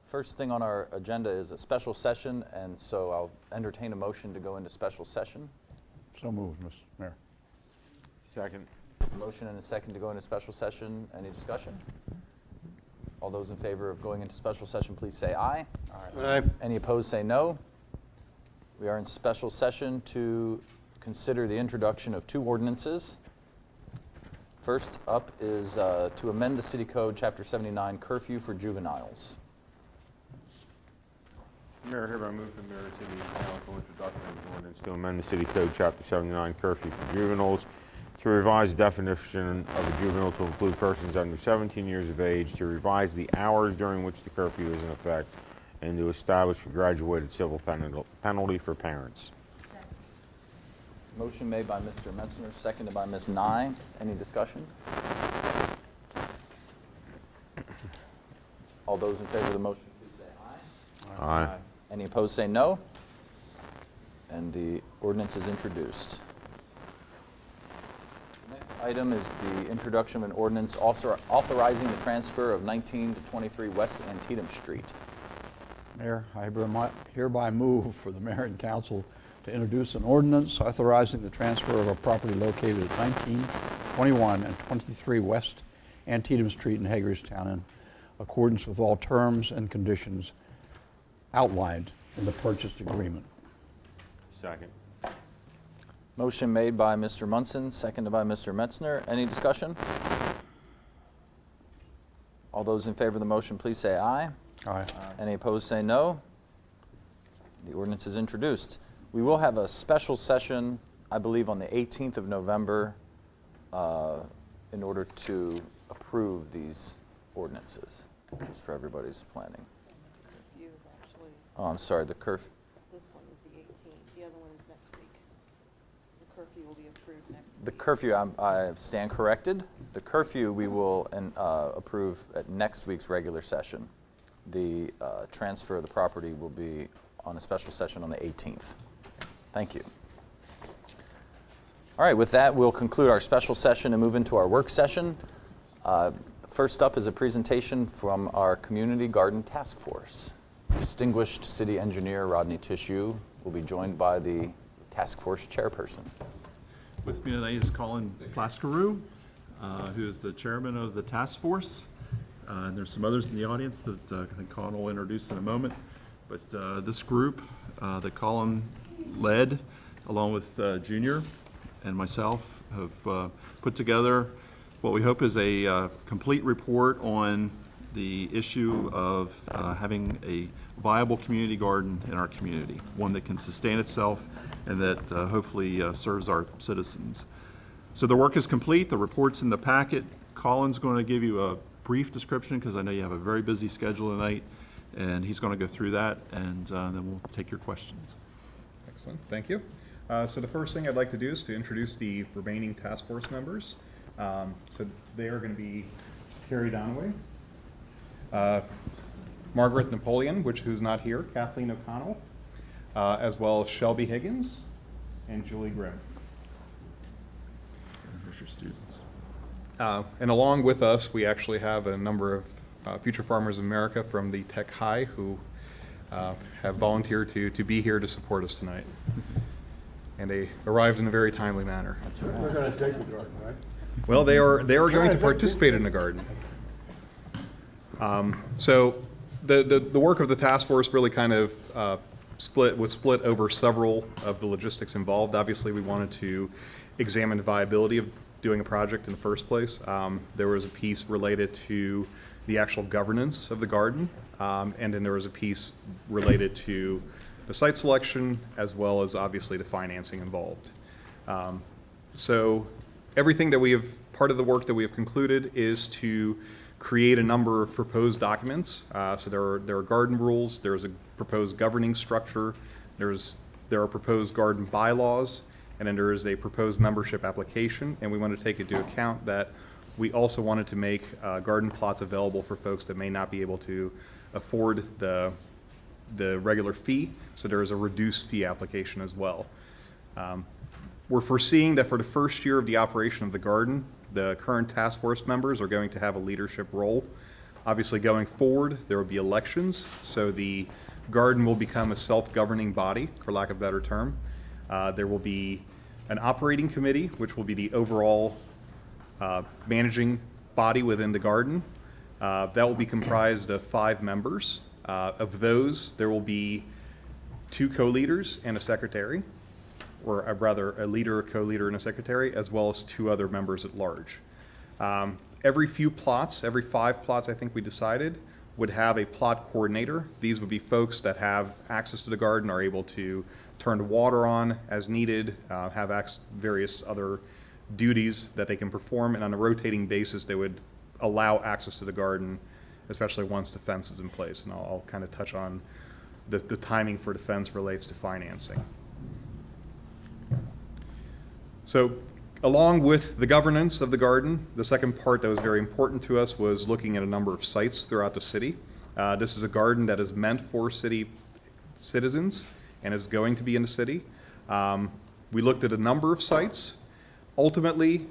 First thing on our agenda is a special session, and so I'll entertain a motion to go into special session. So moved, Mr. Mayor. Second. Motion and a second to go into special session. Any discussion? All those in favor of going into special session, please say aye. Aye. Any opposed, say no. We are in special session to consider the introduction of two ordinances. First up is to amend the City Code, Chapter 79, curfew for juveniles. Mayor, hereby move the Mayor to the council introduction of an ordinance to amend the City Code, Chapter 79, curfew for juveniles, to revise the definition of a juvenile to include persons under 17 years of age, to revise the hours during which the curfew is in effect, and to establish a graduated civil penalty for parents. Motion made by Mr. Metzner, seconded by Ms. Nye. Any discussion? All those in favor of the motion, please say aye. Aye. Any opposed, say no. And the ordinance is introduced. The next item is the introduction of an ordinance authorizing the transfer of 19 to 23 West Antietam Street. Mayor, I hereby move for the mayor and council to introduce an ordinance authorizing the transfer of a property located at 19, 21, and 23 West Antietam Street in Hagerstown in accordance with all terms and conditions outlined in the purchase agreement. Second. Motion made by Mr. Munson, seconded by Mr. Metzner. Any discussion? All those in favor of the motion, please say aye. Aye. Any opposed, say no. The ordinance is introduced. We will have a special session, I believe, on the 18th of November in order to approve these ordinances, just for everybody's planning. Curfew is actually, Oh, I'm sorry, the curfew. this one is the 18th, the other one is next week. The curfew will be approved next week. The curfew, I stand corrected. The curfew we will approve at next week's regular session. The transfer of the property will be on a special session on the 18th. Thank you. All right, with that, we'll conclude our special session and move into our work session. First up is a presentation from our Community Garden Task Force. Distinguished City Engineer Rodney Tissue will be joined by the Task Force Chairperson. With me tonight is Colin Plascaroo, who is the chairman of the task force. And there's some others in the audience that I think Colin will introduce in a moment. But this group that Colin led, along with Junior and myself, have put together what we hope is a complete report on the issue of having a viable community garden in our community, one that can sustain itself and that hopefully serves our citizens. So the work is complete. The report's in the packet. Colin's going to give you a brief description because I know you have a very busy schedule tonight, and he's going to go through that, and then we'll take your questions. Excellent, thank you. So the first thing I'd like to do is to introduce the remaining task force members. So they are going to be Carrie Donaway, Margaret Napoleon, who's not here, Kathleen O'Connell, as well as Shelby Higgins and Julie Grimm. And here's your students. And along with us, we actually have a number of Future Farmers of America from the Tech High who have volunteered to be here to support us tonight. And they arrived in a very timely manner. That's right. We're going to take the garden, right? Well, they are going to participate in the garden. So the work of the task force really kind of was split over several of the logistics involved. Obviously, we wanted to examine the viability of doing a project in the first place. There was a piece related to the actual governance of the garden, and then there was a piece related to the site selection, as well as obviously the financing involved. So everything that part of the work that we have concluded is to create a number of proposed documents. So there are garden rules, there's a proposed governing structure, there are proposed garden bylaws, and then there is a proposed membership application. And we want to take into account that we also wanted to make garden plots available for folks that may not be able to afford the regular fee, so there is a reduced fee application as well. We're foreseeing that for the first year of the operation of the garden, the current task force members are going to have a leadership role. Obviously, going forward, there will be elections, so the garden will become a self-governing body, for lack of a better term. There will be an operating committee, which will be the overall managing body within the garden. That will be comprised of 5 members. Of those, there will be 2 co-leaders and a secretary, or rather a leader, a co-leader, and a secretary, as well as 2 other members at large. Every few plots, every 5 plots I think we decided, would have a plot coordinator. These would be folks that have access to the garden, are able to turn the water on as needed, have various other duties that they can perform, and on a rotating basis, they would allow access to the garden, especially once the fence is in place. And I'll kind of touch on the timing for the fence relates to financing. So, along with the governance of the garden, the second part that was very important to us was looking at a number of sites throughout the city. This is a garden that is meant for city citizens and is going to be in the city. We looked at a number of sites. Ultimately,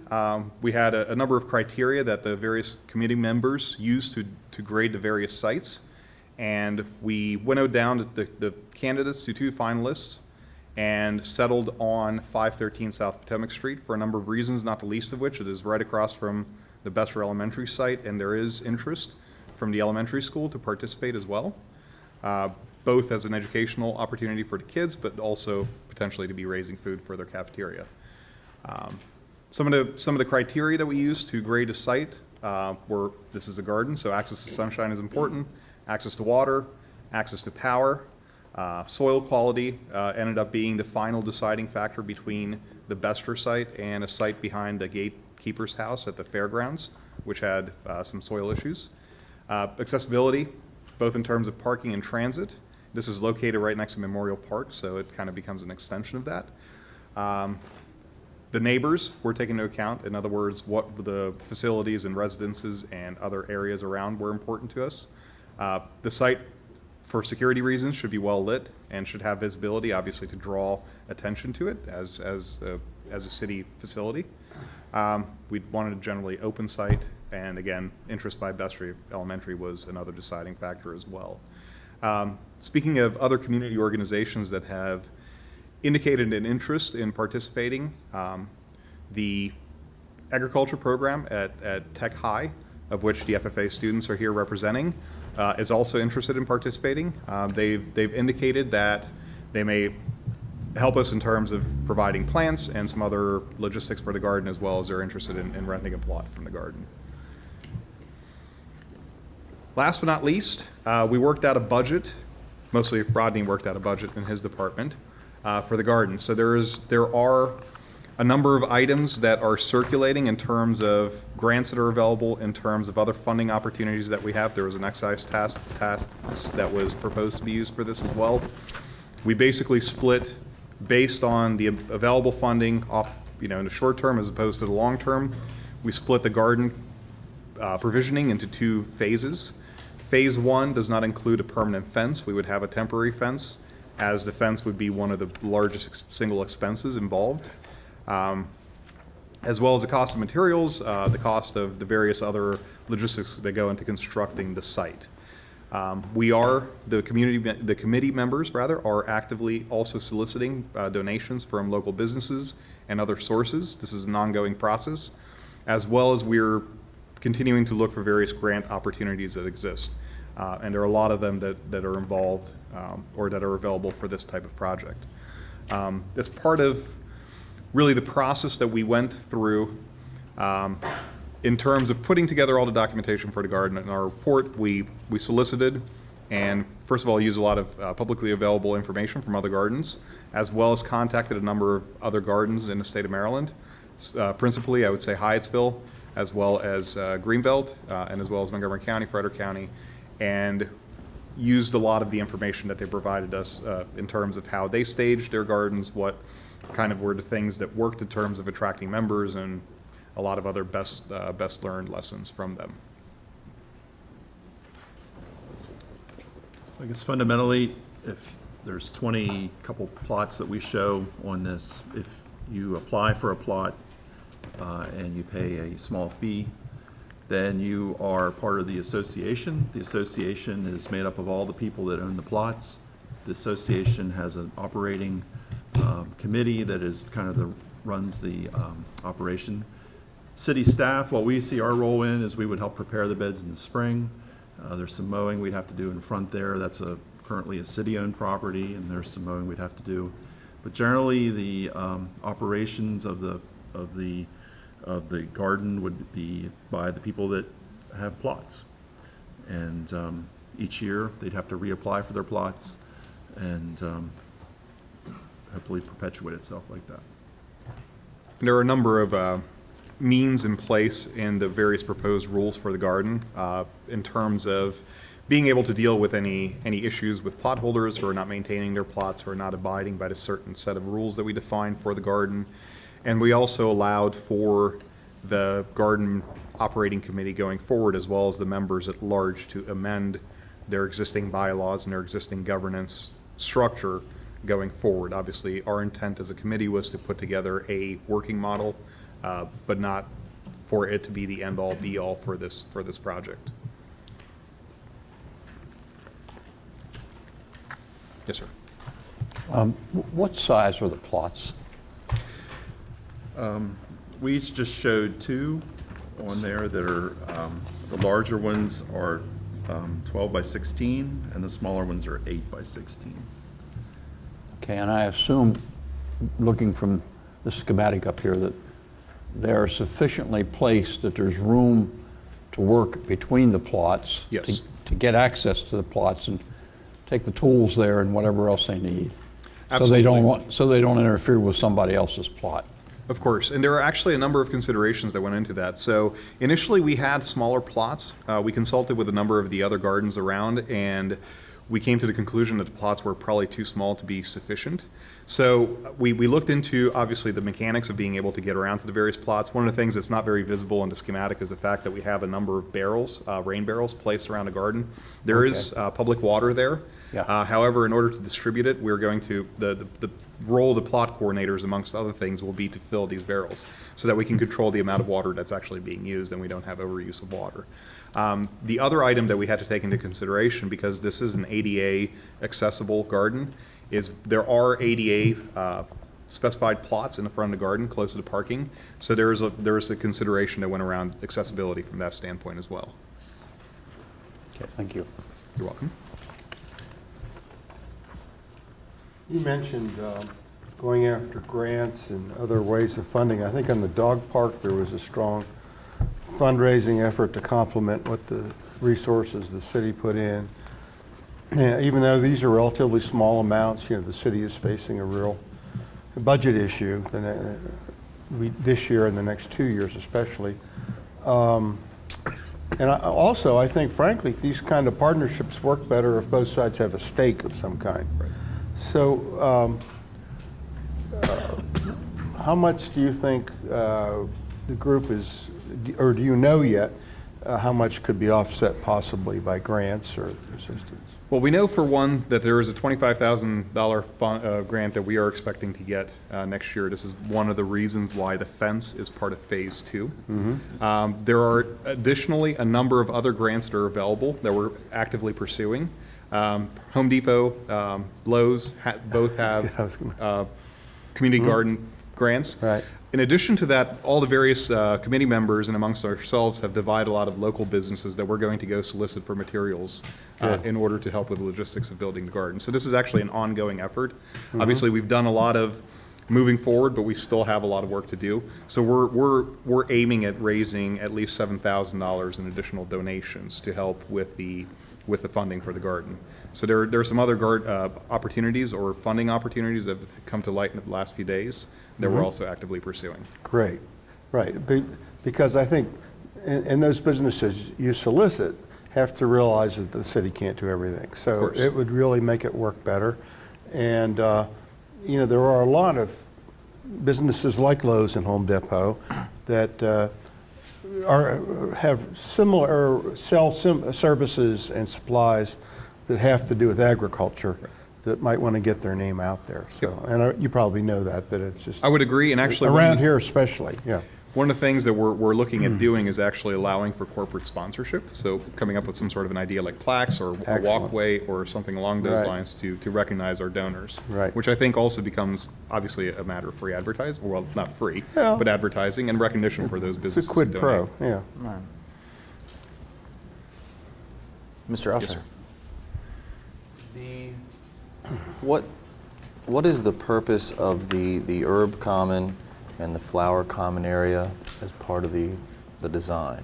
we had a number of criteria that the various committee members used to grade the various sites. And we winnowed down the candidates to 2 finalists and settled on 513 South Potomac Street for a number of reasons, not the least of which it is right across from the Bester Elementary site, and there is interest from the elementary school to participate as well, both as an educational opportunity for the kids, but also potentially to be raising food for their cafeteria. Some of the criteria that we used to grade a site were, this is a garden, so access to sunshine is important, access to water, access to power. Soil quality ended up being the final deciding factor between the Bester site and a site behind the gatekeeper's house at the fairgrounds, which had some soil issues. Accessibility, both in terms of parking and transit. This is located right next to Memorial Park, so it kind of becomes an extension of that. The neighbors were taken into account. In other words, what the facilities and residences and other areas around were important to us. The site, for security reasons, should be well lit and should have visibility, obviously, to draw attention to it as a city facility. We wanted a generally open site, and again, interest by Bester Elementary was another deciding factor as well. Speaking of other community organizations that have indicated an interest in participating, the agriculture program at Tech High, of which the FFA students are here representing, is also interested in participating. They've indicated that they may help us in terms of providing plants and some other logistics for the garden, as well as they're interested in renting a plot from the garden. Last but not least, we worked out a budget, mostly Rodney worked out a budget in his department, for the garden. So there are a number of items that are circulating in terms of grants that are available, in terms of other funding opportunities that we have. There was an excise tax that was proposed to be used for this as well. We basically split based on the available funding off, in the short term as opposed to the long term. We split the garden provisioning into 2 phases. Phase 1 does not include a permanent fence. We would have a temporary fence, as the fence would be one of the largest single expenses involved. As well as the cost of materials, the cost of the various other logistics that go into constructing the site. The committee members are actively also soliciting donations from local businesses and other sources. This is an ongoing process, as well as we're continuing to look for various grant opportunities that exist. And there are a lot of them that are involved or that are available for this type of project. As part of really the process that we went through in terms of putting together all the documentation for the garden in our report, we solicited and first of all used a lot of publicly available information from other gardens, as well as contacted a number of other gardens in the state of Maryland, principally I would say Hyattsville, as well as Greenbelt, and as well as Montgomery County, Frederick County, and used a lot of the information that they provided us in terms of how they staged their gardens, what kind of were the things that worked in terms of attracting members, and a lot of other best learned lessons from them. So I guess fundamentally, if there's 20 couple plots that we show on this, if you apply for a plot and you pay a small fee, then you are part of the association. The association is made up of all the people that own the plots. The association has an operating committee that is kind of runs the operation. City staff, what we see our role in is we would help prepare the beds in the spring. There's some mowing we'd have to do in front there. That's currently a city-owned property, and there's some mowing we'd have to do. But generally, the operations of the garden would be by the people that have plots. And each year, they'd have to reapply for their plots and hopefully perpetuate itself like that. There are a number of means in place in the various proposed rules for the garden in terms of being able to deal with any issues with plot holders who are not maintaining their plots, who are not abiding by a certain set of rules that we define for the garden. And we also allowed for the garden operating committee going forward, as well as the members at large, to amend their existing bylaws and their existing governance structure going forward. Obviously, our intent as a committee was to put together a working model, but not for it to be the end-all, be-all for this project. Yes, sir. What size are the plots? We each just showed two on there that are, the larger ones are 12 by 16, and the smaller ones are 8 by 16. Okay, and I assume, looking from the schematic up here, that they're sufficiently placed that there's room to work between the plots. Yes. To get access to the plots and take the tools there and whatever else they need. Absolutely. So they don't interfere with somebody else's plot. Of course, and there are actually a number of considerations that went into that. So initially, we had smaller plots. We consulted with a number of the other gardens around, and we came to the conclusion that the plots were probably too small to be sufficient. So we looked into, obviously, the mechanics of being able to get around to the various plots. One of the things that's not very visible in the schematic is the fact that we have a number of barrels, rain barrels, placed around the garden. There is public water there. Yeah. However, in order to distribute it, we're going to, the role of the plot coordinators, amongst other things, will be to fill these barrels so that we can control the amount of water that's actually being used and we don't have overuse of water. The other item that we had to take into consideration, because this is an ADA accessible garden, is there are ADA specified plots in the front of the garden close to the parking. So there is a consideration that went around accessibility from that standpoint as well. Okay, thank you. You're welcome. You mentioned going after grants and other ways of funding. I think on the dog park, there was a strong fundraising effort to complement what the resources the city put in. Yeah, even though these are relatively small amounts, you know, the city is facing a real budget issue this year and the next 2 years especially. And I think, frankly, these kind of partnerships work better if both sides have a stake of some kind. Right. So how much do you think the group is, or do you know yet, how much could be offset possibly by grants or assistance? Well, we know for one that there is a $25,000 grant that we are expecting to get next year. This is one of the reasons why the fence is part of Phase 2. Mm-hmm. There are additionally a number of other grants that are available that we're actively pursuing. Home Depot, Lowe's both have community garden grants. Right. In addition to that, all the various committee members and amongst ourselves have divided a lot of local businesses that we're going to go solicit for materials in order to help with the logistics of building the garden. So this is actually an ongoing effort. Mm-hmm. Obviously, we've done a lot of moving forward, but we still have a lot of work to do. So we're aiming at raising at least $7,000 in additional donations to help with the funding for the garden. So there are some other opportunities or funding opportunities that have come to light in the last few days that we're also actively pursuing. Great, right. Because I think in those businesses you solicit have to realize that the city can't do everything. So it would really make it work better. And, you know, there are a lot of businesses like Lowe's and Home Depot that have similar, or sell services and supplies that have to do with agriculture that might want to get their name out there. So, and you probably know that, but it's just. I would agree, and actually around here especially, yeah. One of the things that we're looking at doing is actually allowing for corporate sponsorship. So coming up with some sort of an idea like plaques or a Excellent. walkway or something along those Right. lines to recognize our donors. Right. Which I think also becomes obviously a matter of free advertising, well, not free, Yeah. but advertising and recognition for those It's businesses. a quid who pro, donate. yeah. Mr. Yes, Usher? The, what is the purpose of the herb common and the flower common area as part of the design?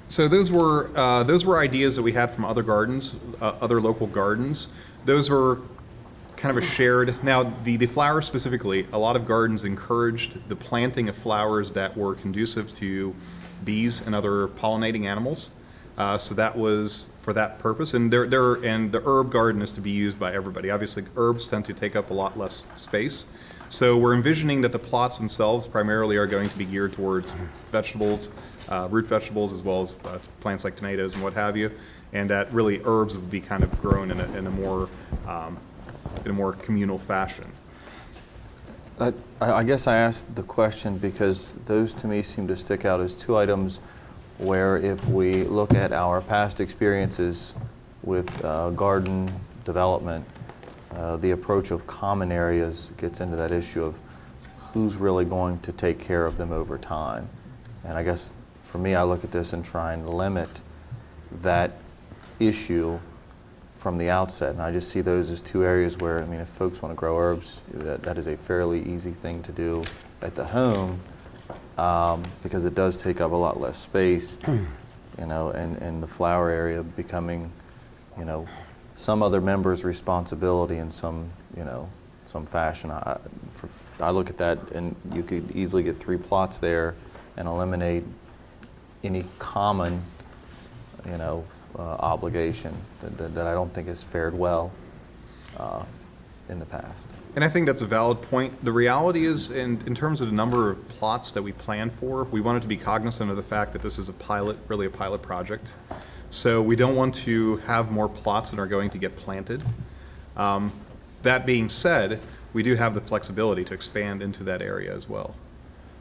So those were ideas that we had from other gardens, other local gardens. Those were kind of a shared, now the flowers specifically, a lot of gardens encouraged the planting of flowers that were conducive to bees and other pollinating animals. So that was for that purpose, and the herb garden is to be used by everybody. Obviously, herbs tend to take up a lot less space. So we're envisioning that the plots themselves primarily are going to be geared towards vegetables, root vegetables, as well as plants like tomatoes and what have you, and that really herbs would be kind of grown in a more communal fashion. I guess I asked the question because those to me seem to stick out as two items where if we look at our past experiences with garden development, the approach of common areas gets into that issue of who's really going to take care of them over time. And I guess for me, I look at this and try and limit that issue from the outset. And I just see those as two areas where, I mean, if folks want to grow herbs, that is a fairly easy thing to do at the home because it does take up a lot less space, you know, and the flower area becoming, you know, some other member's responsibility in some, you know, some fashion. I look at that and you could easily get 3 plots there and eliminate any common, you know, obligation that I don't think has fared well in the past. And I think that's a valid point. The reality is, in terms of the number of plots that we plan for, we wanted to be cognizant of the fact that this is a pilot, really a pilot project. So we don't want to have more plots that are going to get planted. That being said, we do have the flexibility to expand into that area as well.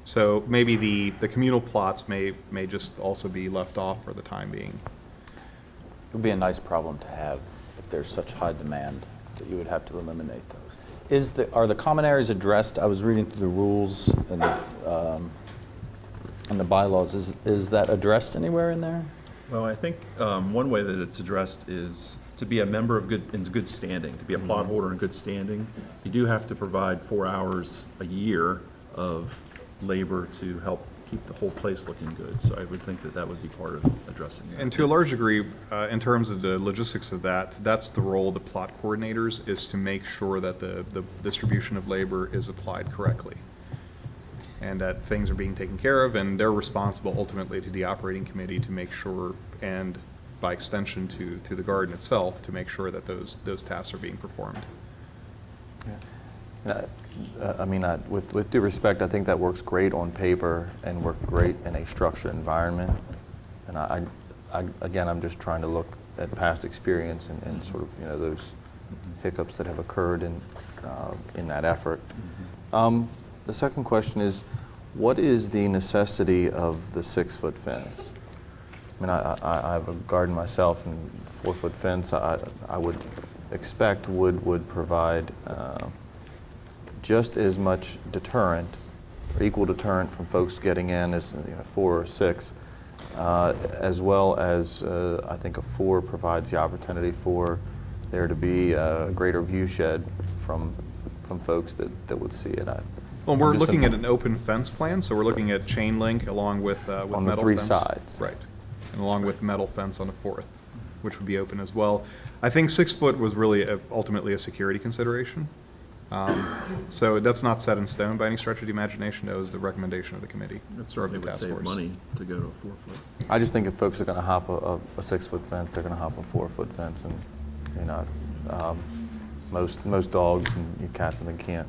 So maybe the communal plots may just also be left off for the time being. It would be a nice problem to have if there's such high demand that you would have to eliminate those. Are the common areas addressed? I was reading through the rules and the bylaws. Is that addressed anywhere in there? Well, I think one way that it's addressed is to be a member of in good standing, to be a plot holder in good standing. You do have to provide 4 hours a year of labor to help keep the whole place looking good. So I would think that that would be part of addressing that. And to a large degree, in terms of the logistics of that, that's the role of the plot coordinators, is to make sure that the distribution of labor is applied correctly and that things are being taken care of, and they're responsible ultimately to the operating committee to make sure, and by extension to the garden itself, to make sure that those tasks are being performed. I mean, with due respect, I think that works great on paper and worked great in a structured environment. And again, I'm just trying to look at past experience and sort of, you know, those hiccups that have occurred in that effort. The second question is, what is the necessity of the 6-foot fence? I mean, I have a garden myself, and 4-foot fence I would expect would provide just as much deterrent, or equal deterrent from folks getting in as 4 or 6, as well as I think a 4 provides the opportunity for there to be a greater view shed from folks that would see it. Well, we're looking at an open fence plan, so we're looking at chain link along with metal on the 3 fence. sides. Right, and along with metal fence on the 4th, which would be open as well. I think 6 foot was really ultimately a security consideration. So that's not set in stone by any stretch of the imagination. That was the recommendation of the committee. It certainly or the would task save force. money to go to a 4-foot. I just think if folks are going to hop a 6-foot fence, they're going to hop a 4-foot fence, and you know, most dogs and cats and they can't.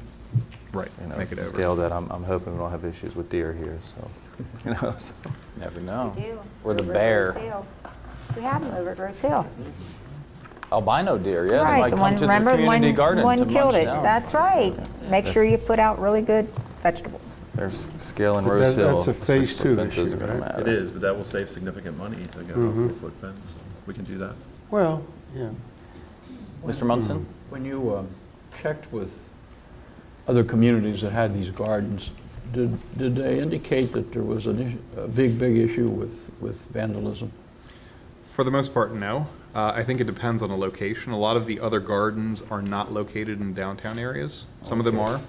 Right, You know, make it over. scale that. I'm hoping we don't have issues with deer here. So, you know. So. Never know. We do. Or the Over at bear. Rose Hill. We have them over at Rose Hill. Albino deer, yeah. They Right, might the come one, to the remember, community garden one to killed munch it. down. That's right. Make sure you put out really good vegetables. There's scale in But Rose Hill. that's a phase 6-foot two fence issue, isn't gonna right? matter. It is, but that will save significant money to go to a 4-foot fence. So we can do that. Well, yeah. Mr. Munson? When you checked with other communities that had these gardens, did they indicate that there was a big issue with vandalism? For the most part, no. I think it depends on the location. A lot of the other gardens are not located in downtown areas. Some of them are.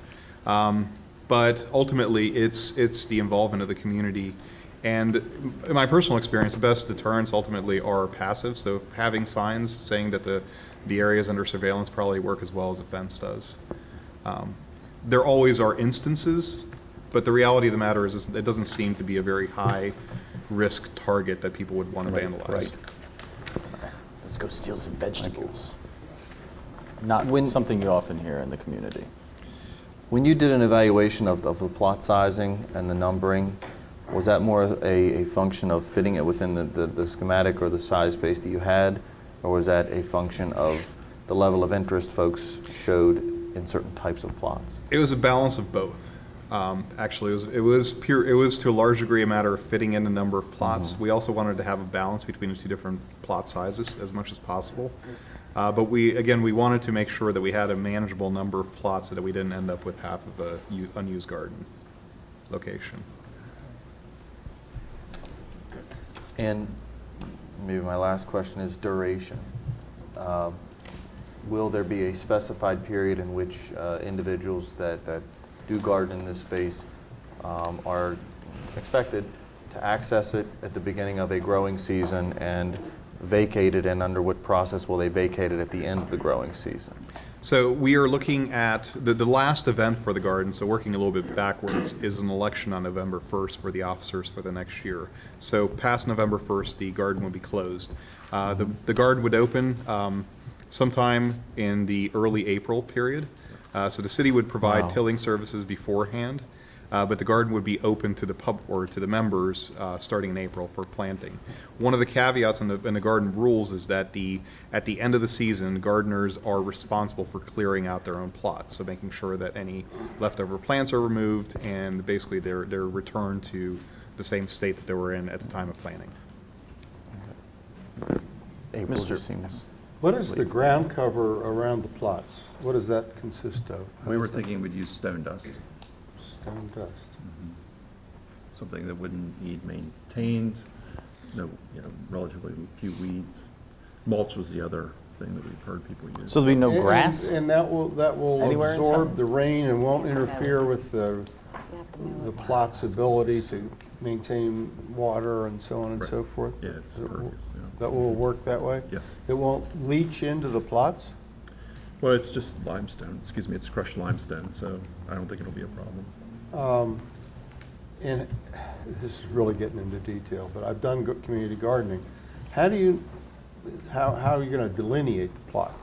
But ultimately, it's the involvement of the community. And in my personal experience, the best deterrents ultimately are passive. So having signs saying that the areas under surveillance probably work as well as a fence does. There always are instances, but the reality of the matter is it doesn't seem to be a very high risk target that people would want to vandalize. right. Let's go steal some vegetables. Not When- something you often hear in the community. When you did an evaluation of the plot sizing and the numbering, was that more a function of fitting it within the schematic or the size space that you had? Or was that a function of the level of interest folks showed in certain types of plots? It was a balance of both. Actually, it was to a large degree a matter of fitting in a number of plots. We also wanted to have a balance between the two different plot sizes as much as possible. But we wanted to make sure that we had a manageable number of plots so that we didn't end up with half of a unused garden location. And maybe my last question is duration. Will there be a specified period in which individuals that do garden in this space are expected to access it at the beginning of a growing season and vacate it, and under what process will they vacate it at the end of the growing season? So we are looking at the last event for the garden, so working a little bit backwards, is an election on November 1st for the officers for the next year. So past November 1st, the garden will be closed. The garden would open sometime in the early April period. So the city would provide Wow. tilling services beforehand, but the garden would be open to the to the members starting in April for planting. One of the caveats in the garden rules is that at the end of the season, gardeners are responsible for clearing out their own plots, so making sure that any leftover plants are removed and basically they're returned to the same state that they were in at the time of planting. April Mr. just seems. What is the ground cover around the plots? What does that consist of? We were thinking we'd use stone dust, Stone dust. something that wouldn't need maintained, relatively few weeds. Mulch was the other thing that we've heard people use. So there'll be no And- grass? And that will Anywhere absorb inside? the rain and won't interfere with the You have to know the it. plot's ability to maintain water and so on and Right. so forth? Yeah, it's That will- pervious, yeah. That will work that way? Yes. It won't leach into the plots? Well, it's just limestone, it's crushed limestone, so I don't think it'll be a problem. And this is really getting into detail, but I've done community gardening. How are you going to delineate the plot?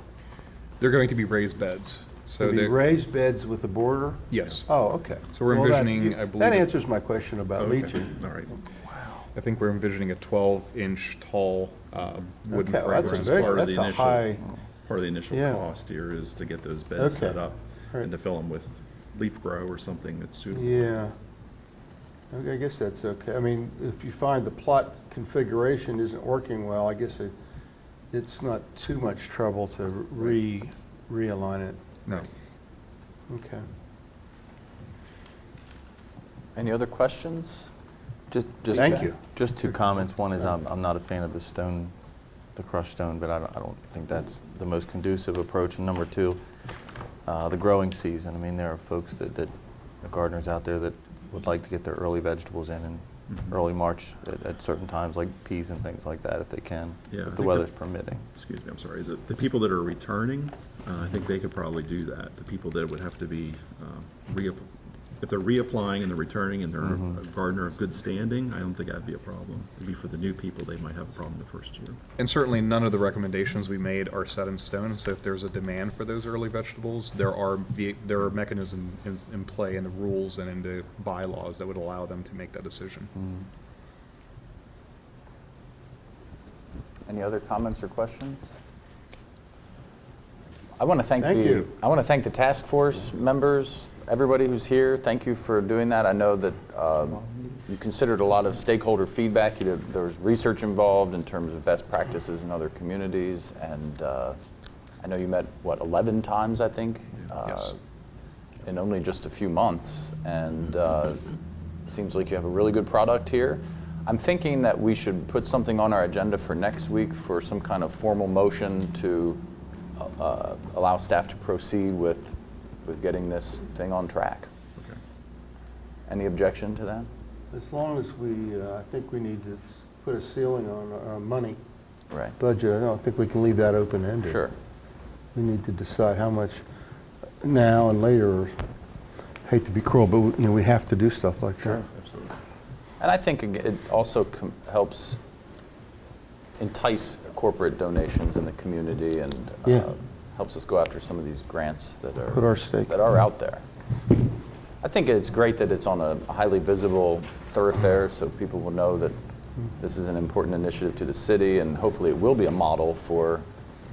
They're going to be raised beds. So Will be they're- raised beds with a border? Yes. Oh, okay. So we're Well, that- envisioning, I believe That it- answers my question about Okay, leaching. all right. I think we're envisioning a 12-inch tall wooden Okay, well, frame. that's which a is big, part of that's the a initial- high, Part of the initial Yeah. cost here is to get those beds set Okay. up Right. and to fill them with leaf grow or something that's suitable. yeah. Okay, I guess that's okay. I mean, if you find the plot configuration isn't working well, I guess it's not too much trouble to realign it. No. Okay. Any other questions? Just Thank you. Just two comments. One is I'm not a fan of the stone, the crushed stone, but I don't think that's the most conducive approach. And number two, the growing season. I mean, there are folks the gardeners out there that would like to get their early vegetables in early March at certain times, like peas and things like that, if they can, Yeah, I if the think weather's permitting. Excuse me, I'm sorry. The people that are returning, I think they could probably do that. The people that would have to be, if they're reapplying and they're returning and they're a gardener of good standing, I don't think that'd be a problem. Maybe for the new people, they might have a problem the first year. And certainly, none of the recommendations we made are set in stone, so if there's a demand for those early vegetables, there are mechanisms in play in the rules and in the bylaws that would allow them to make that decision. Any other comments or questions? I want to thank Thank you. I want to thank the task force members everybody who's here, thank you for doing that. I know that you considered a lot of stakeholder feedback. There was research involved in terms of best practices in other communities, and I know you met, 11 times, I think? Yes. In only just a few months, and seems like you have a really good product here. I'm thinking that we should put something on our agenda for next week for some kind of formal motion to allow staff to proceed with getting this thing on track. Okay. Any objection to that? As long as we, I think we need to put a ceiling on our money Right. budget. I don't think we can leave that open-ended. Sure. We need to decide how much now and later. Hate to be cruel, but we have to do stuff like that. Absolutely. And I think it also helps entice corporate donations in the community, and Yeah. helps us go after some of these grants that Put our stake. are out there. I think it's great that it's on a highly visible thoroughfare, so people will know that this is an important initiative to the city, and hopefully it will be a model for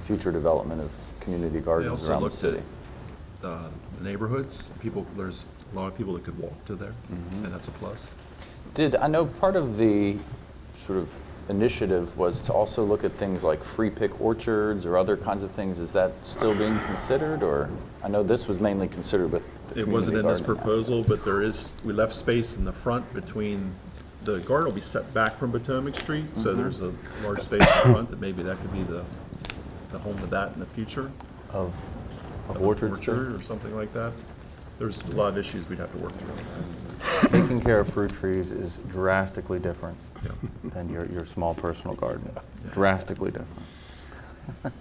future development of community They gardens also around the looked city. at the neighborhoods. There's a lot of people that could walk to there, and that's a plus. I know part of the sort of initiative was to also look at things like free pick orchards or other kinds of things. Is that still being considered, or I know this was mainly considered with the It wasn't in community this garden proposal, but we left space in the front between, the garden will be set back from Potomac Street, so there's a large space in the front that maybe that could be the home of that in the future. Of an orchards. orchard or something like that. There's a lot of issues we'd have to work through. Taking care of fruit trees is drastically different Yeah. than your small personal garden. Drastically different.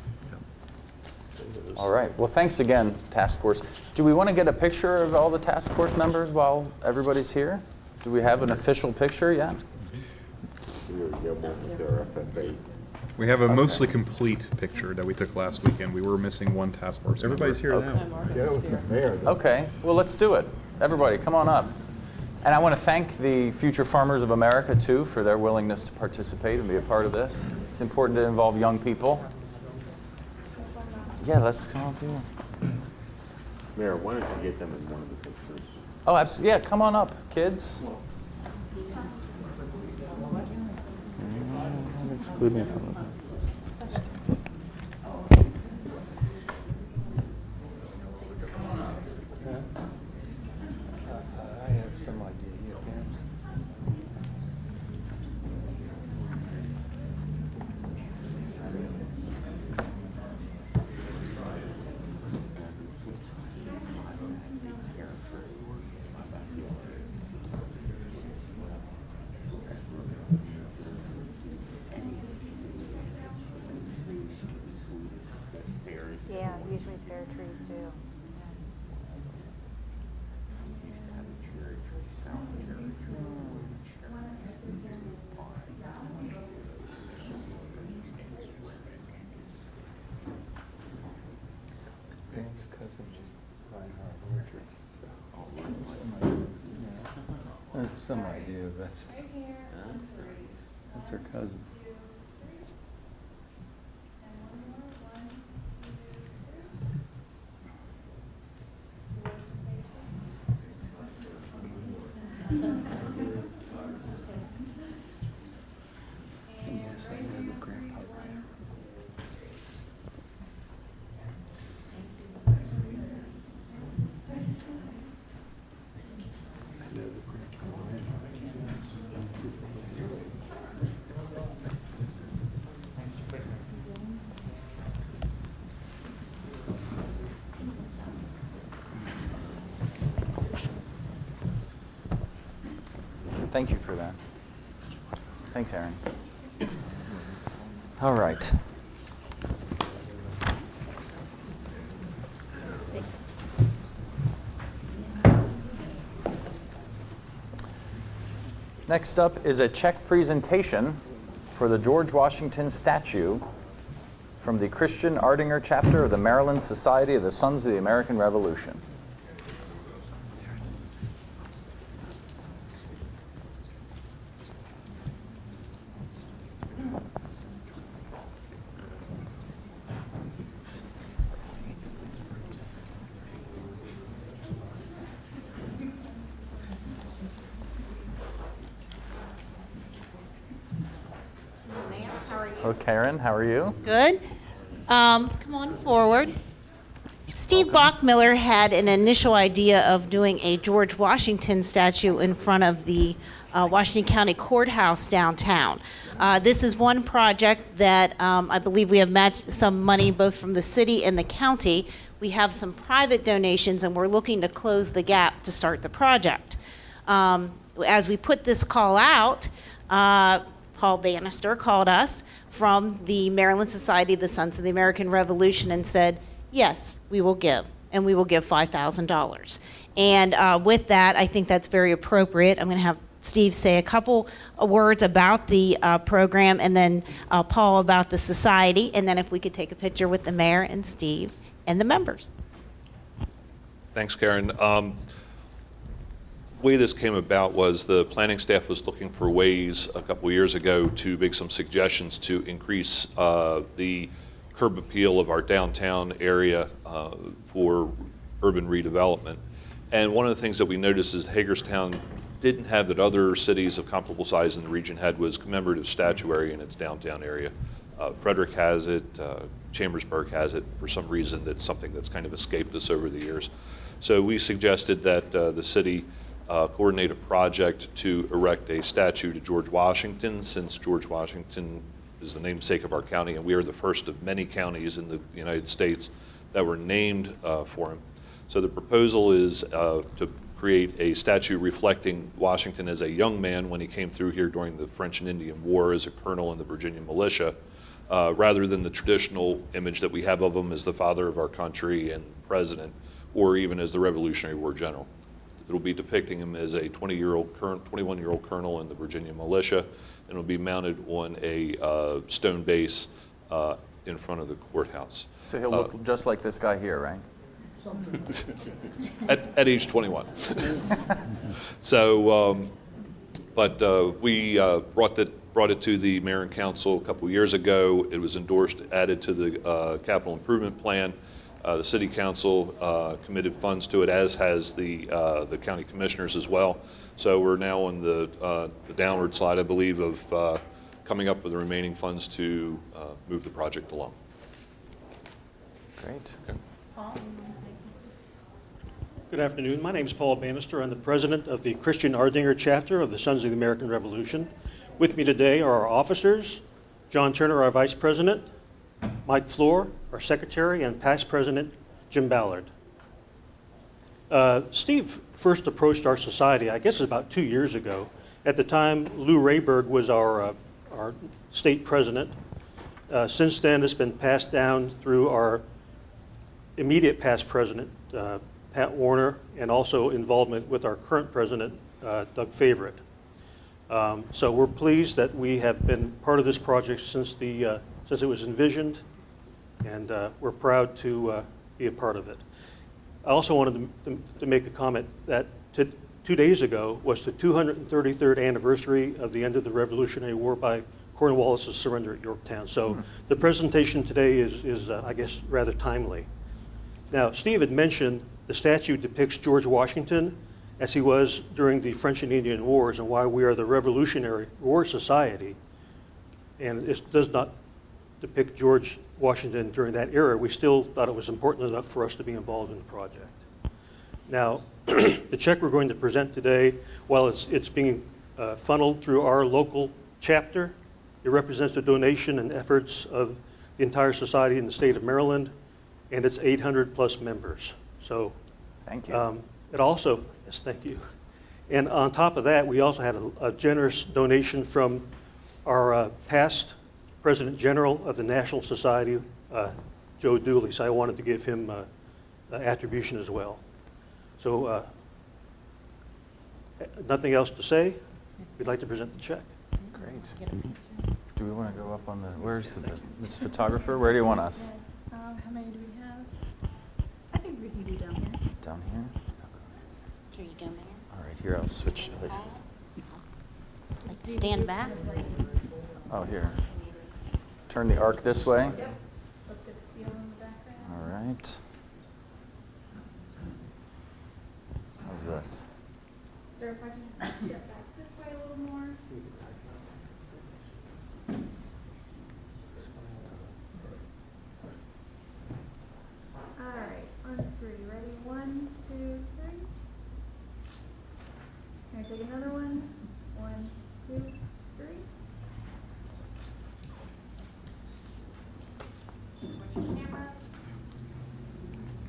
All right. Well, thanks again, task force. Do we want to get a picture of all the task force members while everybody's here? Do we have an official picture yet? We have a mostly complete picture that we took last weekend. We were missing one task force member. Everybody's here now. Okay. Well, let's do it. Everybody, come on up. And I want to thank the Future Farmers of America, too, for their willingness to participate and be a part of this. It's important to involve young people. Yeah, let's come up here. Mayor, why don't you get them in one of the pictures? Oh, absolutely. Yeah, come on up, kids. Exclude me from the... I have some idea. You have hands? Yeah, usually pear trees do. Ben's cousin, Reinhard Orchard. I have some idea of that's her cousin. Yes, I know the grandpa right. Thank you for that. Thanks, Aaron. All right. Next up is a check presentation for the George Washington statue from the Christian Ardinger chapter of the Maryland Society of the Sons of the American Revolution. Hello, Karen. How are you? Good. Come on forward. Steve Bachmiller had an initial idea of doing a George Washington statue in front of the Washington County Courthouse downtown. This is one project that I believe we have matched some money both from the city and the county. We have some private donations, and we're looking to close the gap to start the project. As we put this call out, Paul Bannister called us from the Maryland Society of the Sons of the American Revolution and said, yes, we will give, and we will give $5,000. And with that, I think that's very appropriate. I'm going to have Steve say a couple of words about the program, and then Paul about the society, and then if we could take a picture with the mayor and Steve and the members. Thanks, Karen. The way this came about was the planning staff was looking for ways a couple of years ago to make some suggestions to increase the curb appeal of our downtown area for urban redevelopment. And one of the things that we noticed is Hagerstown didn't have that other cities of comparable size in the region had was commemorative statuary in its downtown area. Frederick has it, Chambersburg has it. For some reason, that's something that's kind of escaped us over the years. So we suggested that the city coordinate a project to erect a statue to George Washington, since George Washington is the namesake of our county, and we are the first of many counties in the United States that were named for him. So the proposal is to create a statue reflecting Washington as a young man when he came through here during the French and Indian War as a colonel in the Virginia militia, rather than the traditional image that we have of him as the father of our country and president, or even as the Revolutionary War general. It'll be depicting him as a 21-year-old colonel in the Virginia militia, and it'll be mounted on a stone base in front of the courthouse. So he'll look just like this guy here, right? At age 21. So, we brought it to the mayor and council a couple years ago. It was endorsed, added to the capital improvement plan. The city council committed funds to it, as has the county commissioners as well. So we're now on the downward slide, I believe, of coming up with the remaining funds to move the project along. Great. Okay. Good afternoon. My name is Paul Bannister. I'm the president of the Christian Ardinger chapter of the Sons of the American Revolution. With me today are our officers, John Turner, our vice president, Mike Floor, our secretary, and past president, Jim Ballard. Steve first approached our society, I guess it was about 2 years ago. At the time, Lou Rayberg was our state president. Since then, it's been passed down through our immediate past president, Pat Warner, and also involvement with our current president, Doug Favorite. So we're pleased that we have been part of this project since it was envisioned, and we're proud to be a part of it. I also wanted to make a comment that 2 days ago was the 233rd anniversary of the end of the Revolutionary War by Cornwallis' surrender at Yorktown. So the presentation today is I guess, rather timely. Now, Steve had mentioned the statue depicts George Washington as he was during the French and Indian Wars, and why we are the Revolutionary War Society. And it does not depict George Washington during that era. We still thought it was important enough for us to be involved in the project. Now, the check we're going to present today, while it's being funneled through our local chapter, it represents the donation and efforts of the entire society in the state of Maryland and its 800+ members. So, Thank you. it also, yes, thank you. And on top of that, we also had a generous donation from our past President General of the National Society, Joe Dooley. So I wanted to give him attribution as well. So nothing else to say. We'd like to present the check. Great. Do we want to go up on the, where's this photographer? Where do you want us? How many do we have? I think we can do down here. Down here? Here you go, Mayor. All right, here, I'll switch places. Like to stand back. Oh, here. Turn the arc this way. Let's get the seal in the background. All right. How's this? Sir, if I can step back this way a little more.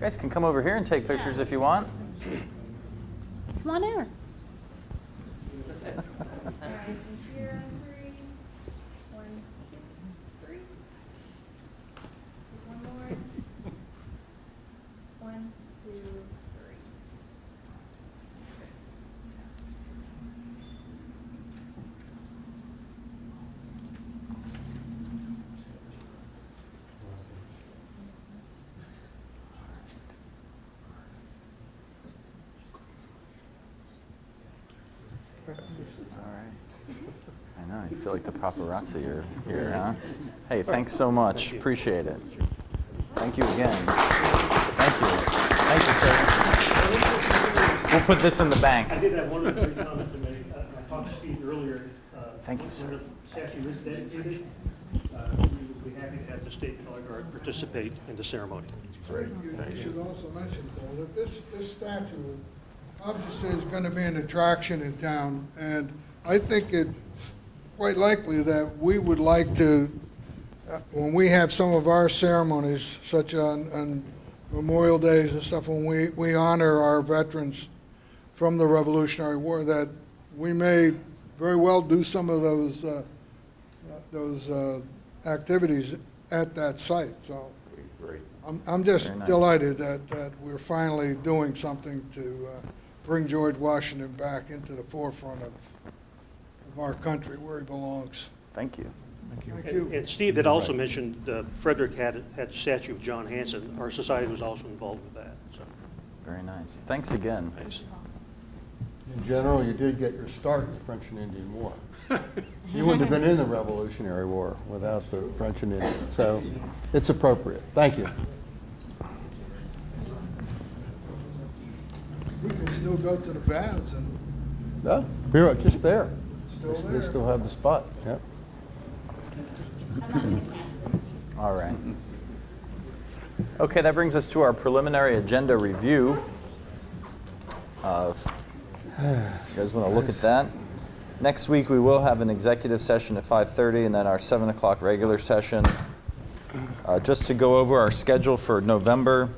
guys can come over here and take pictures if you want. Come on over. Here on 3. 1, 2, 3. One more. 1, 2, 3. I know, you feel like the paparazzi are here, huh? Hey, thanks so much. Appreciate it. Thank you again. Thank you. Thank you, sir. We'll put this in the bank. I did have one other comment to make. I talked to Steve earlier. Thank you, sir. When the statue is dedicated, we would be happy to have the state color guard participate in the ceremony. You should also mention, Paul, that this statue obviously is going to be an attraction in town, and I think it quite likely that we would like to, when we have some of our ceremonies, such on Memorial Days and stuff, when we honor our veterans from the Revolutionary War, that we may very well do some of those activities at that site. So I'm just Very nice. delighted that we're finally doing something to bring George Washington back into the forefront of our country, where he belongs. Thank you. Thank you. And Steve had also mentioned Frederick had a statue of John Hanson. Our society was also involved with that. So. Very nice. Thanks again. Thanks. In general, you did get your start in the French and Indian War. You wouldn't have been in the Revolutionary War without the French and Indian, so it's appropriate. Thank you. We can still go to the baths and No, we're just there. still They there. still have the spot, yep. All right. Okay, that brings us to our preliminary agenda review. You guys want to look at that? Next week, we will have an executive session at 5:30 and then our 7 o'clock regular session. Just to go over our schedule for November,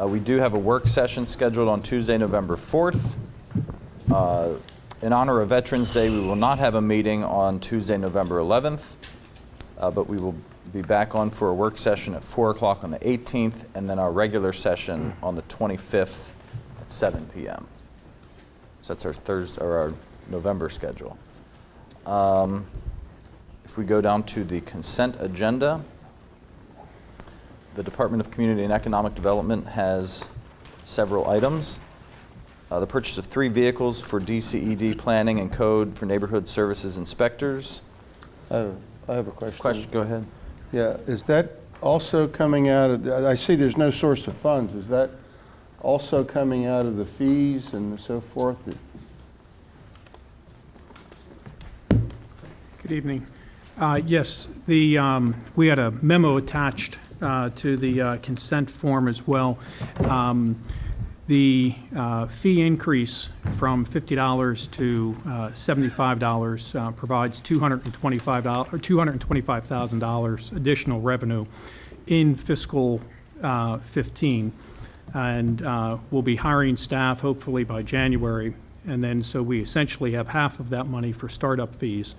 we do have a work session scheduled on Tuesday, November 4th. In honor of Veterans Day, we will not have a meeting on Tuesday, November 11th, but we will be back on for a work session at 4 o'clock on the 18th, and then our regular session on the 25th at 7 p.m. So that's our Thursday or our November schedule. If we go down to the consent agenda, the Department of Community and Economic Development has several items. The purchase of 3 vehicles for DCED planning and code for neighborhood services inspectors. I have a question. Question, go ahead. Yeah, is that also coming out of, I see there's no source of funds. Is that also coming out of the fees and so forth? Good evening. Yes, we had a memo attached to the consent form as well. The fee increase from $50 to $75 provides $225,000 additional revenue in fiscal 15, and we'll be hiring staff hopefully by January, and then so we essentially have half of that money for startup fees.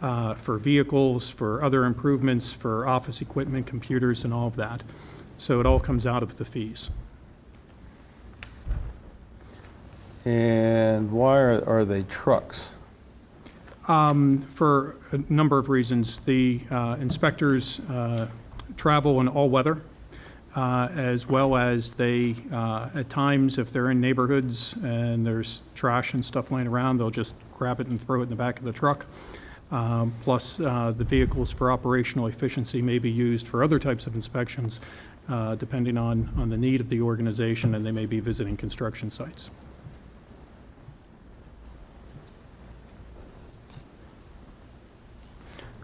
For vehicles, for other improvements, for office equipment, computers, and all of that. So it all comes out of the fees. And why are they trucks? For a number of reasons. The inspectors travel in all weather, as well as they, at times, if they're in neighborhoods and there's trash and stuff laying around, they'll just grab it and throw it in the back of the truck. Plus, the vehicles for operational efficiency may be used for other types of inspections, depending on the need of the organization, and they may be visiting construction sites.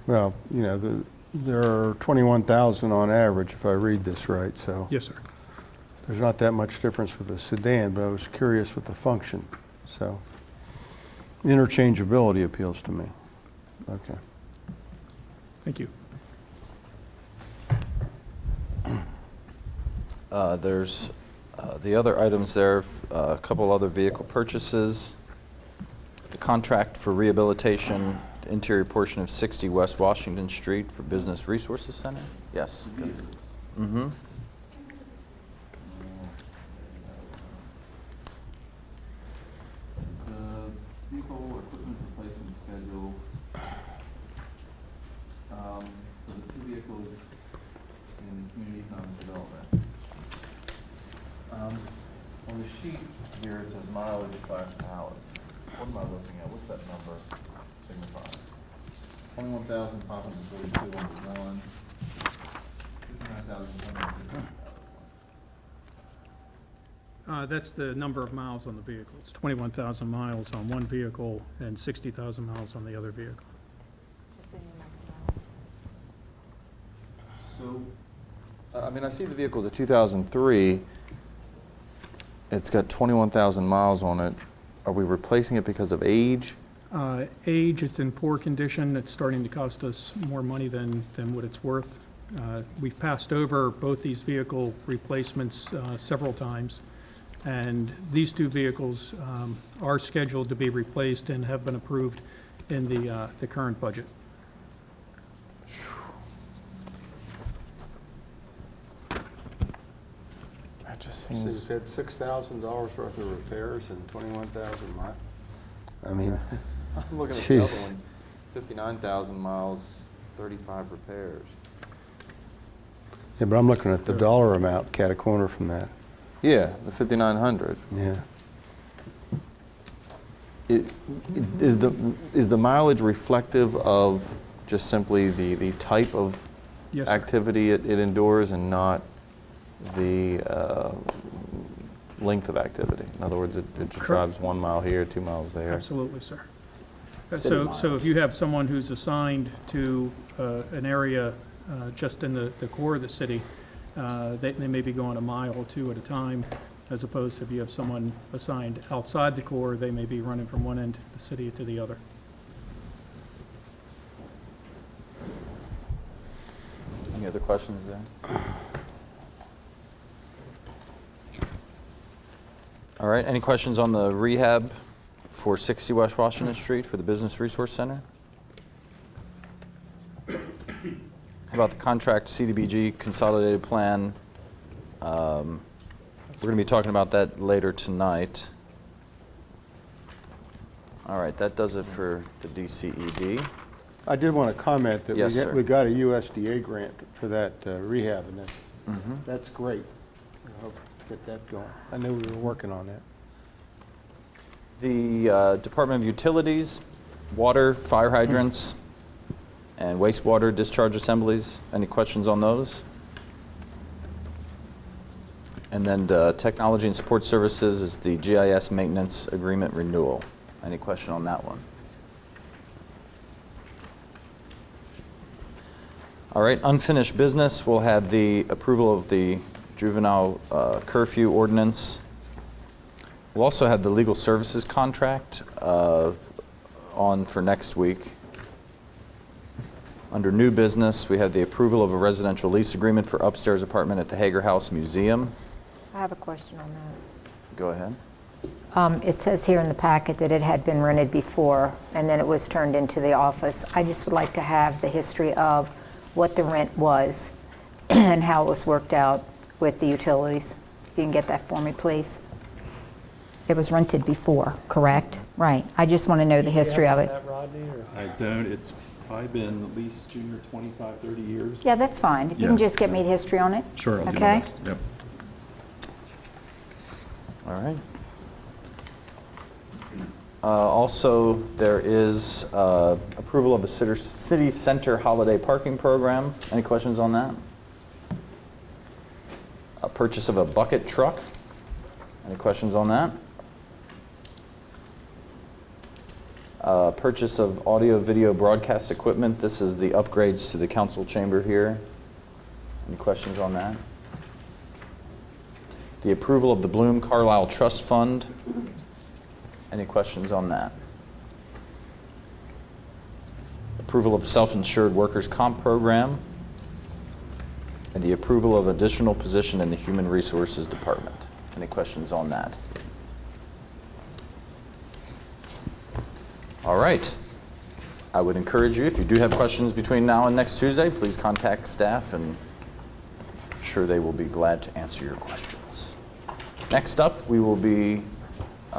Well, you know, there are 21,000 on average, if I read this right, so. Yes, sir. There's not that much difference with the sedan, but I was curious with the function, so. Interchangeability appeals to me. Okay. Thank you. There's the other items there, a couple other vehicle purchases, the contract for rehabilitation, the interior portion of 60 West Washington Street for Business Resources Center. Yes. Mm-hmm. The vehicle equipment replacement schedule, for the two vehicles in the community economic development. On the sheet here, it says mileage / hours. What am I looking at? What's that number signify? 21,542 on one, 59,150. That's the number of miles on the vehicle. It's 21,000 miles on one vehicle and 60,000 miles on the other vehicle. So, I mean, I see the vehicle's a 2003. It's got 21,000 miles on it. Are we replacing it because of age? Age, it's in poor condition. It's starting to cost us more money than what it's worth. We've passed over both these vehicle replacements several times, and these two vehicles are scheduled to be replaced and have been approved in the current budget. That just So seems... you've had $6,000 worth of repairs and 21,000 miles? I mean, I'm looking at the other Jeez. one, 59,000 miles, 35 repairs. yeah, but I'm looking at the dollar amount cat a corner from that. Yeah, the 5,900. Yeah. Is the mileage reflective of just simply the type of Yes, sir. activity it endures and not the length of activity? In other words, it just Correct. drives 1 mile here, 2 miles there. Absolutely, sir. City So if you have someone who's assigned to an area just in the core of the city, they may be going a mile or two at a time, as opposed to if you have someone assigned outside the core, they may be running from one end of the city to the other. Any other questions there? All right, any questions on the rehab for 60 West Washington Street for the Business Resource Center? How about the contract CDBG consolidated plan? We're going to be talking about that later tonight. All right, that does it for the DCED. I did want to comment that Yes, sir. we got a USDA grant for that rehab, and Mhm. that's great. I hope to get that going. I knew we were working on that. The Department of Utilities, water, fire hydrants, and wastewater discharge assemblies. Any questions on those? And then Technology and Support Services is the GIS maintenance agreement renewal. Any question on that one? All right, unfinished business, we'll have the approval of the juvenile curfew ordinance. We'll also have the legal services contract on for next week. Under new business, we have the approval of a residential lease agreement for upstairs apartment at the Hager House Museum. I have a question on that. Go ahead. It says here in the packet that it had been rented before, and then it was turned into the office. I just would like to have the history of what the rent was and how it was worked out with the utilities. If you can get that for me, please. It was rented before, correct? Right. I just want to know the history of it. I don't, it's probably been at least, Junior, 25, 30 years. Yeah, that's fine. If you Yeah. can just get me the history on it. Sure, I'll do my Okay? best. Yep. All right. Also, there is approval of a city center holiday parking program. Any questions on that? A purchase of a bucket truck. Any questions on that? Purchase of audio-video broadcast equipment. This is the upgrades to the council chamber here. Any questions on that? The approval of the Bloom Carlisle Trust Fund. Any questions on that? Approval of self-insured workers' comp program. and the approval of additional position in the Human Resources Department. Any questions on that? All right. I would encourage you, if you do have questions between now and next Tuesday, please contact staff, and I'm sure they will be glad to answer your questions. Next up, we will be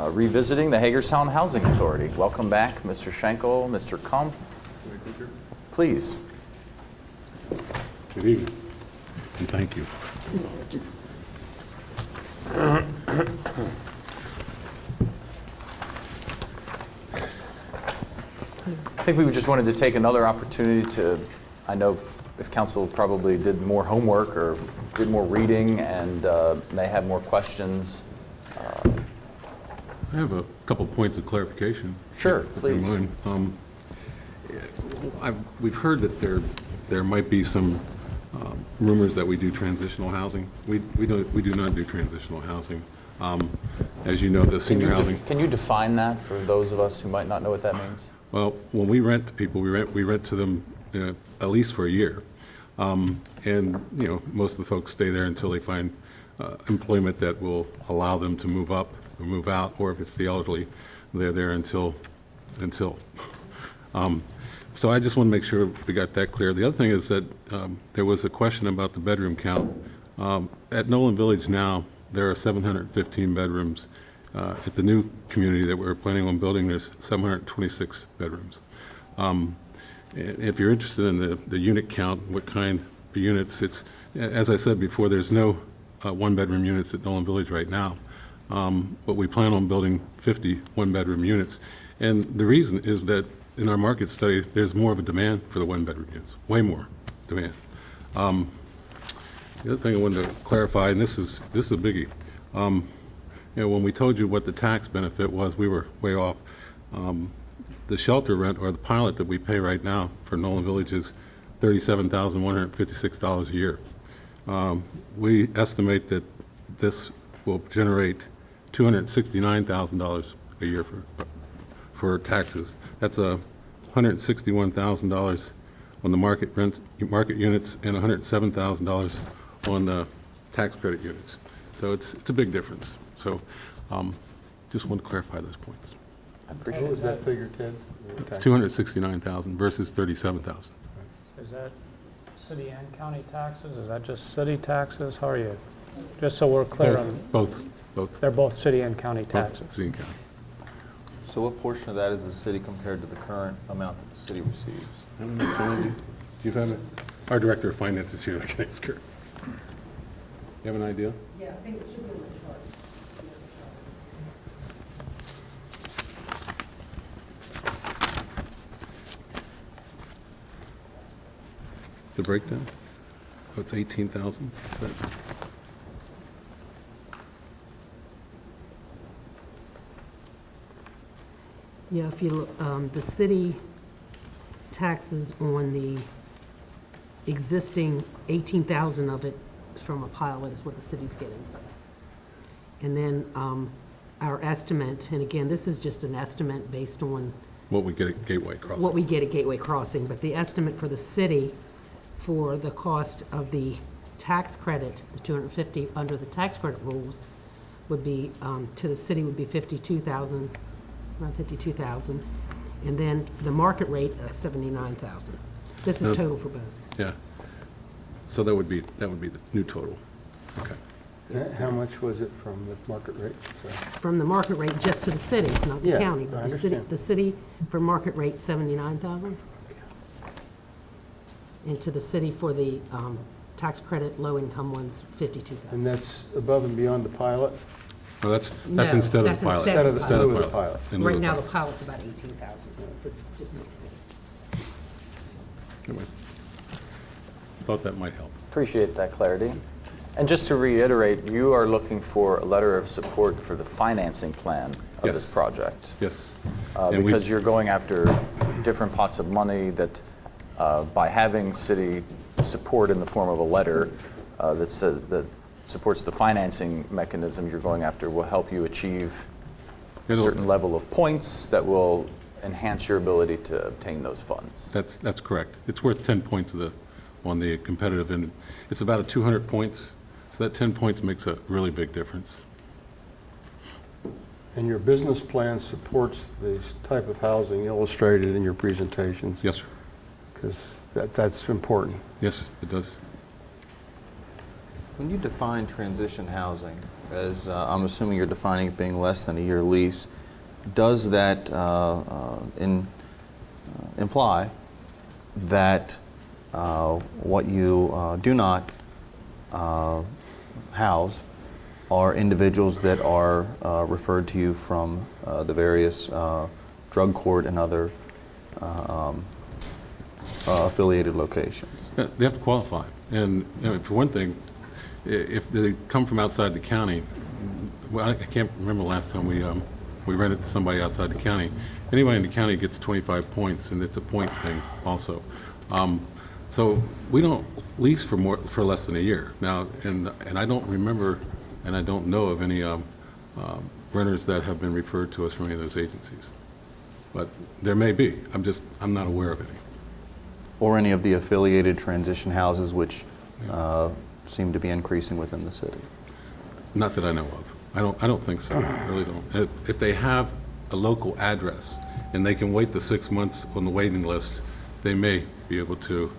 revisiting the Hagerstown Housing Authority. Welcome back, Mr. Schenkel, Mr. Kump. Please. Good evening, and thank you. I think we just wanted to take another opportunity to, I know if council probably did more homework or did more reading and may have more questions. I have a couple points of clarification. Sure, if you please. mind. We've heard that there might be some rumors that we do transitional housing. We do not do transitional housing. As you know, the senior housing. Can you define that for those of us who might not know what that means? Well, when we rent to people, we rent to them at least for a year. And, most of the folks stay there until they find employment that will allow them to move up or move out, or if it's the elderly, they're there until. So I just want to make sure we got that clear. The other thing is that there was a question about the bedroom count. At Nolan Village now, there are 715 bedrooms. At the new community that we're planning on building, there's 726 bedrooms. If you're interested in the unit count, what kind of units, it's, as I said before, there's no one-bedroom units at Nolan Village right now. But we plan on building 50 one-bedroom units. And the reason is that in our market study, there's more of a demand for the one-bedroom units, way more demand. The other thing I wanted to clarify, and this is a biggie. When we told you what the tax benefit was, we were way off. The shelter rent, or the pilot that we pay right now for Nolan Village, is $37,156 a year. We estimate that this will generate $269,000 a year for taxes. That's $161,000 on the market units and $107,000 on the tax credit units. So it's a big difference. So just want to clarify those points. I appreciate What was that figure, Ted? It's $269,000 versus $37,000. Is that city and county taxes? Is that just city taxes? How are you? Just so we're clear on. Both. They're both city and county Both taxes. city and county. So what portion of that is the city compared to the current amount that the city receives? I don't know, Joanne, do you have it? Our director of finance is here, I can ask her. You have an idea? Yeah, I think it should be on the chart. The breakdown? Oh, it's 18,000? Yeah, if you look, the city taxes on the existing 18,000 of it is from a pilot is what the city's getting. And then our estimate, and again, this is just an estimate based on What we get at Gateway Crossing. what we get at Gateway Crossing, but the estimate for the city for the cost of the tax credit, the 250 under the tax credit rules, would be, to the city would be 52,000, around 52,000. And then the market rate, 79,000. This is total for both. Yeah. So that would be the new total. Okay. How much was it from the market rate? Sorry. From the market rate just to the city, not the Yeah, county, I but the city, understand. for market rate, 79,000. And to the city for the tax credit, low-income ones, 52,000. And that's above and beyond the pilot? Well, that's No, instead of that's the pilot. instead of the Instead of the pilot. In lieu Right of now, the pilot. pilot's about 18,000 for just the city. Anyway, thought that might help. Appreciate that clarity. And just to reiterate, you are looking for a letter of support for the financing plan of this Yes. project. Yes. And we- Because you're going after different pots of money that, by having city support in the form of a letter that supports the financing mechanism you're going after, will help you achieve a It'll- certain level of points that will enhance your ability to obtain those funds. That's correct. It's worth 10 points of on the competitive end. It's about a 200 points, so that 10 points makes a really big difference. And your business plan supports this type of housing illustrated in your presentations? Yes, sir. Because that's important. Yes, it does. When you define transition housing, as I'm assuming you're defining it being less than a year lease, does that imply that what you do not house are individuals that are referred to you from the various drug court and other affiliated locations? Yeah, they have to qualify. And for one thing, if they come from outside the county, well, I can't remember the last time we rented to somebody outside the county. Anybody in the county gets 25 points, and it's a point thing also. So we don't lease for less than a year now, and I don't remember, and I don't know of any renters that have been referred to us from any of those agencies. But there may be. I'm not aware of any. Or any of the affiliated transition houses which seem to be increasing within the city? Not that I know of. I don't think so. I really don't. If they have a local address and they can wait the 6 months on the waiting list, they may be able to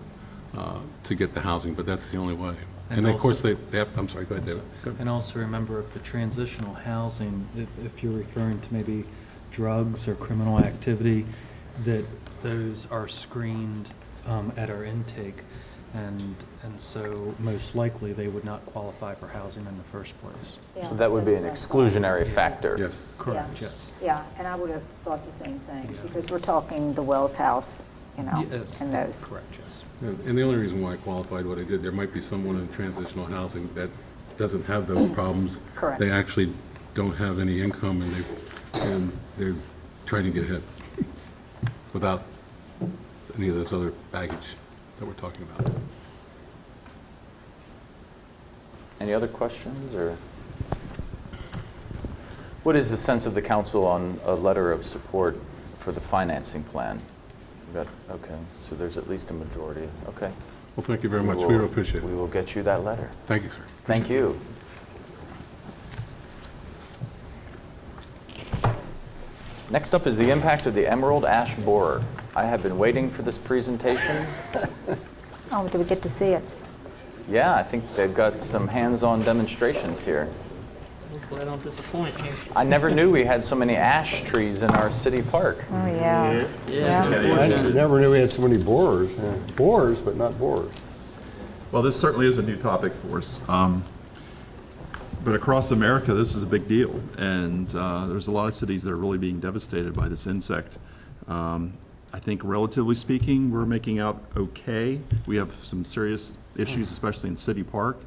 get the housing, but that's the only way. And of course, they have, I'm sorry, go ahead, David. Go ahead. And also remember, if the transitional housing, if you're referring to maybe drugs or criminal activity, that those are screened at our intake, and so most likely they would not qualify for housing in the first place. Yeah, So that would be an that's exclusionary factor. Yes. Correct, yes. Yeah, and I would have thought the same thing, because we're talking the Wells House, Yes, and those. correct, yes. And the only reason why I qualified what I did, there might be someone in transitional housing that doesn't have those problems. Correct. They actually don't have any income, and they're trying to get ahead without any of those other baggage that we're talking about. Any other questions, or? What is the sense of the council on a letter of support for the financing plan? Okay, so there's at least a majority. Okay. Well, thank you very much. We really appreciate it. We will get you that letter. Thank you, sir. Thank you. Next up is the impact of the emerald ash borer. I have been waiting for this presentation. Oh, do we get to see it? Yeah, I think they've got some hands-on demonstrations here. Hopefully I don't disappoint you. I never knew we had so many ash trees in our city park. Oh, yeah. I never knew we had so many borers. Yeah. Borers, but not borers. Well, this certainly is a new topic for us. But across America, this is a big deal. And there's a lot of cities that are really being devastated by this insect. I think relatively speaking, we're making out okay. We have some serious issues, especially in City Park.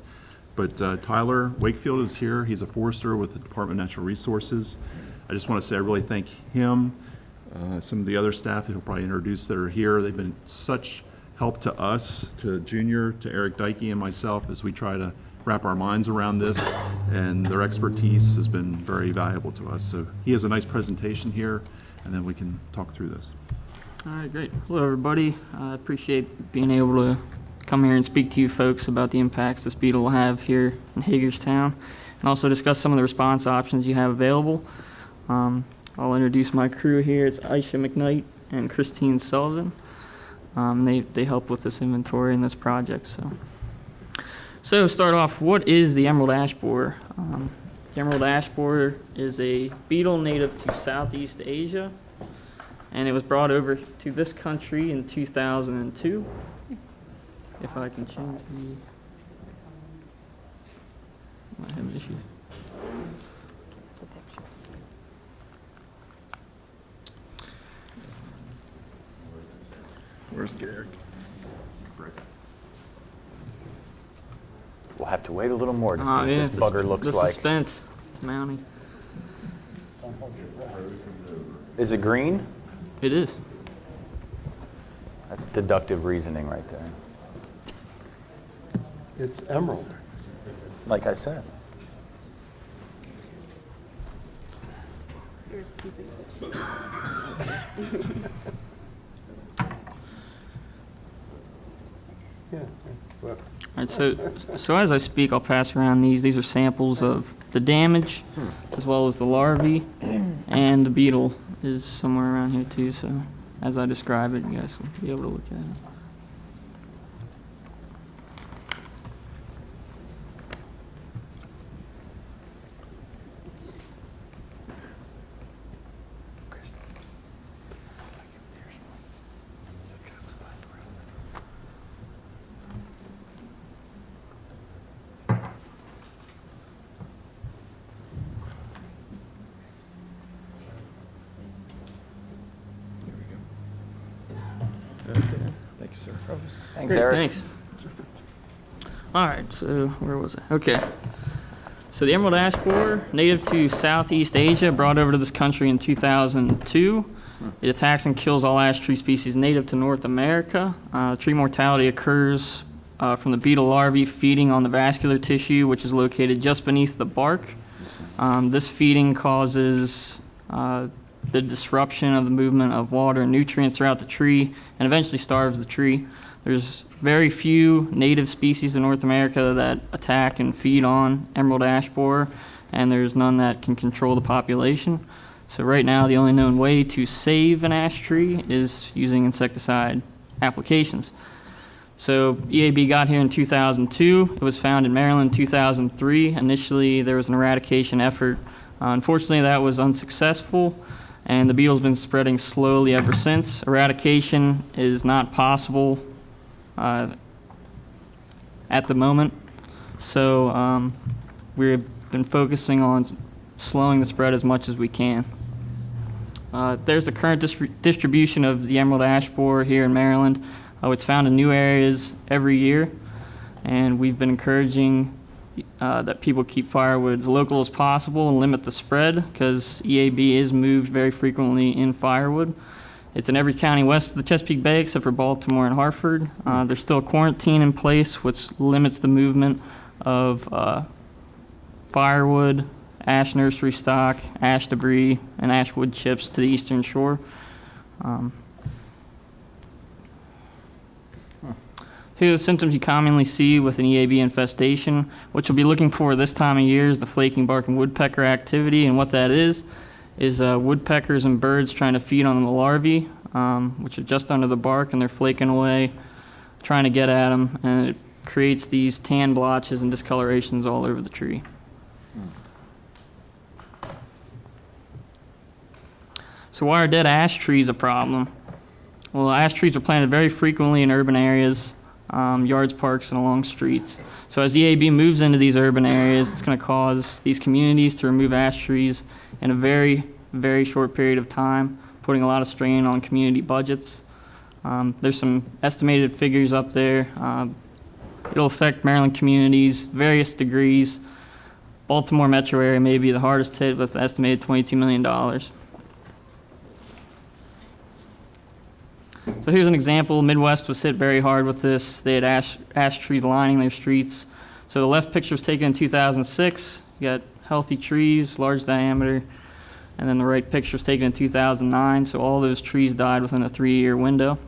But Tyler Wakefield is here. He's a forester with the Department of Natural Resources. I just want to say I really thank him, some of the other staff that he'll probably introduce that are here. They've been such help to us, to Junior, to Eric Dykey and myself as we try to wrap our minds around this, and their expertise has been very valuable to us. So he has a nice presentation here, and then we can talk through this. All right, great. Hello, everybody. I appreciate being able to come here and speak to you folks about the impacts this beetle will have here in Hagerstown, and also discuss some of the response options you have available. I'll introduce my crew here. It's Aisha McKnight and Christine Sullivan. They help with this inventory and this project. So start off, what is the emerald ash borer? The emerald ash borer is a beetle native to Southeast Asia, and it was brought over to this country in 2002. If I can change the... I have an issue. It's a picture. Where's Garrick? We'll have to wait a little more to see Oh, what yeah, this bugger looks the like. suspense. It's mounting. Is it green? It is. That's deductive reasoning right there. It's emerald. Like I said. Yeah. All right, so as I speak, I'll pass around these. These are samples of the damage, as well as the larvae, and the beetle is somewhere around here too. So as I describe it, you guys will be able to look at it. Thank you, sir. Thanks, Great, Eric. Thanks. All right, so where was it? Okay. So the emerald ash borer, native to Southeast Asia, brought over to this country in 2002. It attacks and kills all ash tree species native to North America. Tree mortality occurs from the beetle larvae feeding on the vascular tissue, which is located just beneath the bark. This feeding causes the disruption of the movement of water and nutrients throughout the tree and eventually starves the tree. There's very few native species in North America that attack and feed on emerald ash borer, and there's none that can control the population. So right now, the only known way to save an ash tree is using insecticide applications. So EAB got here in 2002. It was found in Maryland in 2003. Initially, there was an eradication effort. Unfortunately, that was unsuccessful, and the beetle's been spreading slowly ever since. Eradication is not possible at the moment. So we've been focusing on slowing the spread as much as we can. There's the current distribution of the emerald ash borer here in Maryland. It's found in new areas every year, and we've been encouraging that people keep firewood as local as possible and limit the spread, because EAB is moved very frequently in firewood. It's in every county west of the Chesapeake Bay except for Baltimore and Hartford. There's still a quarantine in place which limits the movement of firewood, ash nursery stock, ash debris, and ash wood chips to the eastern shore. Here are the symptoms you commonly see with an EAB infestation. What you'll be looking for this time of year is the flaking bark and woodpecker activity, and what that is woodpeckers and birds trying to feed on the larvae, which are just under the bark, and they're flaking away, trying to get at them, and it creates these tan blotches and discolorations all over the tree. So why are dead ash trees a problem? Well, ash trees are planted very frequently in urban areas, yards, parks, and along streets. So as EAB moves into these urban areas, it's going to cause these communities to remove ash trees in a very, very short period of time, putting a lot of strain on community budgets. There's some estimated figures up there. It'll affect Maryland communities, various degrees. Baltimore metro area may be the hardest hit with an estimated $22 million. So here's an example. Midwest was hit very hard with this. They had ash trees lining their streets. So the left picture was taken in 2006. You got healthy trees, large diameter. And then the right picture was taken in 2009. So all those trees died within a 3-year window.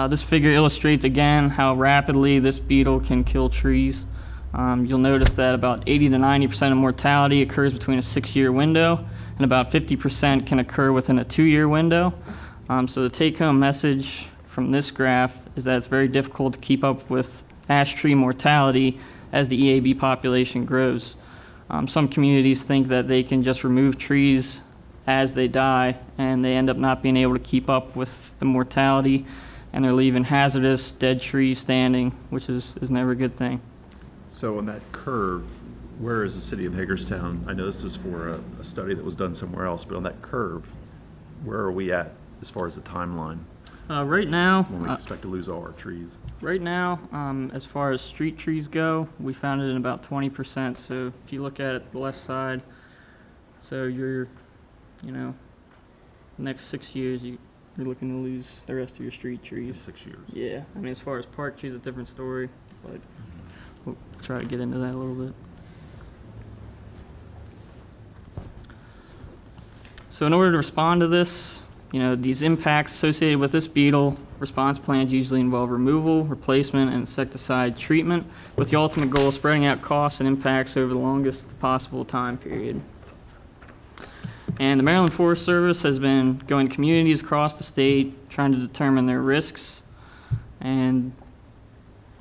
This figure illustrates again how rapidly this beetle can kill trees. You'll notice that about 80 to 90% of mortality occurs between a 6-year window, and about 50% can occur within a 2-year window. So the take-home message from this graph is that it's very difficult to keep up with ash tree mortality as the EAB population grows. Some communities think that they can just remove trees as they die, and they end up not being able to keep up with the mortality, and they're leaving hazardous dead trees standing, which is never a good thing. So on that curve, where is the city of Hagerstown? I know this is for a study that was done somewhere else, but on that curve, where are we at as far as the timeline? Right now, when we expect to lose all our trees? Right now, as far as street trees go, we found it in about 20%. So if you look at it, the left side, so you're, the next 6 years, you're looking to lose the rest of your street trees. In 6 years? Yeah. I mean, as far as park trees, it's a different story, but we'll try to get into that a little bit. So in order to respond to this, these impacts associated with this beetle, response plans usually involve removal, replacement, and insecticide treatment, with the ultimate goal of spreading out costs and impacts over the longest possible time period. And the Maryland Forest Service has been going to communities across the state trying to determine their risks and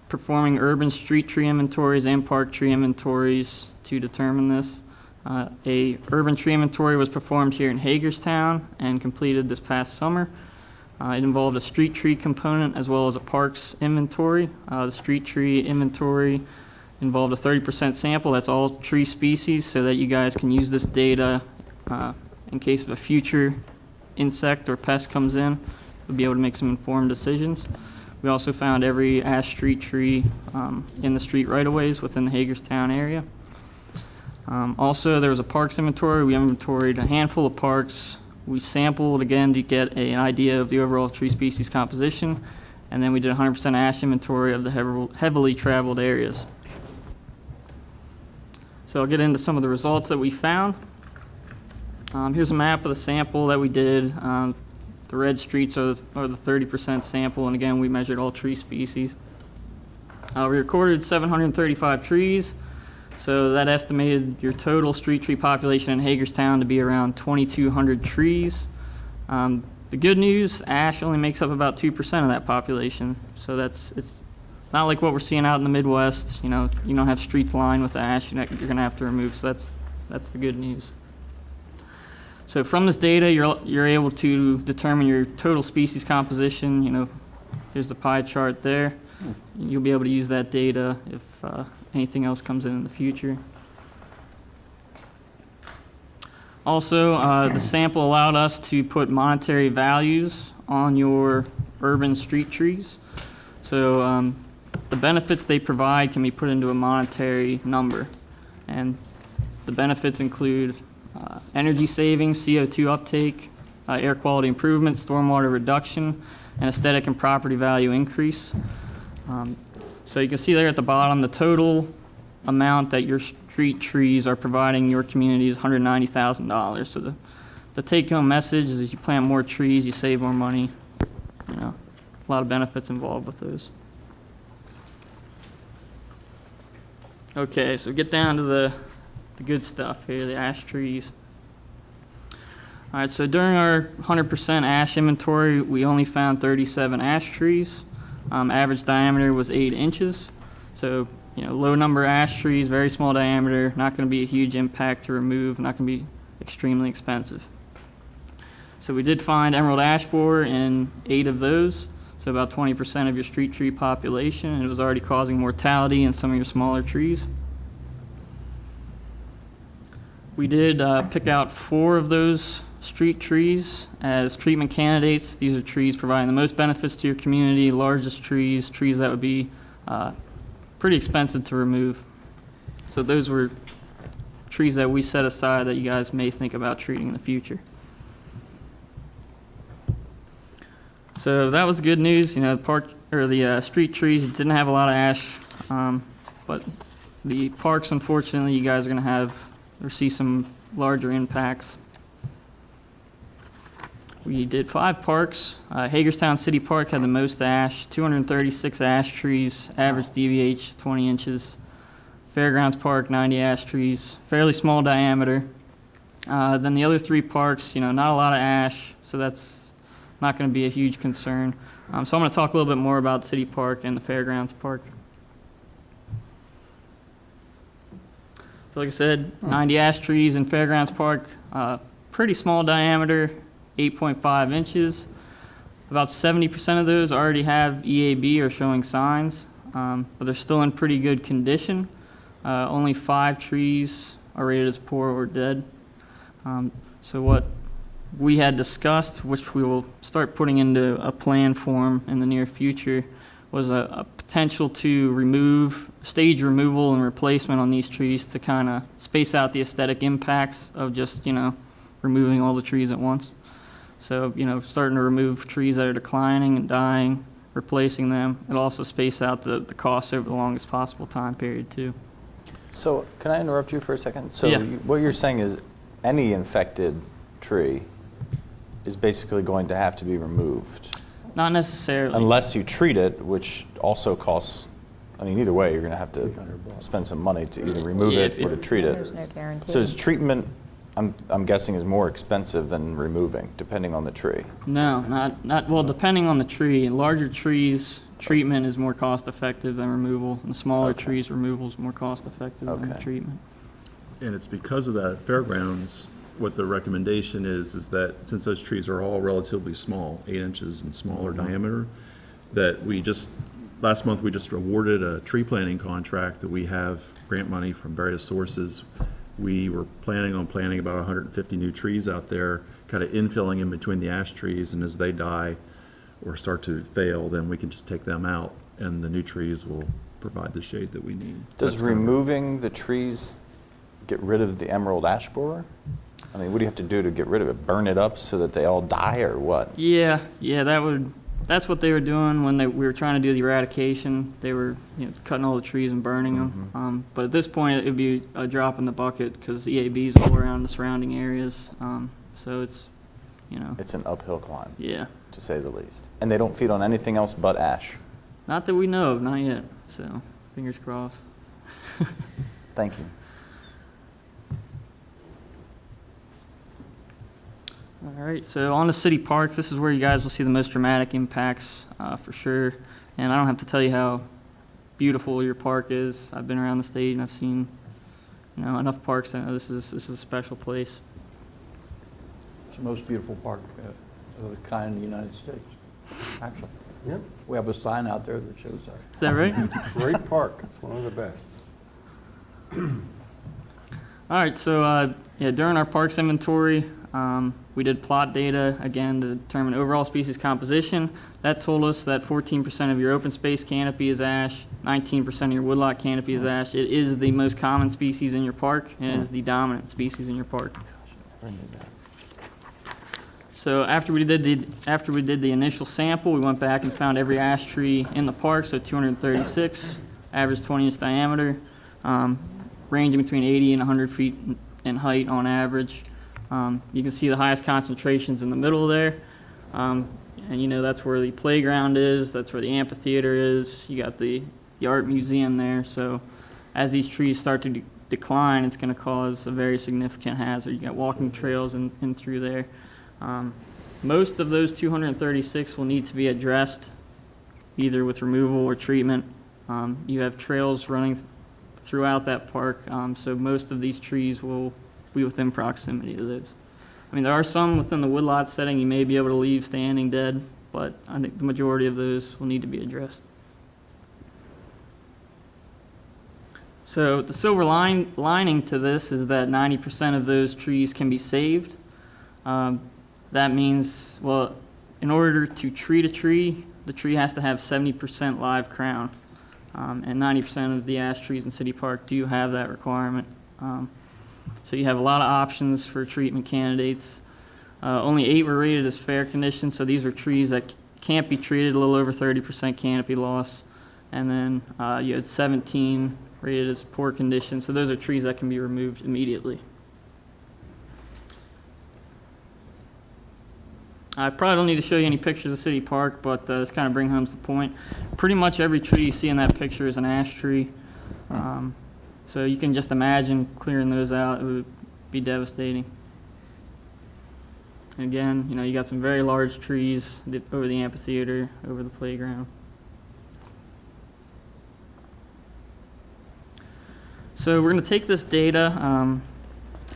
performing urban street tree inventories and park tree inventories to determine this. A urban tree inventory was performed here in Hagerstown and completed this past summer. It involved a street tree component as well as a parks inventory. The street tree inventory involved a 30% sample. That's all tree species, so that you guys can use this data in case of a future insect or pest comes in. You'll be able to make some informed decisions. We also found every ash street tree in the street right-of-ways within the Hagerstown area. Also, there was a parks inventory. We inventoried a handful of parks. We sampled again to get an idea of the overall tree species composition, and then we did 100% ash inventory of the heavily traveled areas. So I'll get into some of the results that we found. Here's a map of the sample that we did. The red streets are the 30% sample, and again, we measured all tree species. We recorded 735 trees, so that estimated your total street tree population in Hagerstown to be around 2,200 trees. The good news, ash only makes up about 2% of that population, so it's not like what we're seeing out in the Midwest. You know, you don't have streets lined with ash you're going to have to remove, so that's the good news. So from this data, you're able to determine your total species composition. You know, here's the pie chart there. You'll be able to use that data if anything else comes in the future. Also, the sample allowed us to put monetary values on your urban street trees. So the benefits they provide can be put into a monetary number. And the benefits include energy savings, CO2 uptake, air quality improvement, stormwater reduction, and aesthetic and property value increase. So you can see there at the bottom, the total amount that your street trees are providing your community is $190,000. So the take-home message is if you plant more trees, you save more money. You know, a lot of benefits involved with those. Okay, so get down to the good stuff here, the ash trees. All right, so during our 100% ash inventory, we only found 37 ash trees. Average diameter was 8 inches. So, you know, low number of ash trees, very small diameter, not going to be a huge impact to remove, not going to be extremely expensive. So we did find emerald ash borer in 8 of those, so about 20% of your street tree population, and it was already causing mortality in some of your smaller trees. We did pick out 4 of those street trees as treatment candidates. These are trees providing the most benefits to your community, largest trees that would be pretty expensive to remove. So those were trees that we set aside that you guys may think about treating in the future. So that was good news. You know, the street trees didn't have a lot of ash, but the parks, unfortunately, you guys are going to have or see some larger impacts. We did 5 parks. Hagerstown City Park had the most ash, 236 ash trees, average DVH 20 inches. Fairgrounds Park, 90 ash trees, fairly small diameter. Then the other 3 parks, you know, not a lot of ash, so that's not going to be a huge concern. So I'm going to talk a little bit more about City Park and the Fairgrounds Park. So like I said, 90 ash trees in Fairgrounds Park, pretty small diameter, 8.5 inches. About 70% of those already have EAB or showing signs, but they're still in pretty good condition. Only 5 trees are rated as poor or dead. So what we had discussed, which we will start putting into a plan form in the near future, was a potential to stage removal and replacement on these trees to kind of space out the aesthetic impacts of just, you know, removing all the trees at once. So, you know, starting to remove trees that are declining and dying, replacing them. It'll also space out the costs over the longest possible time period, too. So, can I interrupt you for a second? So, Yeah. what you're saying is any infected tree is basically going to have to be removed. not necessarily. Unless you treat it, which also costs, I mean, either way, you're going to have to spend some money to either remove Yeah, it or to treat it. There's no guarantee. So is treatment, I'm guessing, is more expensive than removing, depending on the tree? No, not, well, depending on the tree. Larger trees, treatment is more cost-effective than removal, and smaller trees, removal is more cost-effective than Okay. treatment. And it's because of that at Fairgrounds, what the recommendation is that since those trees are all relatively small, 8 inches and smaller diameter, that last month we just awarded a tree planting contract that we have grant money from various sources. We were planning on planting about 150 new trees out there, kind of infilling in between the ash trees, and as they die or start to fail, then we can just take them out, and the new trees will provide the shade that we need. Does That's kind of- removing the trees get rid of the emerald ash borer? I mean, what do you have to do to get rid of it? Burn it up so that they all die, or what? Yeah, that's what they were doing when we were trying to do the eradication. They were, cutting all the trees and burning them. But at this point, it'd be a drop in the bucket because EAB's all around the surrounding areas. So it's, It's an uphill climb, yeah. to say the least. And they don't feed on anything else but ash. Not that we know of, not yet. So fingers crossed. Thank you. All right, so on to City Park. This is where you guys will see the most dramatic impacts for sure. And I don't have to tell you how beautiful your park is. I've been around the state and I've seen enough parks. I know this is a special place. It's the most beautiful park of the kind in the United States, actually. Yep. We have a sign out there that shows that. Is that right? Great park. It's one of the best. All right, so during our parks inventory, we did plot data, again, to determine overall species composition. That told us that 14% of your open space canopy is ash, 19% of your woodlot canopy is ash. It is the most common species in your park, and it is the dominant species in your park. So after we did the initial sample, we went back and found every ash tree in the park, so 236, average 20-inch diameter, ranging between 80 and 100 feet in height on average. You can see the highest concentrations in the middle there. And that's where the playground is, that's where the amphitheater is. You got the art museum there. So as these trees start to decline, it's going to cause a very significant hazard. You got walking trails in through there. Most of those 236 will need to be addressed either with removal or treatment. You have trails running throughout that park, so most of these trees will be within proximity to those. I mean, there are some within the woodlot setting you may be able to leave standing dead, but I think the majority of those will need to be addressed. So the silver lining to this is that 90% of those trees can be saved. That means, well, in order to treat a tree, the tree has to have 70% live crown. And 90% of the ash trees in City Park do have that requirement. So you have a lot of options for treatment candidates. Only 8 were rated as fair condition, so these were trees that can't be treated, a little over 30% canopy loss. And then you had 17 rated as poor condition, so those are trees that can be removed immediately. I probably don't need to show you any pictures of City Park, but this kind of brings home the point. Pretty much every tree you see in that picture is an ash tree. So you can just imagine clearing those out. It would be devastating. And again, you got some very large trees over the amphitheater, over the playground. So we're going to take this data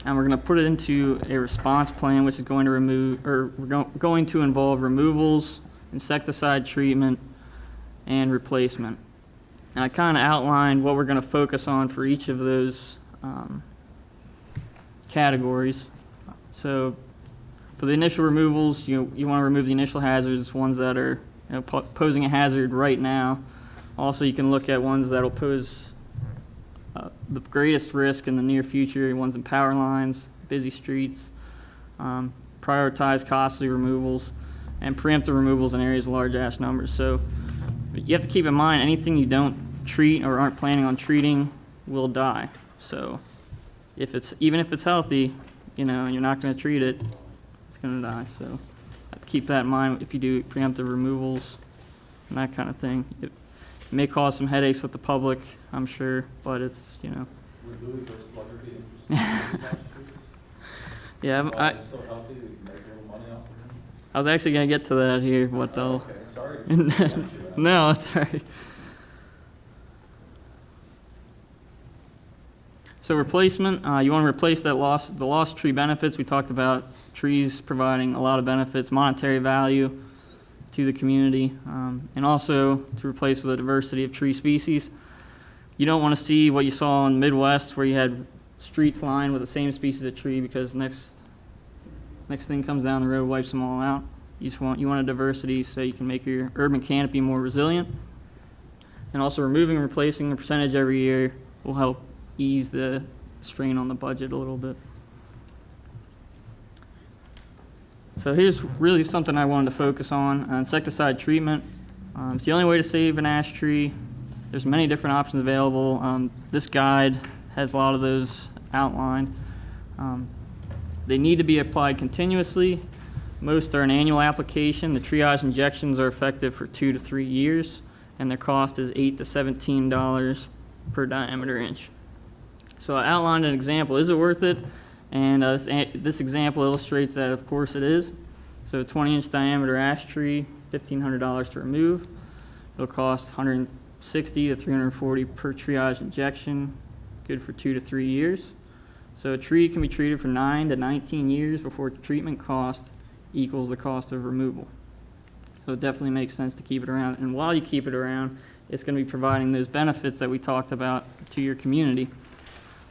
and we're going to put it into a response plan, which is going to going to involve removals, insecticide treatment, and replacement. And I kind of outlined what we're going to focus on for each of those categories. So for the initial removals, you want to remove the initial hazards, ones that are posing a hazard right now. Also, you can look at ones that will pose the greatest risk in the near future, ones in power lines, busy streets, prioritize costly removals, and preemptive removals in areas of large ash numbers. So you have to keep in mind anything you don't treat or aren't planning on treating will die. So even if it's healthy, and you're not going to treat it, it's going to die. So keep that in mind if you do preemptive removals and that kind of thing. It may cause some headaches with the public, I'm sure, but it's, you know. Would Louis Slugger be interested in Yeah, still healthy, we can make a little money off of him? I was actually going to get to that here, what they'll. Okay, sorry. No, that's all right. So replacement, you want to replace the lost tree benefits. We talked about trees providing a lot of benefits, monetary value to the community, and also to replace with a diversity of tree species. You don't want to see what you saw in the Midwest where you had streets lined with the same species of tree because next thing comes down the road wipes them all out. You want a diversity so you can make your urban canopy more resilient. And also removing and replacing a percentage every year will help ease the strain on the budget a little bit. So here's really something I wanted to focus on, insecticide treatment. It's the only way to save an ash tree. There's many different options available. This guide has a lot of those outlined. They need to be applied continuously. Most are an annual application. The triage injections are effective for 2 to 3 years, and their cost is $8 to $17 per diameter inch. So I outlined an example. Is it worth it? And this example illustrates that, of course, it is. So a 20-inch diameter ash tree, $1,500 to remove. It'll cost $160 to $340 per triage injection, good for 2 to 3 years. So a tree can be treated for 9 to 19 years before treatment cost equals the cost of removal. So it definitely makes sense to keep it around. And while you keep it around, it's going to be providing those benefits that we talked about to your community.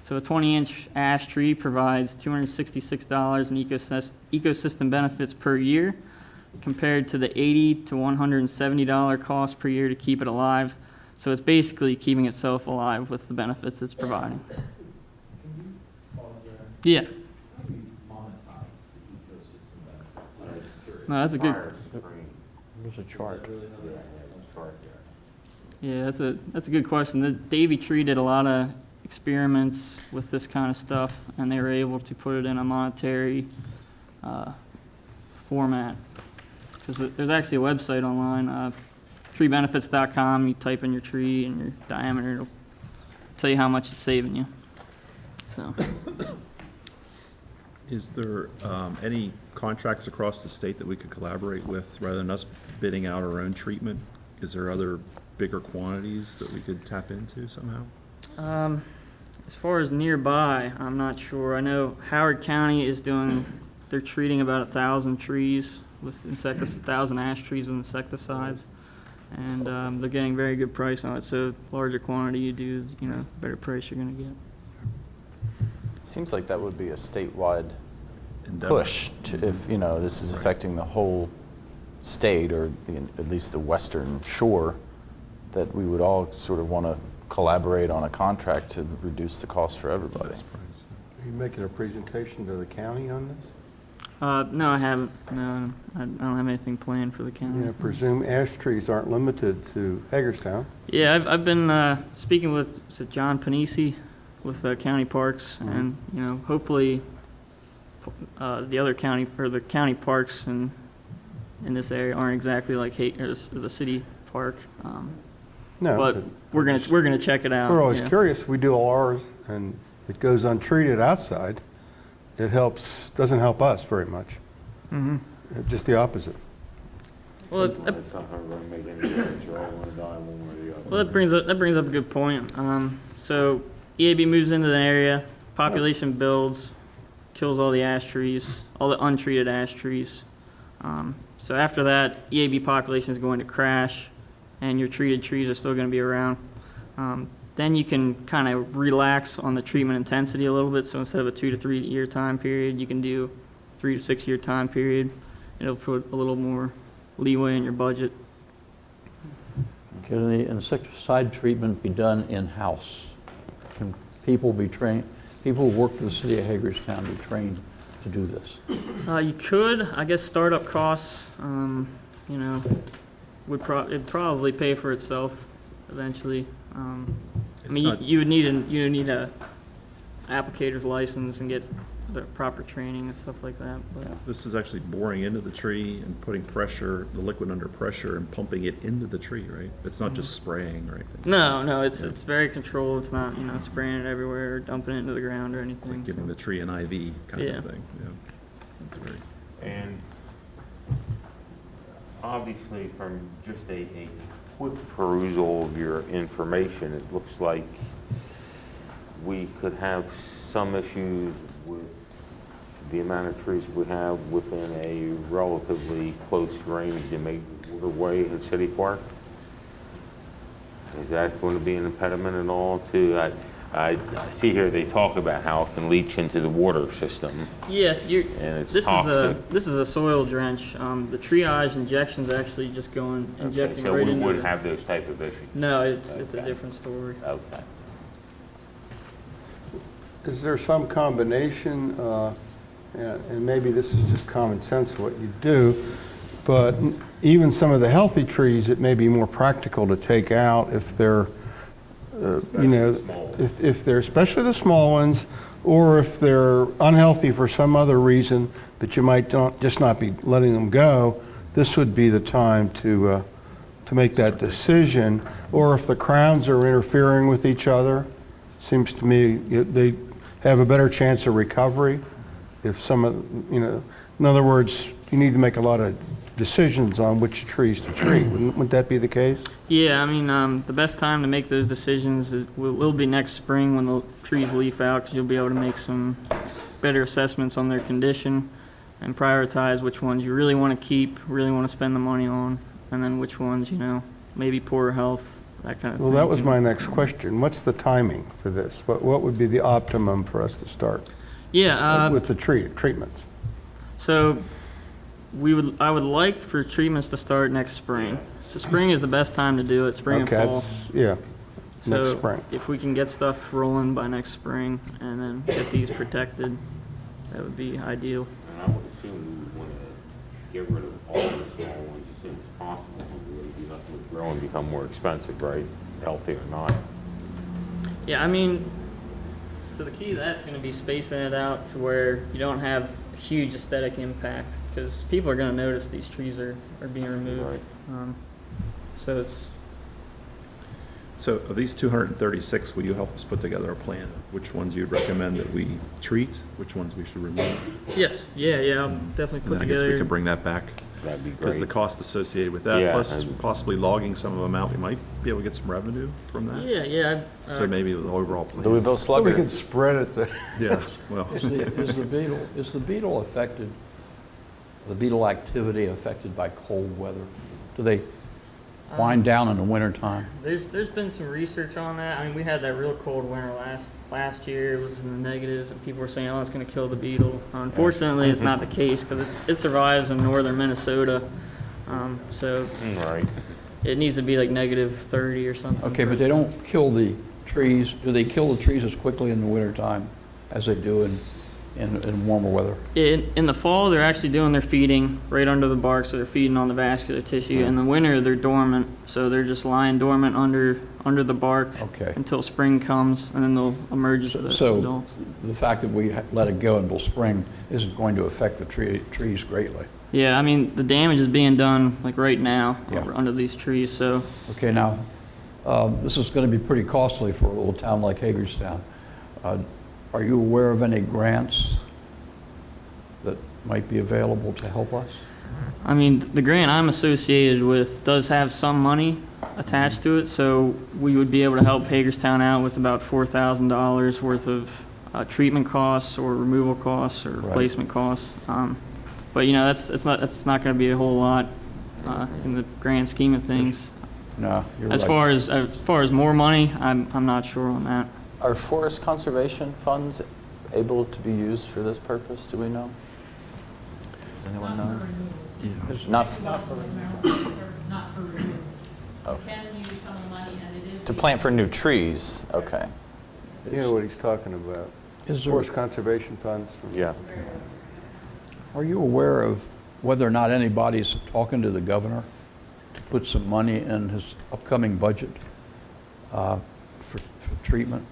So a 20-inch ash tree provides $266 in ecosystem benefits per year, compared to the $80 to $170 cost per year to keep it alive. So it's basically keeping itself alive with the benefits it's providing. Yeah. No, that's a good. There's a chart. Yeah, that's a good question. The Davy Tree did a lot of experiments with this kind of stuff, and they were able to put it in a monetary format. Because there's actually a website online, treebenefits.com. You type in your tree and your diameter, it'll tell you how much it's saving you. So. Is there any contracts across the state that we could collaborate with rather than us bidding out our own treatment? Is there other bigger quantities that we could tap into somehow? As far as nearby, I'm not sure. I know Howard County is they're treating about 1,000 trees with insecticides, 1,000 ash trees with insecticides, and they're getting very good price on it. So larger quantity you do, better price you're going to get. Seems like that would be a statewide push if, this is affecting the whole state or at least the western shore, that we would all sort of want to collaborate on a contract to reduce the cost for everybody. Are you making a presentation to the county on this? No, I haven't. No, I don't have anything planned for the county. I presume ash trees aren't limited to Hagerstown. Yeah, I've been speaking with John Panisi with County Parks, and hopefully the other county or the county parks in this area aren't exactly like the city park. No, but we're gonna check it out. We're always curious. We do all ours, and it goes untreated outside. It doesn't help us very much. Mm-hmm. Just the opposite. Well, that brings up a good point. So EAB moves into the area, population builds, kills all the ash trees, all the untreated ash trees. So after that, EAB population is going to crash, and your treated trees are still going to be around. Then you can kind of relax on the treatment intensity a little bit. So instead of a 2 to 3 year time period, you can do 3 to 6 year time period. It'll put a little more leeway in your budget. Can the insecticide treatment be done in-house? Can people be trained, people who work for the city of Hagerstown be trained to do this? You could. I guess startup costs, it'd probably pay for itself eventually. You would need a applicator's license and get the proper training and stuff like that, but. This is actually boring into the tree and putting pressure, the liquid under pressure and pumping it into the tree, right? It's not just spraying or anything. No, it's very controlled. It's not, spraying it everywhere or dumping it into the ground or anything. It's like giving the tree an IV kind Yeah. of thing, yeah. That's very, And obviously, from just a quick perusal of your information, it looks like we could have some issues with the amount of trees we have within a relatively close range to make waterway in City Park. Is that going to be an impediment at all to, I see here they talk about how it can leach into the water system. Yeah, And it's this toxic. this is a soil drench. The triage injection's actually just injecting So right we into wouldn't it. have those type of issues? No, it's a Okay. different story. Okay. Is there some combination, and maybe this is just common sense what you do, but even some of the healthy trees, it may be more practical to take out if they're, if they're, especially the small ones, or if they're unhealthy for some other reason, but you might just not be letting them go, this would be the time to make that decision. Or if the crowns are interfering with each other, seems to me they have a better chance of recovery if some of, in other words, you need to make a lot of decisions on which trees to treat. Wouldn't that be the case? Yeah, the best time to make those decisions will be next spring when the trees leaf out, because you'll be able to make some better assessments on their condition and prioritize which ones you really want to keep, really want to spend the money on, and then which ones, maybe poorer health, that kind of thing. Well, that was my next question. What's the timing for this? What would be the optimum for us to start? Yeah. With the treatments? So I would like for treatments to start next spring. So spring is the best time to do it, spring and Okay, fall. yeah, next So spring. if we can get stuff rolling by next spring and then get these protected, that would be ideal. And I would assume we would want to get rid of all the small ones as soon as possible. Really do nothing with growing, become more expensive, right? Healthy or not. Yeah, so the key to that's going to be spacing it out to where you don't have huge aesthetic impact, because people are going to notice these trees are being removed. So it's... so of these 236, will you help us put together a plan of which ones you'd recommend that we treat, which ones we should remove? Yes, yeah, I'll definitely And put then I guess we together... can bring that back. That'd be Because the great. cost associated with that, Yeah, plus and- possibly logging some of them out, we might be able to get some revenue from that. Yeah. So maybe the overall plan. Louisville So we Slugger. could spread it. Yeah, well, Is the beetle affected, the beetle activity affected by cold weather? Do they wind down in the wintertime? There's been some research on that. We had that real cold winter last year. It was in the negatives, and people were saying, "Oh, it's going to kill the beetle." Unfortunately, it's not the case, because it survives in northern Minnesota. So Right. it needs to be like -30 or something. Okay, for but it they to- don't kill the trees, do they kill the trees as quickly in the wintertime as they do in warmer weather? In the fall, they're actually doing their feeding right under the bark, so they're feeding on the vascular tissue. In the winter, they're dormant, so they're just lying dormant under the bark Okay. until spring comes, and then they'll emerge as the So adults. the fact that we let it go until spring isn't going to affect the trees greatly? Yeah, the damage is being done like right now Yeah. under these trees, so. Okay, now, this is going to be pretty costly for a little town like Hagerstown. Are you aware of any grants that might be available to help us? The grant I'm associated with does have some money attached to it, so we would be able to help Hagerstown out with about $4,000 worth of treatment costs or removal costs or replacement costs. But that's not going to be a whole lot in the grand scheme of things. No, you're right. As far as more money, I'm not sure on that. Are forest conservation funds able to be used for this purpose? Do we know? Does anyone know? Not for Oh. To plant for new trees, okay. You know what he's talking about. Is there- Forest conservation funds. Yeah. Are you aware of whether or not anybody's talking to the governor to put some money in his upcoming budget for treatment?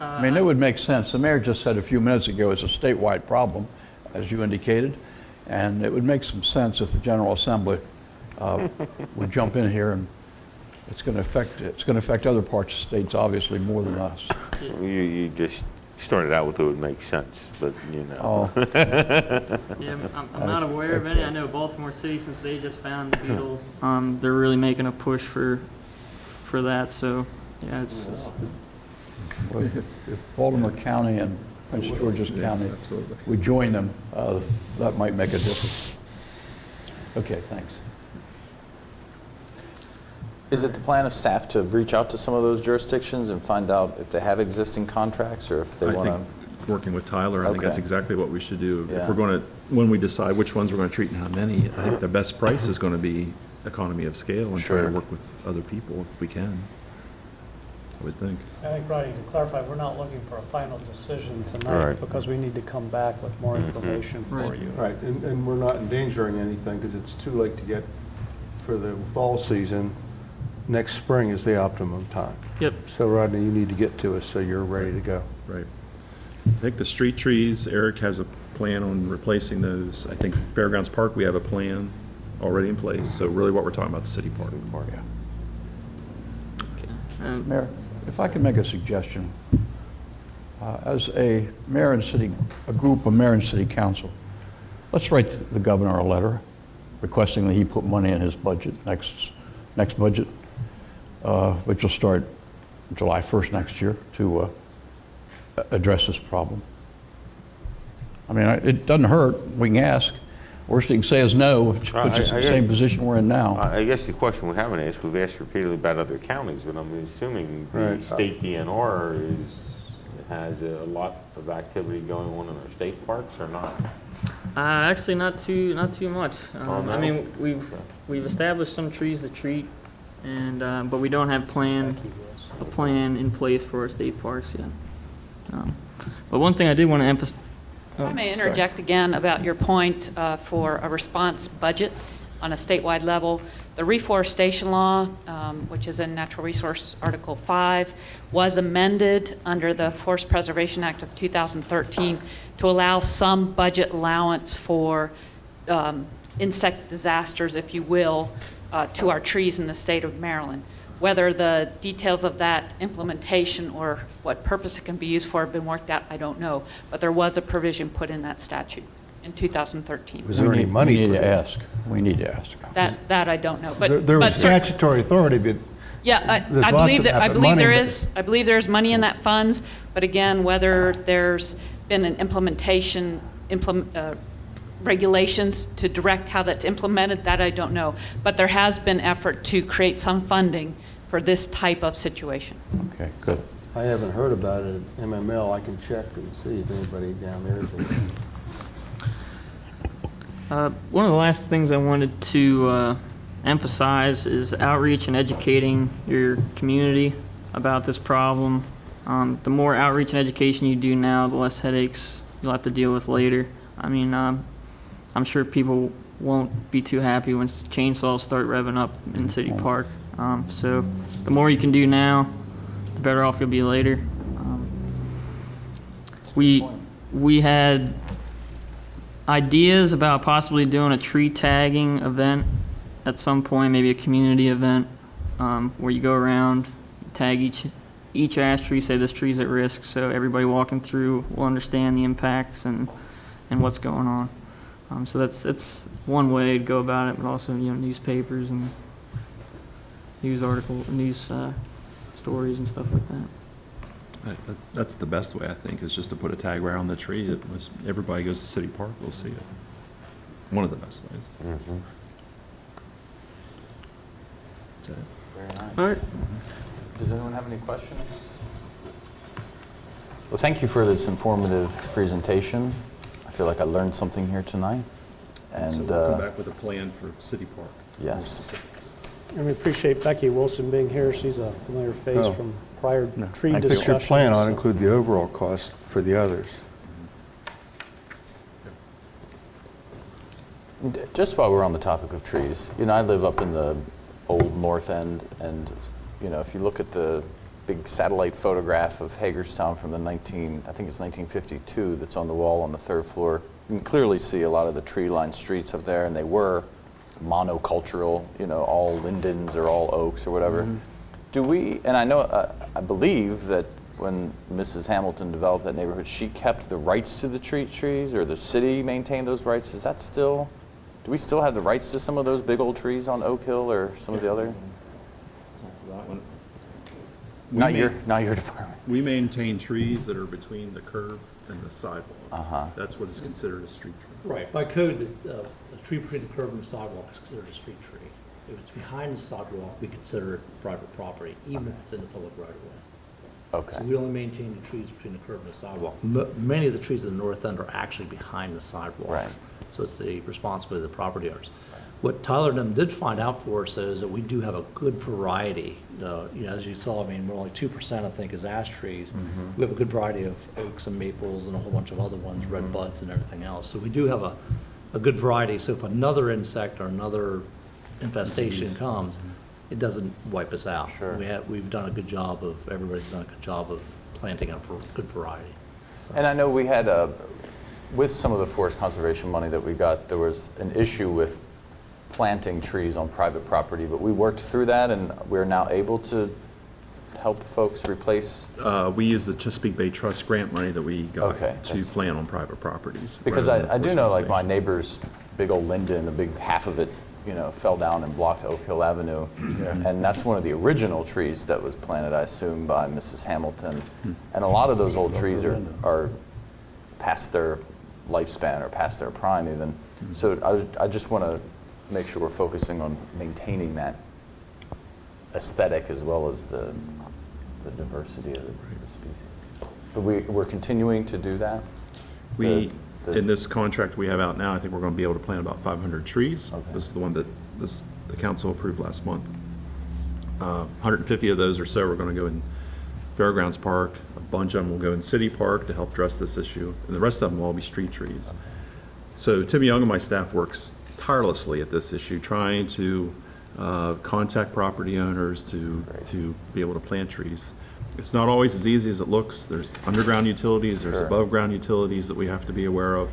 I mean, it would make sense. The mayor just said a few minutes ago it's a statewide problem, as you indicated, and it would make some sense if the General Assembly would jump in here, and it's going to affect other parts of states obviously more than us. You just started out with it would make sense, but you know. Oh. Yeah, I'm not aware of any. I know Baltimore City, since they just found the beetle, they're really making a push for that. So, yeah, it's Well, if Baltimore County and Prince George's County would join them, that might make a difference. Okay, thanks. Is it the plan of staff to reach out to some of those jurisdictions and find out if they have existing contracts or if they I want to? think, working with Tyler, I think that's Okay. exactly what we should do. Yeah. If we're going to, when we decide which ones we're going to treat and how many, I think the best price is going to be economy of scale and try to Sure. work with other people if we can, I would think. I think, Rodney, to clarify, we're not looking for a final decision tonight Right. because we need to come back with more information for Right. you. Right, and we're not endangering anything because it's too late to get for the fall season. Next spring is the optimum time. Yep. So Rodney, you need to get to us so you're ready to go. Right. I think the street trees, Eric has a plan on replacing those. I think Fairgrounds Park, we have a plan already in place. So really what we're talking about, the city park. Yeah. Mayor, if I could make a suggestion. As a mayor and city, a group of mayor and city council, let's write the governor a letter requesting that he put money in his budget, next budget, which will start July 1st next year, to address this problem. I mean, it doesn't hurt. We can ask. Worst he can say is no, which puts us in the same position we're in now. I guess the question we haven't asked, we've asked repeatedly about other counties, but I'm assuming the Right. state DNR has a lot of activity going on in our state parks or not? actually not too much. Oh, no? I mean, we've established some trees to treat, and but we don't have a plan in place for our state parks yet. But one thing I did want to emphasize. If I may interject again about your point for a response budget on a statewide level. The reforestation law, which is in Natural Resource Article 5, was amended under the Forest Preservation Act of 2013 to allow some budget allowance for insect disasters, if you will, to our trees in the state of Maryland. Whether the details of that implementation or what purpose it can be used for have been worked out, I don't know. But there was a provision put in that statute in 2013. Was there any money? We need put to in? ask. We need to ask. That I don't know. But There was but cer- statutory authority, but Yeah, there's I lots believe of that, I that, but believe money, there but- is. I believe there's money in that funds, but again, whether there's been an implementation, regulations to direct how that's implemented, that I don't know. But there has been effort to create some funding for this type of situation. Okay, good. I haven't heard about it at MML. I can check and see if anybody down there is. One of the last things I wanted to emphasize is outreach and educating your community about this problem. The more outreach and education you do now, the less headaches you'll have to deal with later. I mean, I'm sure people won't be too happy when chainsaws start revving up in City Park. So the more you can do now, the better off you'll be later. We had ideas about possibly doing a tree tagging event at some point, maybe a community event, where you go around, tag each ash tree, say this tree's at risk, so everybody walking through will understand the impacts and what's going on. So that's one way to go about it, but also, newspapers and news stories and stuff like that. That's the best way, I think, is just to put a tag right on the tree that everybody goes to City Park will see it. One of the best ways. Mm-hmm. That's it. Very nice. All right. Does anyone have any questions? Well, thank you for this informative presentation. I feel like I learned something here tonight. And So we'll come back with a plan for City Park. yes. And we appreciate Becky Wilson being here. She's a familiar face Oh. from prior tree But discussions. your plan ought to include the overall cost for the others. Just while we're on the topic of trees, I live up in the old north end, and if you look at the big satellite photograph of Hagerstown from the I think it's 1952, that's on the wall on the 3rd floor. You can clearly see a lot of the tree-lined streets up there, and they were monocultural, you know, all lindens or all oaks or whatever. Do we, and I know, I believe that when Mrs. Hamilton developed that neighborhood, she kept the rights to the trees, or the city maintained those rights. Is that still, do we still have the rights to some of those big old trees on Oak Hill or some of the other? Not your department. We maintain trees that are between the curb and the sidewalk. That's what is considered a street tree. Right, by code, a tree between the curb and the sidewalk is considered a street tree. If it's behind the sidewalk, we consider it private property, even if it's in the public right of way. Okay. So we only maintain the trees between the curb and the sidewalk. Many of the trees in the north end are actually behind the sidewalks. Right. So it's the responsibility of the property owners. What Tyler and them did find out for us is that we do have a good variety. You know, as you saw, I mean, we're only 2%, I think, is ash trees. We have a good variety of oaks and maples and a whole bunch of other ones, red buds and everything else. So we do have a good variety. So if another insect or another infestation comes, it doesn't wipe us out. Sure. We've done a good job of, everybody's done a good job of planting a good variety. So. And I know we had, with some of the forest conservation money that we got, there was an issue with planting trees on private property, but we worked through that, and we're now able to help folks replace. We use the Chesapeake Bay Trust grant money that we got Okay, to plant on private properties. Because rather than I do forest know, like, my conservation. neighbor's big old linden, a big half of it, you know, fell down and blocked Oak Hill Avenue. And that's one of the original trees that was planted, I assume, by Mrs. Hamilton. And a lot of those old trees are past their lifespan or past their prime even. So I just want to make sure we're focusing on maintaining that aesthetic as well as the diversity of the species. But we're continuing to do that? In this contract we have out now, I think we're going to be able to plant about 500 trees. Okay. This is the one that the council approved last month. 150 of those or so are going to go in Fairgrounds Park. A bunch of them will go in City Park to help address this issue. And the rest of them will all be street trees. Okay. So Tim Young and my staff works tirelessly at this issue, trying to contact property owners to be able to plant trees. It's not always as easy as it looks. There's underground utilities, there's above ground utilities that we have to be aware of,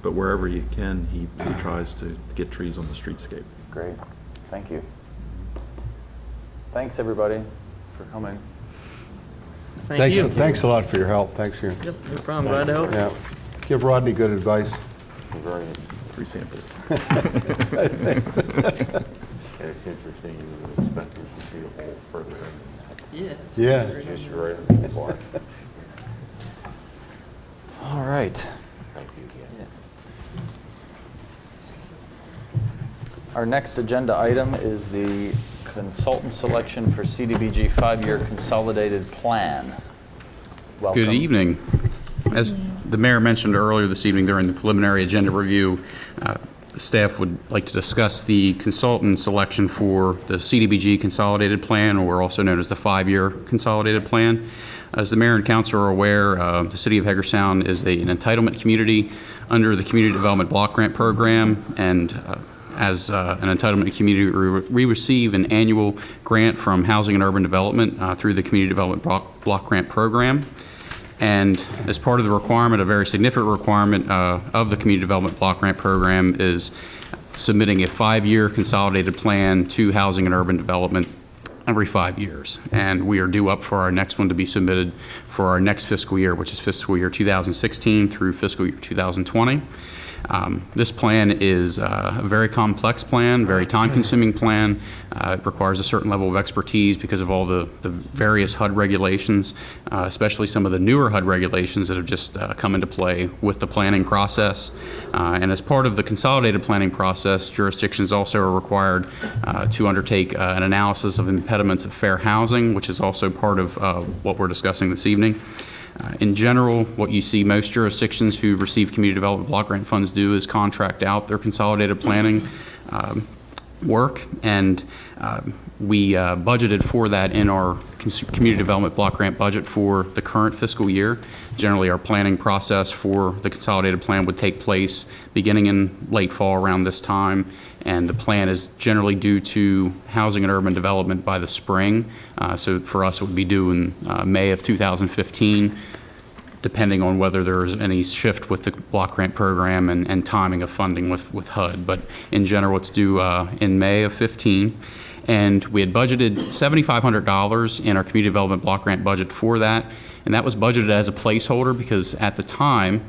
but wherever you can, he tries to get trees on the streetscape. Great, thank you. Thanks everybody for coming. Thanks a lot for your help. Thanks for your. Yep, no problem, glad to help. Yeah. Give Rodney good advice. Free samples. It's interesting, you would expect there to be a hole further in. Yeah. Just right in the bar. All right. Thank you again. Our next agenda item is the consultant selection for CDBG 5-year consolidated plan. Welcome. Good evening. As the mayor mentioned earlier this evening during the preliminary agenda review, the staff would like to discuss the consultant selection for the CDBG consolidated plan, or also known as the 5-year consolidated plan. As the mayor and council are aware, the city of Hagerstown is an entitlement community under the Community Development Block Grant Program, and as an entitlement community, we receive an annual grant from Housing and Urban Development through the Community Development Block Grant Program. And as part of the requirement, a very significant requirement of the Community Development Block Grant Program is submitting a 5-year consolidated plan to Housing and Urban Development every 5 years. And we are due up for our next one to be submitted for our next fiscal year, which is fiscal year 2016 through fiscal year 2020. This plan is a very complex plan, very time-consuming plan. It requires a certain level of expertise because of all the various HUD regulations, especially some of the newer HUD regulations that have just come into play with the planning process. And as part of the consolidated planning process, jurisdictions also are required to undertake an analysis of impediments of fair housing, which is also part of what we're discussing this evening. In general, what you see most jurisdictions who receive community development block grant funds do is contract out their consolidated planning work, and we budgeted for that in our community development block grant budget for the current fiscal year. Generally, our planning process for the consolidated plan would take place beginning in late fall around this time, and the plan is generally due to housing and urban development by the spring. So for us, it would be due in May of 2015, depending on whether there's any shift with the block grant program and timing of funding with HUD. But in general, it's due in May of 15. And we had budgeted $7,500 in our community development block grant budget for that. And that was budgeted as a placeholder because at the time,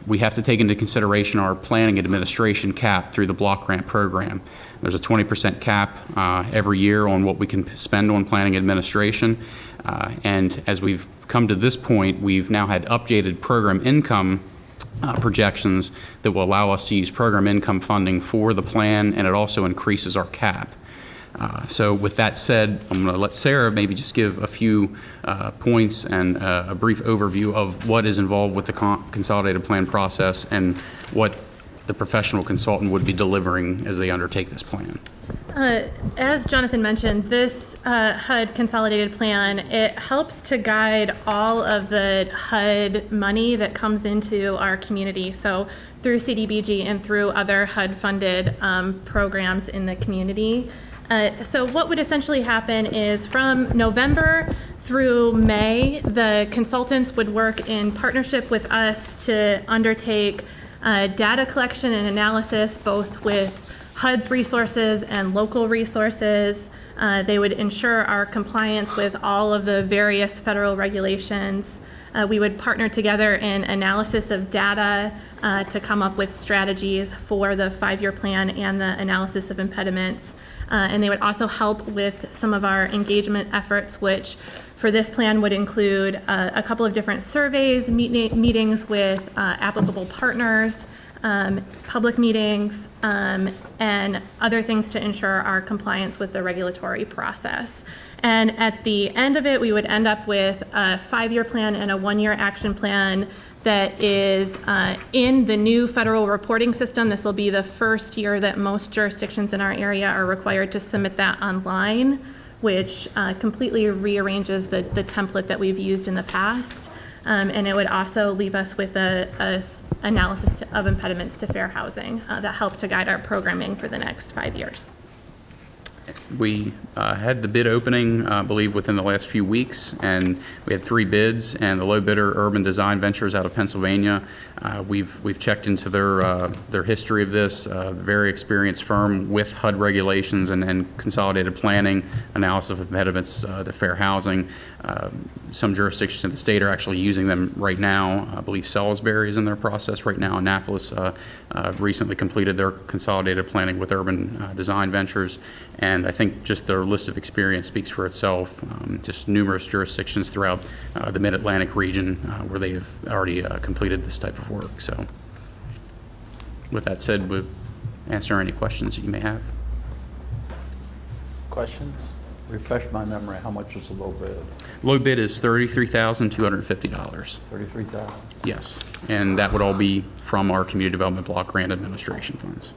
we have to take into consideration our planning and administration cap through the block grant program. There's a 20% cap every year on what we can spend on planning and administration. And as we've come to this point, we've now had updated program income projections that will allow us to use program income funding for the plan, and it also increases our cap. So with that said, I'm going to let Sarah maybe just give a few points and a brief overview of what is involved with the consolidated plan process and what the professional consultant would be delivering as they undertake this plan. As Jonathan mentioned, this HUD consolidated plan, it helps to guide all of the HUD money that comes into our community. So through CDBG and through other HUD-funded programs in the community. So what would essentially happen is from November through May, the consultants would work in partnership with us to undertake data collection and analysis, both with HUD's resources and local resources. They would ensure our compliance with all of the various federal regulations. We would partner together in analysis of data to come up with strategies for the 5-year plan and the analysis of impediments. And they would also help with some of our engagement efforts, which for this plan would include a couple of different surveys, meetings with applicable partners, public meetings, and other things to ensure our compliance with the regulatory process. And at the end of it, we would end up with a 5-year plan and a 1-year action plan that is in the new federal reporting system. This will be the first year that most jurisdictions in our area are required to submit that online, which completely rearranges the template that we've used in the past. And it would also leave us with a analysis of impediments to fair housing that help to guide our programming for the next 5 years. We had the bid opening, I believe, within the last few weeks, and we had 3 bids, and the low bidder, Urban Design Ventures out of Pennsylvania. We've checked into their history of this, very experienced firm with HUD regulations and consolidated planning, analysis of impediments to fair housing. Some jurisdictions in the state are actually using them right now. I believe Salisbury is in their process right now. Annapolis recently completed their consolidated planning with Urban Design Ventures. And I think just their list of experience speaks for itself. Just numerous jurisdictions throughout the Mid-Atlantic region where they have already completed this type of work. So with that said, we'll answer any questions that you may have. Questions? Refresh my memory, how much is the low bid? Low bid is $33,250. $33,000? Yes, and that would all be from our Community Development Block Grant Administration funds.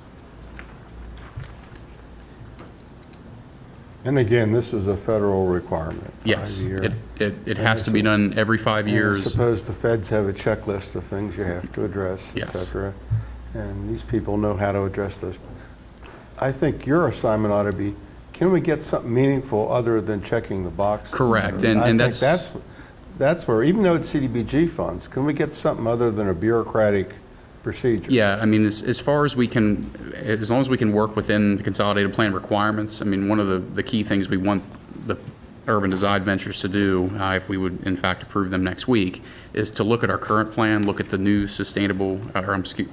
And again, this is a federal requirement. Yes, 5 year. it has to be done every 5 And I years. suppose the feds have a checklist of things you have to address, et Yes. cetera. And these people know how to address those. I think your assignment ought to be, can we get something meaningful other than checking the box? Correct, I and think that's where, even though it's CDBG funds, can we get something other than a bureaucratic procedure? Yeah, I mean, as far as we can, as long as we can work within the consolidated plan requirements, I mean, one of the key things we want the Urban Design Ventures to do, if we would in fact approve them next week, is to look at our current plan, look at the new sustainable,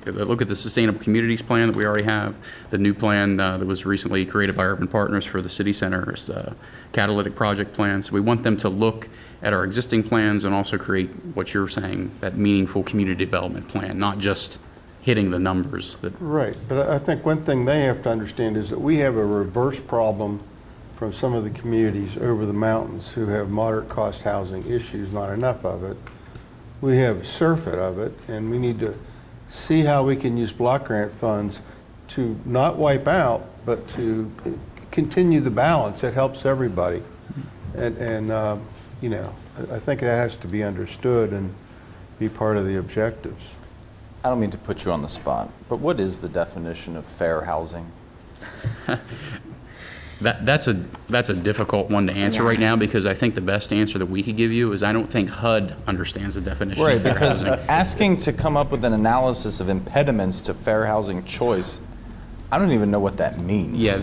look at the sustainable communities plan that we already have, the new plan that was recently created by Urban Partners for the city center, is the catalytic project plan. So we want them to look at our existing plans and also create what you're saying, that meaningful community development plan, not just hitting the numbers. Right, but I think one thing they have to understand is that we have a reverse problem from some of the communities over the mountains who have moderate cost housing issues, not enough of it. We have a surfeit of it, and we need to see how we can use block grant funds to not wipe out, but to continue the balance that helps everybody. And you know, I think that has to be understood and be part of the objectives. I don't mean to put you on the spot, but what is the definition of fair housing? That's a difficult one to answer right now, because I think the best answer that we could give you is I don't think HUD understands the definition Right, of fair because housing. asking to come up with an analysis of impediments to fair housing choice, I don't even know what that means. Yeah,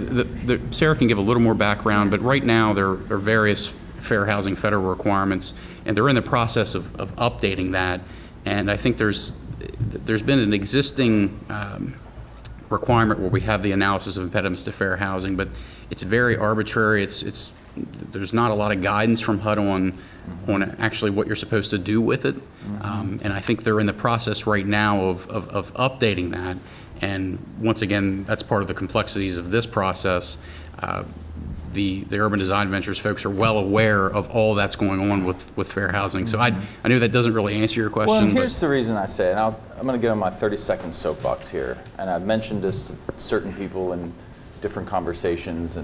Sarah can give a little more background, but right now there are various fair housing federal requirements, and they're in the process of updating that. And I think there's been an existing requirement where we have the analysis of impediments to fair housing, but it's very arbitrary. There's not a lot of guidance from HUD on actually what you're supposed to do with it. And I think they're in the process right now of updating that. And once again, that's part of the complexities of this process. The Urban Design Ventures folks are well aware of all that's going on with fair housing. So I know that doesn't really answer your question. Well, and here's the reason I say it. And I'm going to get on my 30-second soapbox here. And I've mentioned this to certain people in different conversations.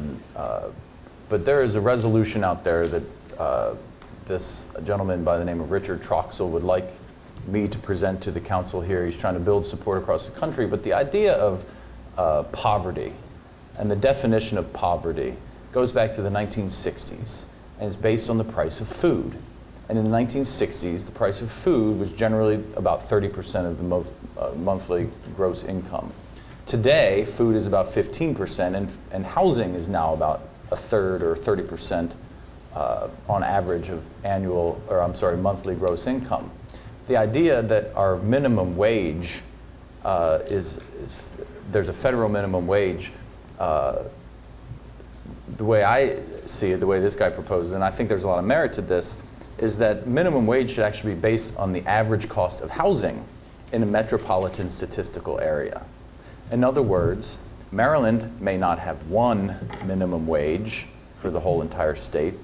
But there is a resolution out there that this gentleman by the name of Richard Troxel would like me to present to the council here. He's trying to build support across the country. But the idea of poverty and the definition of poverty goes back to the 1960s, and it's based on the price of food. And in the 1960s, the price of food was generally about 30% of the monthly gross income. Today, food is about 15%, and housing is now about a third or 30% on average of monthly gross income. The idea that our minimum wage there's a federal minimum wage. The way I see it, the way this guy proposes, and I think there's a lot of merit to this, is that minimum wage should actually be based on the average cost of housing in a metropolitan statistical area. In other words, Maryland may not have one minimum wage for the whole entire state,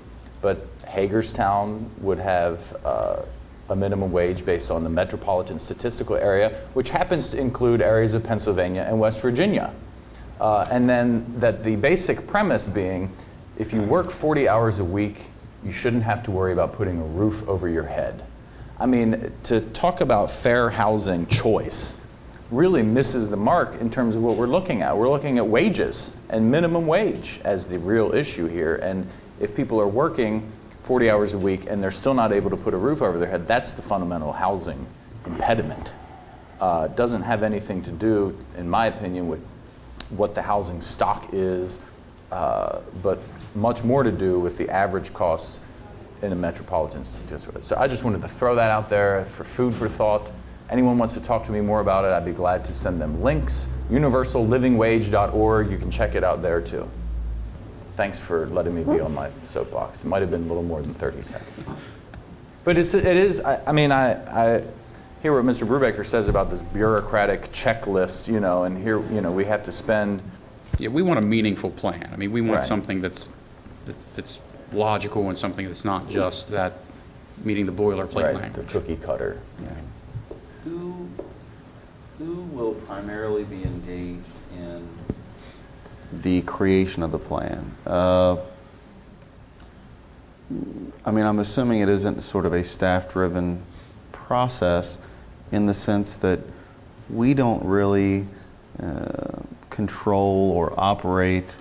but Hagerstown would have a minimum wage based on the metropolitan statistical area, which happens to include areas of Pennsylvania and West Virginia. And then that the basic premise being, if you work 40 hours a week, you shouldn't have to worry about putting a roof over your head. I mean, to talk about fair housing choice really misses the mark in terms of what we're looking at. We're looking at wages and minimum wage as the real issue here. And if people are working 40 hours a week and they're still not able to put a roof over their head, that's the fundamental housing impediment. It doesn't have anything to do, in my opinion, with what the housing stock is, but much more to do with the average costs in a metropolitan statistical. So I just wanted to throw that out there for food for thought. Anyone wants to talk to me more about it, I'd be glad to send them links. universallivingwage.org, you can check it out there too. Thanks for letting me be on my soapbox. It might have been a little more than 30 seconds. But I hear what Mr. Brubaker says about this bureaucratic checklist, and here, we have to spend. Yeah, we want a meaningful plan. I mean, we want Right. something that's logical and something that's not just that meeting the boilerplate Right, language. the cookie cutter. Who will primarily be engaged in the creation of the plan? I'm assuming it isn't sort of a staff-driven process in the sense that we don't really control or operate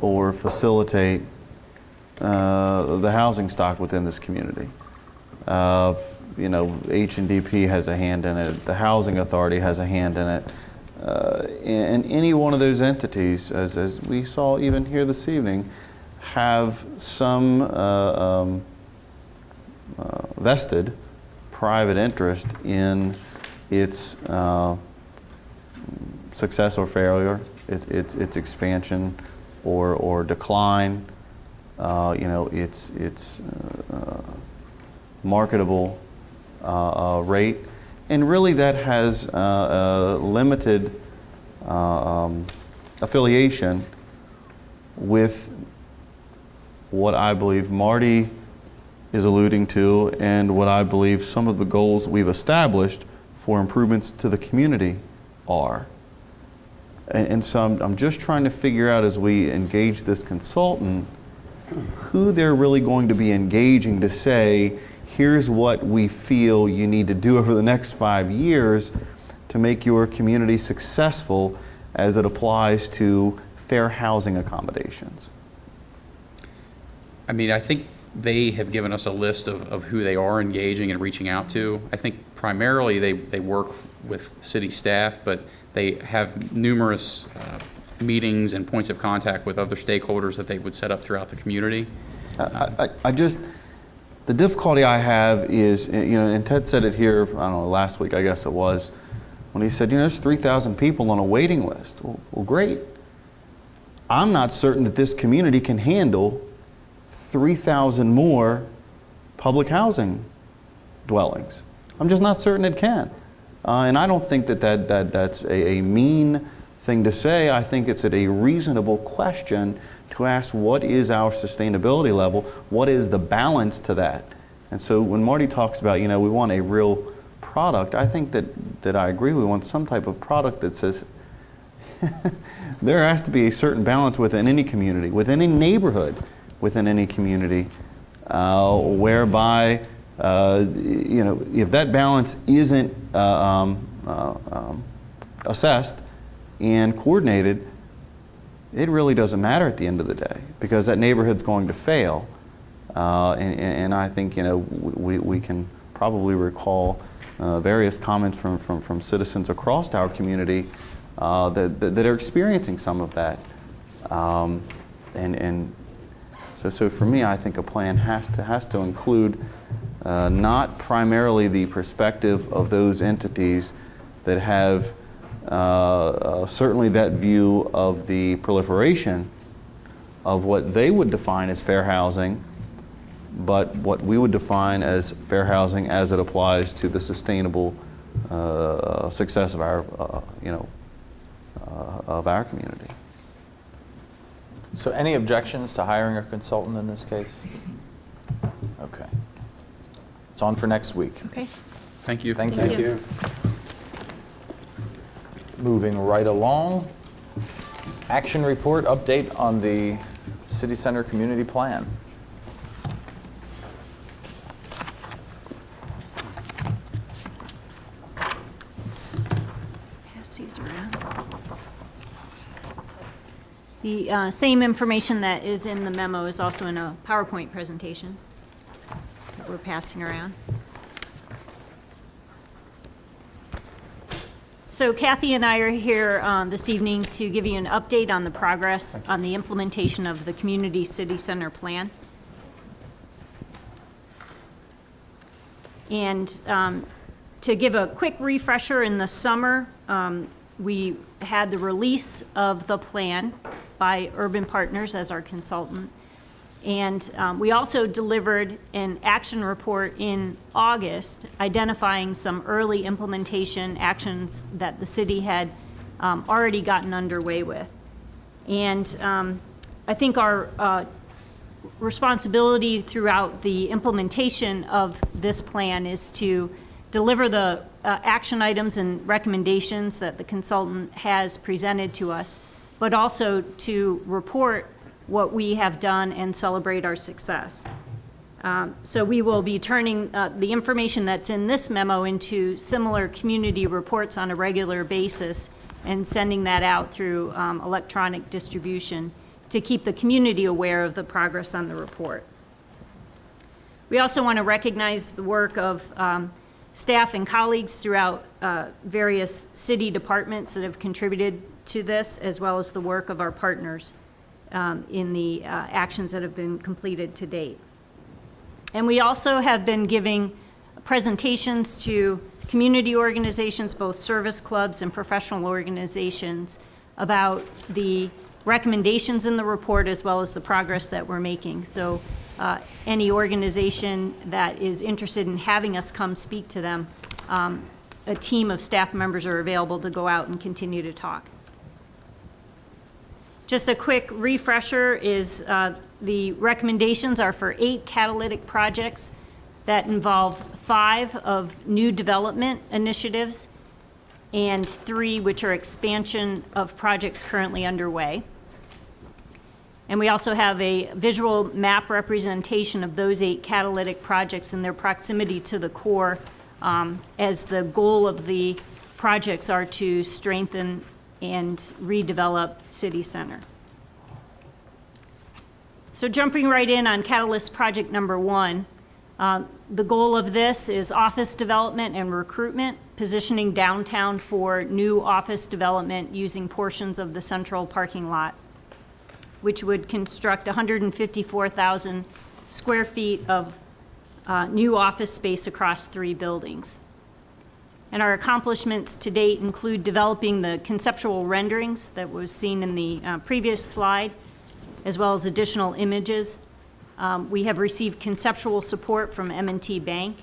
or facilitate the housing stock within this community. H&DP has a hand in it, the Housing Authority has a hand in it, and any one of those entities, as we saw even here this evening, have some vested private interest in its success or failure, its expansion or decline, its marketable rate, and really that has limited affiliation with what I believe Marty is alluding to and what I believe some of the goals we've established for improvements to the community are. And so I'm just trying to figure out, as we engage this consultant, who they're really going to be engaging to say, here's what we feel you need to do over the next 5 years to make your community successful as it applies to fair housing accommodations. I mean, I think they have given us a list of who they are engaging and reaching out to. I think primarily they work with city staff, but they have numerous meetings and points of contact with other stakeholders that they would set up throughout the community. The difficulty I have is, and Ted said it here, I don't know, last week I guess it was, when he said, there's 3,000 people on a waiting list. Well, great. I'm not certain that this community can handle 3,000 more public housing dwellings. I'm just not certain it can. And I don't think that's a mean thing to say. I think it's a reasonable question to ask, what is our sustainability level? What is the balance to that? And so when Marty talks about, we want a real product, I think that I agree. We want some type of product that says there has to be a certain balance within any community, within any neighborhood, within any community, whereby if that balance isn't assessed and coordinated, it really doesn't matter at the end of the day, because that neighborhood's going to fail. And I think we can probably recall various comments from citizens across our community that are experiencing some of that. So for me, I think a plan has to include not primarily the perspective of those entities that have certainly that view of the proliferation of what they would define as fair housing, but what we would define as fair housing as it applies to the sustainable success of our community. So any objections to hiring a consultant in this case? Okay. It's on for next week. Okay. Thank you. Thank you. Thank you. Moving right along, action report update on the City Center Community Plan. Pass these around. The same information that is in the memo is also in a PowerPoint presentation that we're passing around. So Kathy and I are here this evening to give you an update on the progress on the implementation of the Community City Center Plan. And to give a quick refresher, in the summer, we had the release of the plan by Urban Partners as our consultant. And we also delivered an action report in August identifying some early implementation actions that the city had already gotten underway with. And I think our responsibility throughout the implementation of this plan is to deliver the action items and recommendations that the consultant has presented to us, but also to report what we have done and celebrate our success. So we will be turning the information that's in this memo into similar community reports on a regular basis and sending that out through electronic distribution to keep the community aware of the progress on the report. We also want to recognize the work of staff and colleagues throughout various city departments that have contributed to this, as well as the work of our partners in the actions that have been completed to date. And we also have been giving presentations to community organizations, both service clubs and professional organizations, about the recommendations in the report as well as the progress that we're making. So any organization that is interested in having us come speak to them, a team of staff members are available to go out and continue to talk. Just a quick refresher is the recommendations are for 8 catalytic projects that involve 5 of new development initiatives and 3 which are expansion of projects currently underway. And we also have a visual map representation of those 8 catalytic projects and their proximity to the core, as the goal of the projects are to strengthen and redevelop City Center. So jumping right in on Catalyst Project number 1, the goal of this is office development and recruitment, positioning downtown for new office development using portions of the central parking lot, which would construct 154,000 square feet of new office space across 3 buildings. And our accomplishments to date include developing the conceptual renderings that was seen in the previous slide, as well as additional images. We have received conceptual support from M&T Bank.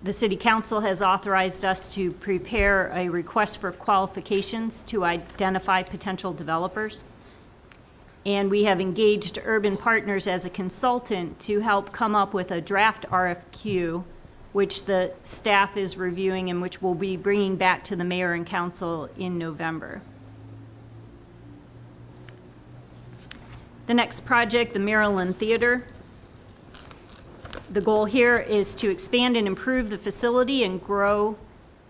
The City Council has authorized us to prepare a request for qualifications to identify potential developers. And we have engaged Urban Partners as a consultant to help come up with a draft RFQ, which the staff is reviewing and which we'll be bringing back to the mayor and council in November. The next project, the Maryland Theater. The goal here is to expand and improve the facility and grow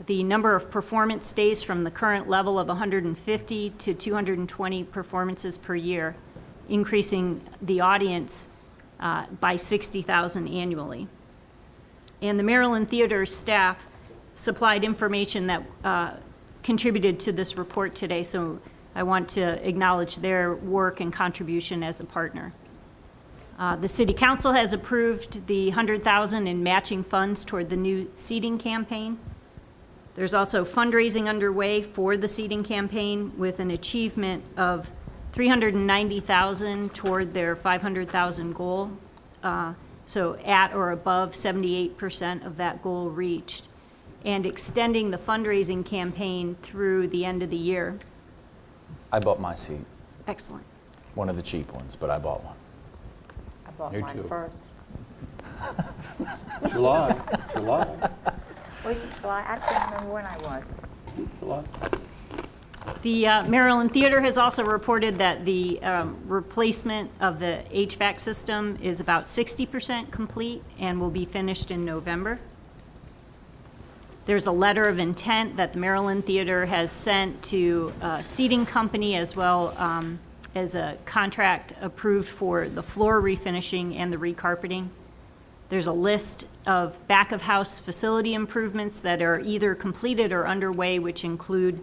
the number of performance days from the current level of 150 to 220 performances per year, increasing the audience by 60,000 annually. And the Maryland Theater staff supplied information that contributed to this report today, so I want to acknowledge their work and contribution as a partner. The City Council has approved the $100,000 in matching funds toward the new seating campaign. There's also fundraising underway for the seating campaign with an achievement of $390,000 toward their $500,000 goal. So at or above 78% of that goal reached, and extending the fundraising campaign through the end of the year. I bought my seat. Excellent. One of the cheap ones, but I bought one. I bought Me mine too. first. July. Well, I can't remember when I was. July. The Maryland Theater has also reported that the replacement of the HVAC system is about 60% complete and will be finished in November. There's a letter of intent that the Maryland Theater has sent to a seating company as well as a contract approved for the floor refinishing and the recarpeting. There's a list of back-of-house facility improvements that are either completed or underway, which include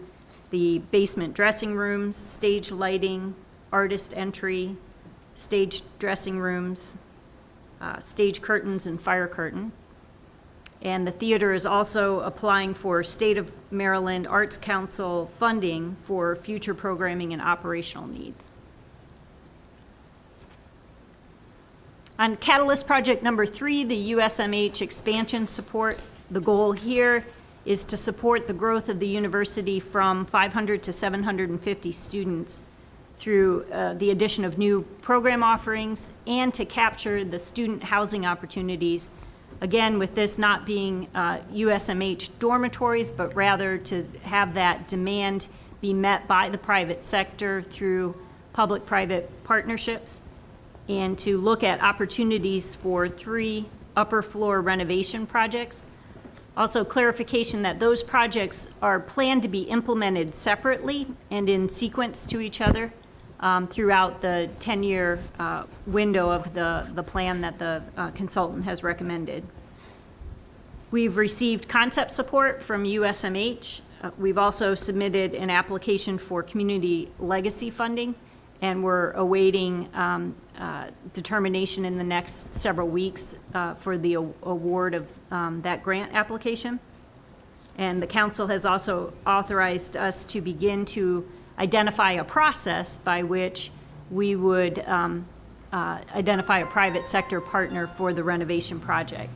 the basement dressing rooms, stage lighting, artist entry, stage dressing rooms, stage curtains, and fire curtain. And the theater is also applying for State of Maryland Arts Council funding for future programming and operational needs. On Catalyst Project number 3, the USMH expansion support, the goal here is to support the growth of the university from 500 to 750 students through the addition of new program offerings and to capture the student housing opportunities. Again, with this not being USMH dormitories, but rather to have that demand be met by the private sector through public-private partnerships, and to look at opportunities for 3 upper floor renovation projects. Also, clarification that those projects are planned to be implemented separately and in sequence to each other throughout the 10-year window of the plan that the consultant has recommended. We've received concept support from USMH. We've also submitted an application for community legacy funding, and we're awaiting determination in the next several weeks for the award of that grant application. And the council has also authorized us to begin to identify a process by which we would identify a private sector partner for the renovation project.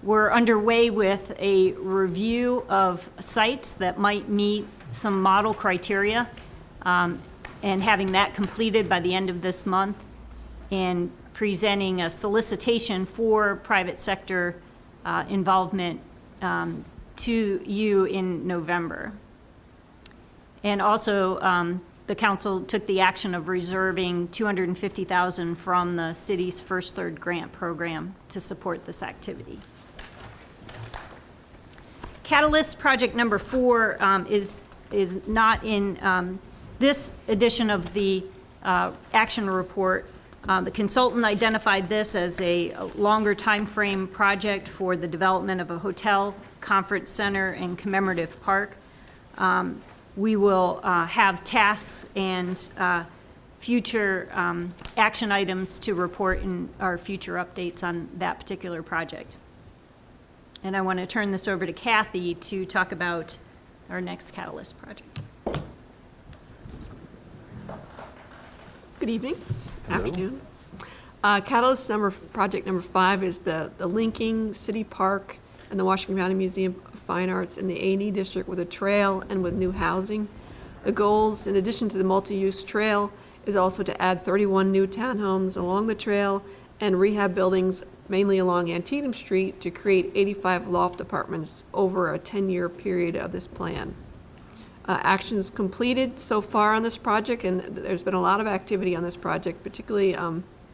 We're underway with a review of sites that might meet some model criteria, and having that completed by the end of this month, and presenting a solicitation for private sector involvement to you in November. And also the council took the action of reserving $250,000 from the city's First Third Grant Program to support this activity. Catalyst project number 4 is not in this edition of the action report. The consultant identified this as a longer time frame project for the development of a hotel, conference center, and commemorative park. We will have tasks and future action items to report in our future updates on that particular project. And I want to turn this over to Kathy to talk about our next Catalyst project. Good evening, afternoon. Catalyst project number 5 is the linking City Park and the Washington County Museum of Fine Arts in the A&E district with a trail and with new housing. The goals, in addition to the multi-use trail, is also to add 31 new townhomes along the trail and rehab buildings mainly along Antietam Street to create 85 loft apartments over a 10-year period of this plan. Actions completed so far on this project, and there's been a lot of activity on this project, particularly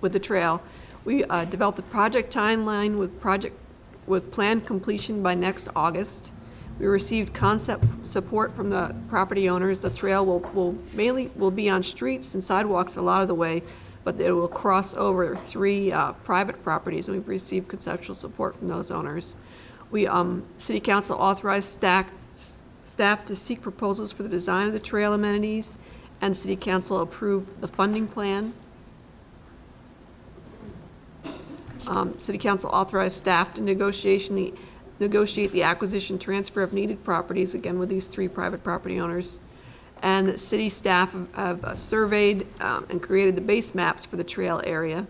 with the trail. We developed a project timeline with planned completion by next August. We received concept support from the property owners. The trail will be on streets and sidewalks a lot of the way, but it will cross over 3 private properties, and we've received conceptual support from those owners. City Council authorized staff to seek proposals for the design of the trail amenities, and City Council approved the funding plan. City Council authorized staff to negotiate the acquisition transfer of needed properties, again with these 3 private property owners. And city staff have surveyed and created the base maps for the trail area.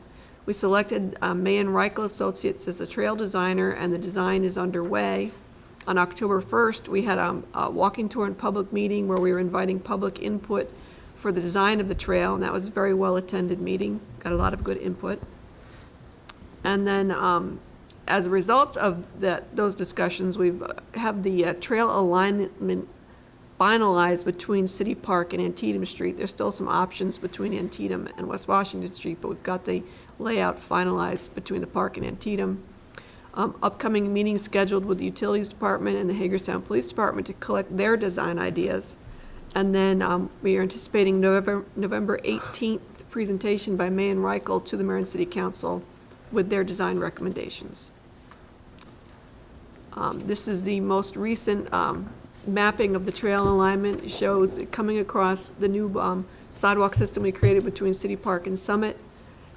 We selected May and Reichel Associates as the trail designer, and the design is underway. On October 1st, we had a walking tour and public meeting where we were inviting public input for the design of the trail, and that was a very well-attended meeting, got a lot of good input. And then as a result of those discussions, we have the trail alignment finalized between City Park and Antietam Street. There's still some options between Antietam and West Washington Street, but we've got the layout finalized between the park and Antietam. Upcoming meetings scheduled with the Utilities Department and the Hagerstown Police Department to collect their design ideas. And then we are anticipating November 18th presentation by May and Reichel to the Marin City Council with their design recommendations. This is the most recent mapping of the trail alignment. It shows it coming across the new sidewalk system we created between City Park and Summit,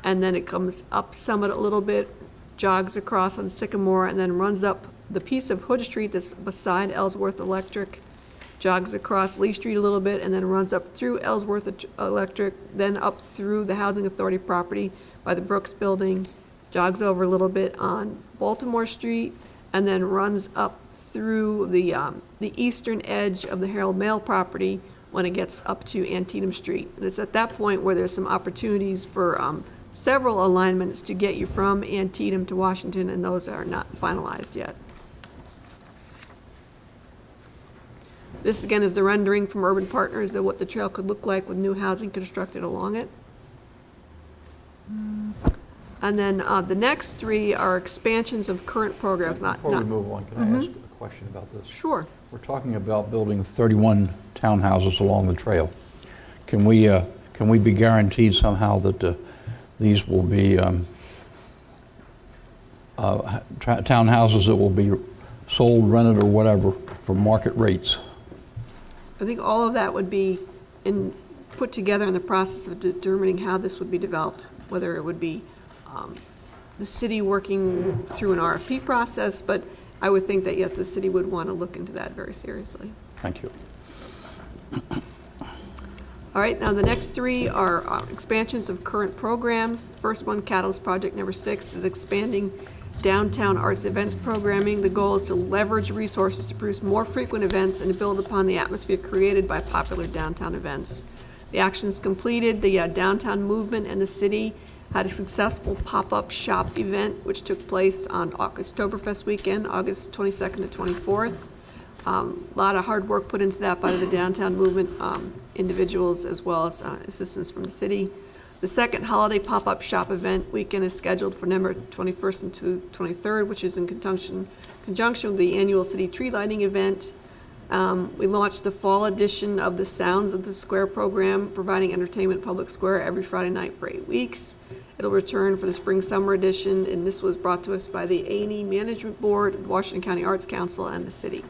and then it comes up Summit a little bit, jogs across on Sycamore, and then runs up the piece of Hood Street that's beside Ellsworth Electric, jogs across Lee Street a little bit, and then runs up through Ellsworth Electric, then up through the Housing Authority property by the Brooks Building, jogs over a little bit on Baltimore Street, and then runs up through the eastern edge of the Herald Mail property when it gets up to Antietam Street. And it's at that point where there's some opportunities for several alignments to get you from Antietam to Washington, and those are not finalized yet. This again is the rendering from Urban Partners of what the trail could look like with new housing constructed along it. And then the next 3 are expansions of current programs. Before we move on, can I ask a question about this? Sure. We're talking about building 31 townhouses along the trail. Can we be guaranteed somehow that these will be townhouses that will be sold, rented, or whatever for market rates? I think all of that would be put together in the process of determining how this would be developed, whether it would be the city working through an RFP process, but I would think that, yes, the city would want to look into that very seriously. Thank you. All right, now the next 3 are expansions of current programs. The first one, Catalyst Project number 6, is expanding downtown arts events programming. The goal is to leverage resources to produce more frequent events and to build upon the atmosphere created by popular downtown events. The actions completed, the downtown movement and the city had a successful pop-up shop event, which took place on Oktoberfest weekend, August 22nd to 24th. A lot of hard work put into that by the downtown movement individuals, as well as assistance from the city. The second holiday pop-up shop event weekend is scheduled for November 21st and 23rd, which is in conjunction with the annual city tree lighting event. We launched the fall edition of the Sounds of the Square program, providing entertainment in Public Square every Friday night for 8 weeks. It'll return for the spring-summer edition, and this was brought to us by the A&E Management Board, Washington County Arts Council, and the city.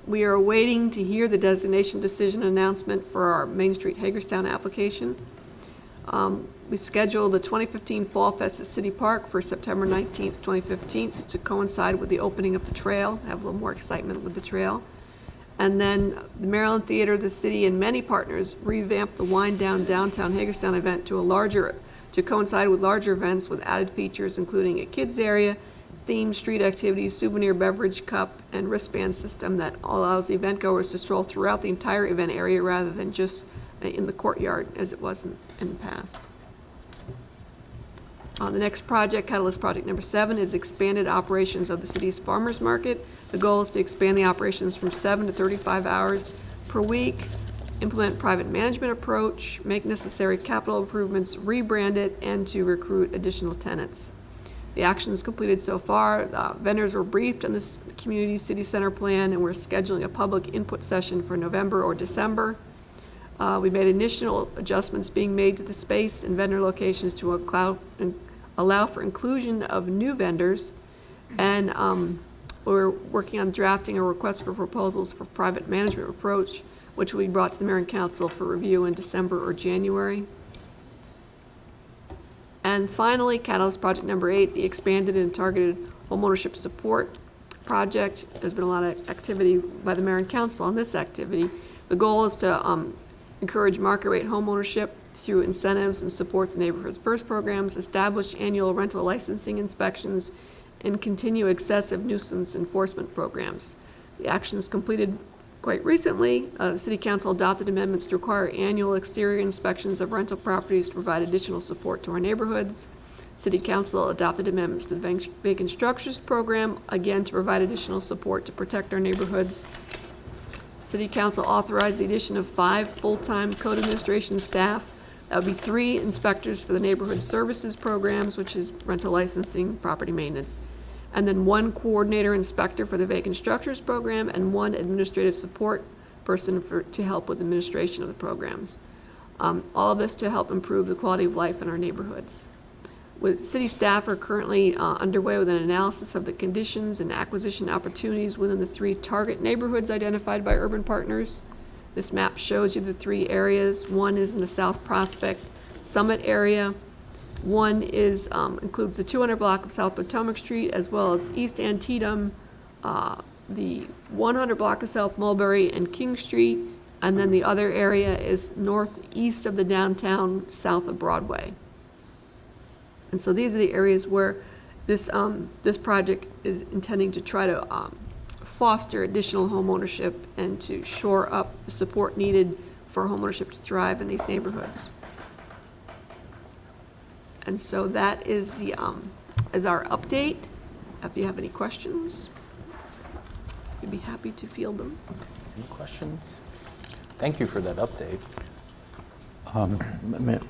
We are waiting to hear the designation decision announcement for our Main Street Hagerstown application. We scheduled the 2015 Fall Fest at City Park for September 19th, 2015 to coincide with the opening of the trail, have a little more excitement with the trail. And then the Maryland Theater, the city, and many partners revamped the Wind Down Downtown Hagerstown event to coincide with larger events with added features, including a kids area, themed street activities, souvenir beverage cup, and wristband system that allows the event goers to stroll throughout the entire event area rather than just in the courtyard as it was in the past. The next project, Catalyst Project number 7, is expanded operations of the city's farmers market. The goal is to expand the operations from 7 to 35 hours per week, implement private management approach, make necessary capital improvements, rebrand it, and to recruit additional tenants. The actions completed so far, vendors were briefed on this community city center plan, and we're scheduling a public input session for November or December. We made initial adjustments being made to the space and vendor locations to allow for inclusion of new vendors, and we're working on drafting a request for proposals for private management approach, which will be brought to the Mayor and Council for review in December or January. And finally, Catalyst Project number 8, the expanded and targeted homeownership support project. There's been a lot of activity by the Mayor and Council on this activity. The goal is to encourage market rate homeownership through incentives and support the Neighborhoods First programs, establish annual rental licensing inspections, and continue excessive nuisance enforcement programs. The actions completed quite recently, the City Council adopted amendments to require annual exterior inspections of rental properties to provide additional support to our neighborhoods. City Council adopted amendments to the Vacant Structures Program, again to provide additional support to protect our neighborhoods. City Council authorized the addition of 5 full-time code administration staff. That would be 3 inspectors for the Neighborhood Services Programs, which is rental licensing, property maintenance, and then 1 coordinator inspector for the Vacant Structures Program, and 1 administrative support person to help with administration of the programs. All of this to help improve the quality of life in our neighborhoods. City staff are currently underway with an analysis of the conditions and acquisition opportunities within the 3 target neighborhoods identified by Urban Partners. This map shows you the 3 areas. 1 is in the South Prospect Summit area. 1 is includes the 200 block of South Potomac Street, as well as East Antietam, the 100 block of South Mulberry and King Street, and then the other area is northeast of the downtown, south of Broadway. And so these are the areas where this project is intending to try to foster additional homeownership and to shore up the support needed for homeownership to thrive in these neighborhoods. And so that is our update. If you have any questions, we'd be happy to field them. Any questions? Thank you for that update.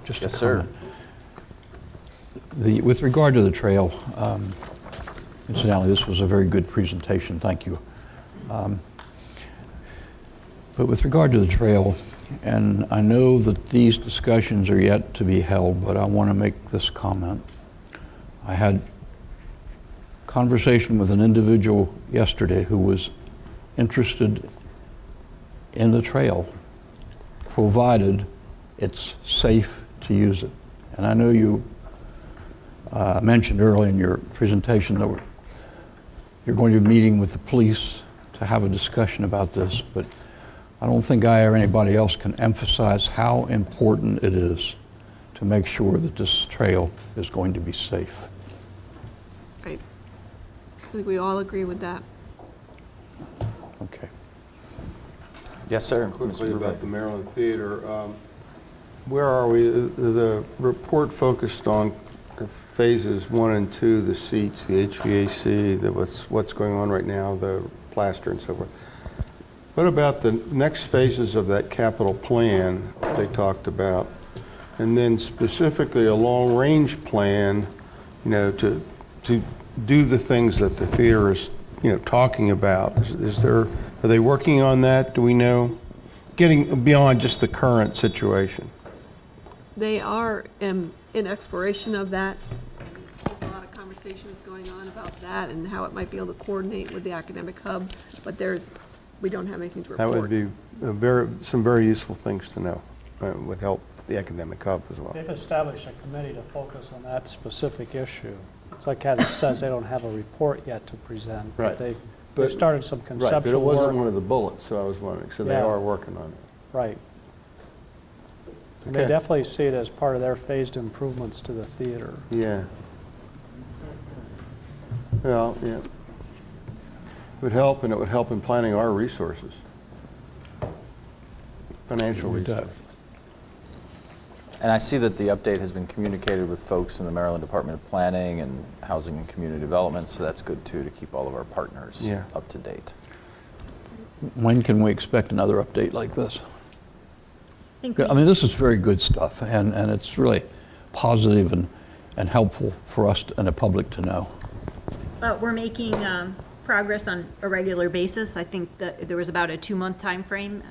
Just Yes, a sir. comment. With regard to the trail, incidentally, this was a very good presentation. Thank you. But with regard to the trail, and I know that these discussions are yet to be held, but I want to make this comment. I had conversation with an individual yesterday who was interested in the trail, provided it's safe to use it. And I know you mentioned early in your presentation that you're going to be meeting with the police to have a discussion about this, but I don't think I or anybody else can emphasize how important it is to make sure that this trail is going to be safe. Right. I think we all agree with that. Okay. Yes, sir. Quickly Mr. about the Maryland Theater. Where are we? The report focused on phases 1 and 2, the seats, the HVAC, what's going on right now, the plaster and so forth. What about the next phases of that capital plan they talked about? And then specifically a long-range plan, to do the things that the theater is, talking about. Are they working on that? Do we know? Getting beyond just the current situation. They are in exploration of that. There's a lot of conversations going on about that and how it might be able to coordinate with the academic hub, but we don't have anything to report. That would be some very useful things to know. It would help the academic hub as well. They've established a committee to focus on that specific issue. It's like Heather says, they don't have a report yet to present. Right. But they've started some conceptual Right, but it wasn't work. one of the bullets, so I was wondering. So they Yeah. are working on it. Right. And Okay. they definitely see it as part of their phased improvements to the theater. Yeah. Well, yeah. It would help, and it would help in planning our resources. Financial resources. And I see that the update has been communicated with folks in the Maryland Department of Planning and Housing and Community Development, so that's good too, to keep all of our partners up to date. When can we expect another update like this? I think I mean, this is very good stuff, and it's really positive and helpful for us and the public to know. We're making progress on a regular basis. I think that there was about a 2-month time frame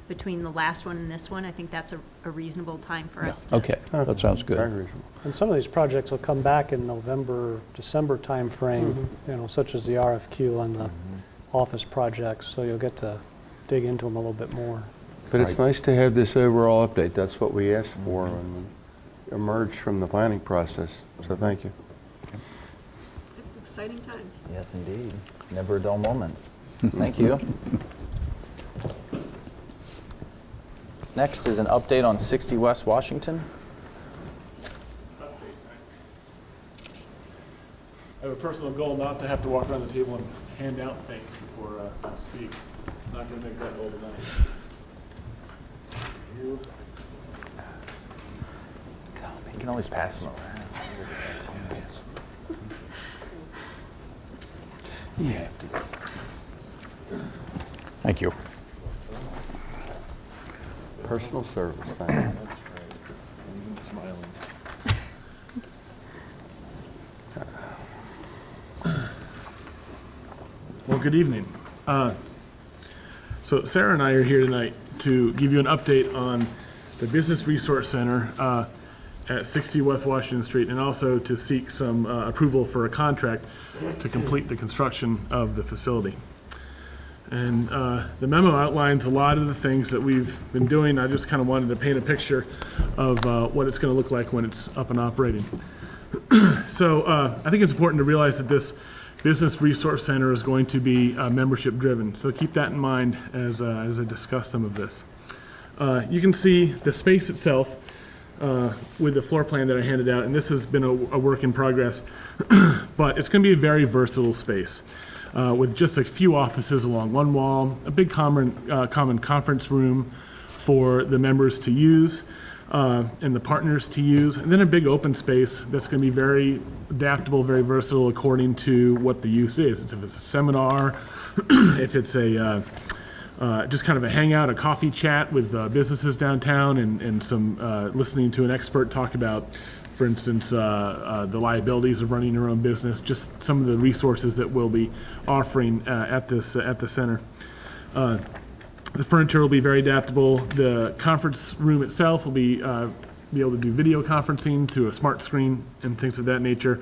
between the last one and this one. I think that's a reasonable time for us to. Okay, that sounds good. And some of these projects will come back in November, December timeframe, such as the RFQ on the office projects, so you'll get to dig into them a little bit more. But it's nice to have this overall update. That's what we asked for when we emerged from the planning process. So thank you. Exciting times. Yes, indeed. Never a dull moment. Thank you. Next is an update on 60 West Washington. I have a personal goal not to have to walk around the table and hand out things before I speak. I'm not going to make that goal tonight. You. You can always pass them around. Yeah. Thank you. Personal service, thank you. That's right. Even smiling. Well, good evening. So Sarah and I are here tonight to give you an update on the Business Resource Center at 60 West Washington Street, and also to seek some approval for a contract to complete the construction of the facility. And the memo outlines a lot of the things that we've been doing. I just kind of wanted to paint a picture of what it's going to look like when it's up and operating. So I think it's important to realize that this Business Resource Center is going to be membership driven. So keep that in mind as I discuss some of this. You can see the space itself with the floor plan that I handed out, and this has been a work in progress, but it's going to be a very versatile space with just a few offices along one wall, a big common conference room for the members to use and the partners to use, and then a big open space that's going to be very adaptable, very versatile according to what the use is. If it's a seminar, if it's a just kind of a hangout, a coffee chat with businesses downtown, and some listening to an expert talk about, for instance, the liabilities of running your own business, just some of the resources that we'll be offering at the center. The furniture will be very adaptable. The conference room itself will be able to do video conferencing through a smart screen and things of that nature.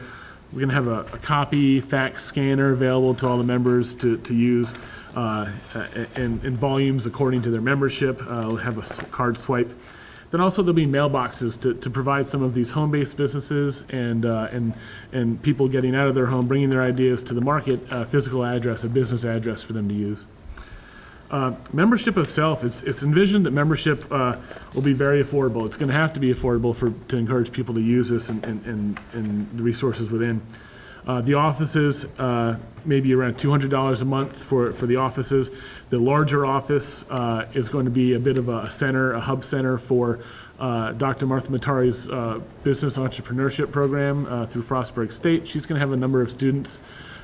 We're going to have a copy fax scanner available to all the members to use in volumes according to their membership. We'll have a card swipe. Then also there'll be mailboxes to provide some of these home-based businesses and people getting out of their home, bringing their ideas to the market, a physical address, a business address for them to use. Membership itself, it's envisioned that membership will be very affordable. It's going to have to be affordable to encourage people to use this and the resources within. The offices, maybe around $200 a month for the offices. The larger office is going to be a bit of a center, a hub center for Dr. Martha Matari's business entrepreneurship program through Frostburg State. She's going to have a number of students.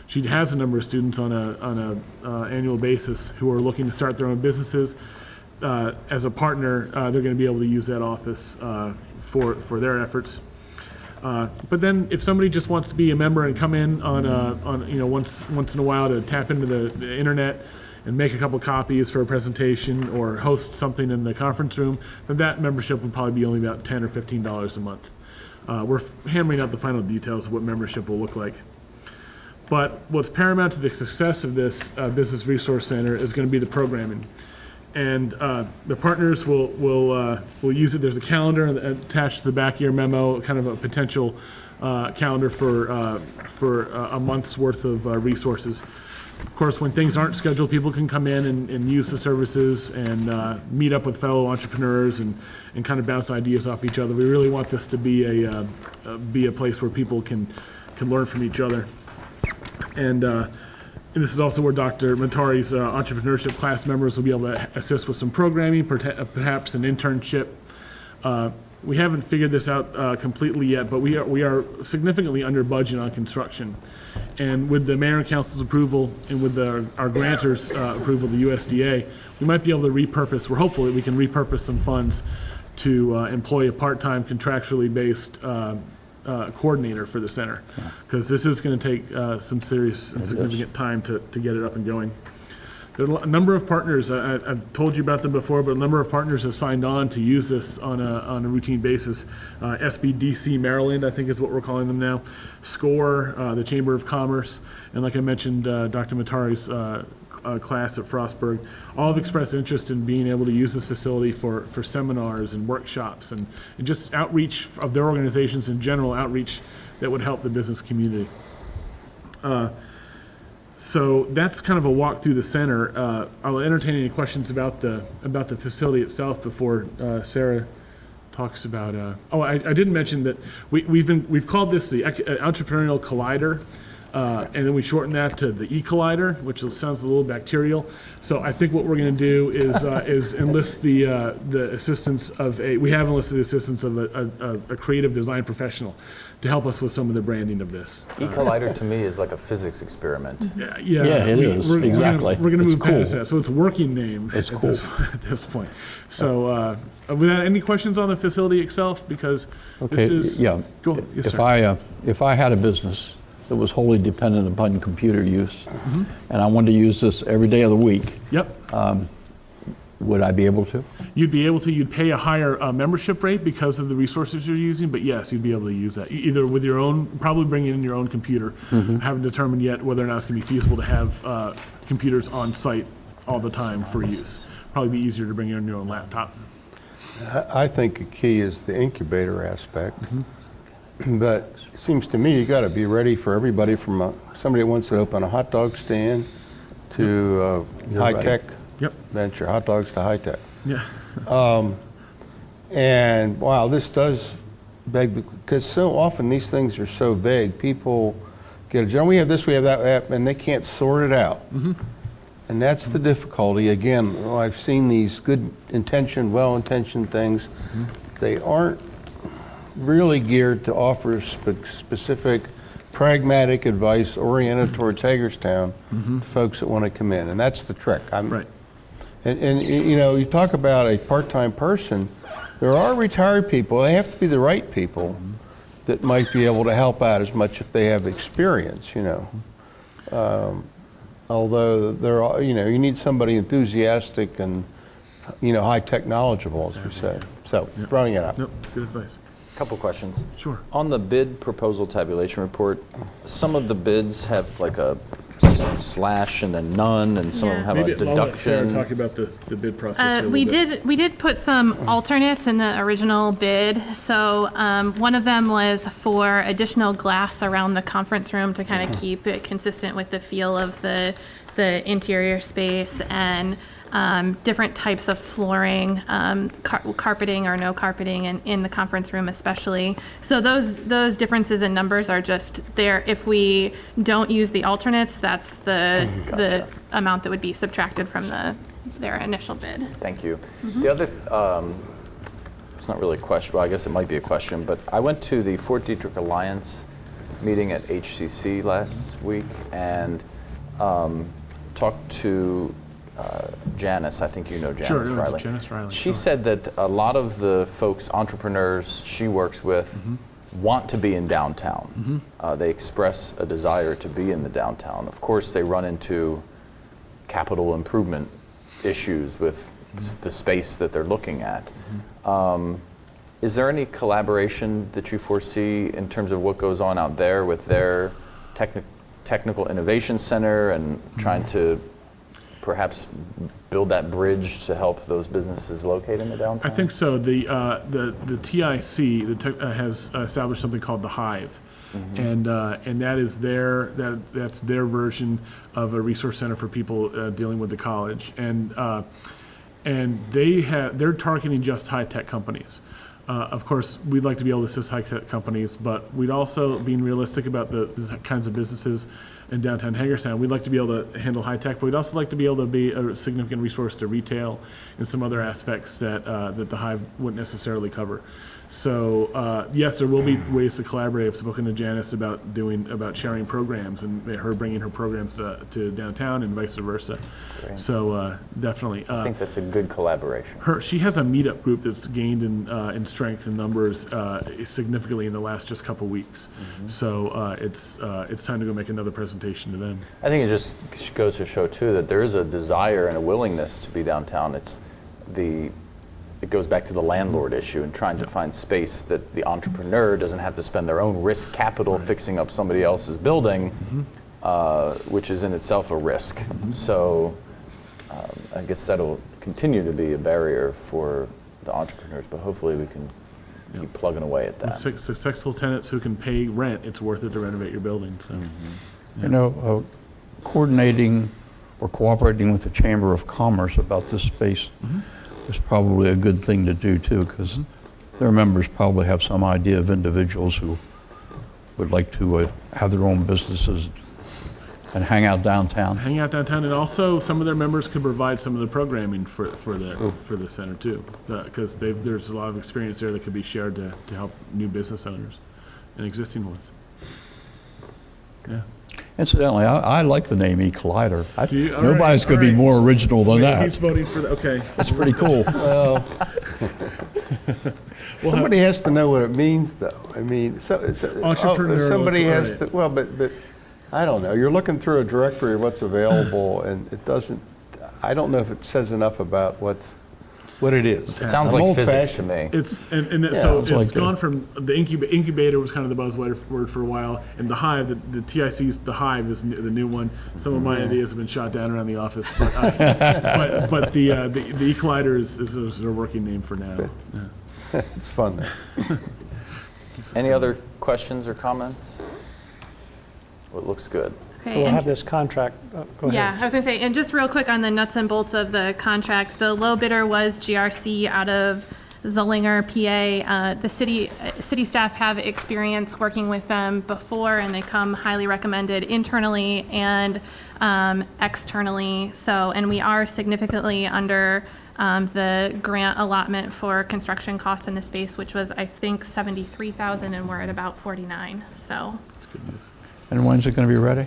She has a number of students on a annual basis who are looking to start their own businesses. As a partner, they're going to be able to use that office for their efforts. But then, if somebody just wants to be a member and come in on once in a while to tap into the internet and make a couple copies for a presentation or host something in the conference room, then that membership would probably be only about $10 or $15 a month. We're hammering out the final details of what membership will look like. But what's paramount to the success of this Business Resource Center is going to be the programming. And the partners will use it. There's a calendar attached to the back of your memo, kind of a potential calendar for a month's worth of resources. Of course, when things aren't scheduled, people can come in and use the services and meet up with fellow entrepreneurs and kind of bounce ideas off each other. We really want this to be a place where people can learn from each other. And this is also where Dr. Matari's entrepreneurship class members will be able to assist with some programming, perhaps an internship. We haven't figured this out completely yet, but we are significantly under budget on construction. And with the mayor and council's approval and with our grantors' approval, the USDA, we might be able to repurpose, we're hopeful that we can repurpose some funds to employ a part-time contractually based coordinator for the center, because this is going to take some serious and significant time to get it up and going. There are a number of partners, I've told you about them before, but a number of partners have signed on to use this on a routine basis. SBDC Maryland, I think is what we're calling them now, SCORE, the Chamber of Commerce, and like I mentioned, Dr. Matari's class at Frostburg, all have expressed interest in being able to use this facility for seminars and workshops and just outreach of their organizations in general, outreach that would help the business community. So that's kind of a walk through the center. I'll entertain any questions about the facility itself before Sarah talks about. I didn't mention that we've called this the Entrepreneurial Collider, and then we shortened that to the E-Collider, which sounds a little bacterial. So I think what we're going to do is enlist the assistance of we have enlisted the assistance of a creative design professional to help us with some of the branding of this. E-Collider to me is like a physics experiment. Yeah, it is. Exactly. We're going to move cool. past that. So it's a working name it's cool. at this point. So without any questions on the facility itself, because this is... Yeah. Go ahead. Yes, sir. If I had a business that was wholly dependent upon computer use, and I wanted to use this every day of the week, would I be able to? You'd be able to. You'd pay a higher membership rate because of the resources you're using, but yes, you'd be able to use that. Either with your own, probably bringing in your own computer. Haven't determined yet whether or not it's going to be feasible to have computers on site all the time for use. Probably be easier to bring in your own laptop. I think a key is the incubator aspect. But it seems to me you got to be ready for everybody from somebody that wants to open a hot dog stand to high-tech venture, hot dogs to high-tech. Yeah. And wow, this does beg because so often these things are so vague. People get a general, we have this, we have that, and they can't sort it out. And that's the difficulty. Again, I've seen these good intentioned, well-intentioned things. They aren't really geared to offer specific pragmatic advice oriented towards Hagerstown to folks that want to come in. And that's the trick. Right. And you know, you talk about a part-time person, there are retired people, they have to be the right people that might be able to help out as much if they have experience, you know. Although there are, you know, you need somebody enthusiastic and, you know, high-tech knowledgeable, as we say. So, running it up. Nope, good advice. Couple questions. Sure. On the bid proposal tabulation report, some of the bids have like a slash and then none, and some of them have Maybe a deduction. I'll let Sarah talk about the bid process. We did put some alternates in the original bid. So one of them was for additional glass around the conference room to kind of keep it consistent with the feel of the interior space, and different types of flooring, carpeting or no carpeting in the conference room especially. So those differences in numbers are just there. If we don't use the alternates, that's the amount that would be subtracted from their initial bid. Thank you. The other not really a question, well, I guess it might be a question, but I went to the Fort Detrick Alliance meeting at HCC last week and talked to Janice. I think you know Janice Sure, Riley. Janice Riley, She sure. said that a lot of the folks, entrepreneurs she works with, want to be in downtown. They express a desire to be in the downtown. Of course, they run into capital improvement issues with the space that they're looking at. Is there any collaboration that you foresee in terms of what goes on out there with their technical innovation center and trying to perhaps build that bridge to help those businesses locate in the downtown? I think so. The TIC has established something called the Hive, and that is that's their version of a resource center for people dealing with the college, and they're targeting just high tech companies. Of course, we'd like to be able to assist high tech companies, but we'd also, being realistic about the kinds of businesses in downtown Hagerstown, we'd like to be able to handle high tech, but we'd also like to be able to be a significant resource to retail and some other aspects that the Hive wouldn't necessarily cover. So yes, there will be ways to collaborate. I've spoken to Janice about sharing programs and her bringing her programs to downtown and vice versa. Great. So definitely. I think that's a good collaboration. She has a meetup group that's gained in strength and numbers significantly in the last just couple weeks. So it's time to go make another presentation to them. I think it just goes to show too that there is a desire and a willingness to be downtown. It goes back to the landlord issue and trying to find space that the entrepreneur doesn't have to spend their own risk capital fixing up somebody else's building, which is in itself a risk. So I guess that'll continue to be a barrier for the entrepreneurs, but hopefully we can keep plugging away at that. With successful tenants who can pay rent, it's worth it to renovate your building. So, You know, coordinating or cooperating with the Chamber of Commerce about this space is probably a good thing to do too, because their members probably have some idea of individuals who would like to have their own businesses and hang out downtown. Hang out downtown, and also some of their members could provide some of the programming for the center too, because there's a lot of experience there that could be shared to help new business owners and existing ones. Yeah. Incidentally, I like the name E-Collider. All Nobody's going to be more original than that. He's voting for that. Okay. That's pretty cool. Somebody has to know what it means, though. I mean, Entrepreneur, somebody right. has to, well, but I don't know. You're looking through a directory of what's available, and it doesn't, I don't know if it says enough about what it is. It sounds like physics to me. So it's gone from the incubator was kind of the buzzword for a while, and the Hive, the TIC's the Hive is the new one. Some of my ideas have been shot down around the office, but the E-Collider is a working name for now. Yeah. It's fun. Any other questions or comments? Well, it looks good. So we'll have this contract, go ahead. Yeah, I was going to say, and just real quick on the nuts and bolts of the contract, the low bidder was GRC out of Zollinger, PA. The city staff have experience working with them before, and they come highly recommended internally and externally. So, and we are significantly under the grant allotment for construction costs in the space, which was, I think, $73,000, and we're at about 49. So. That's good news. And when's it going to be ready?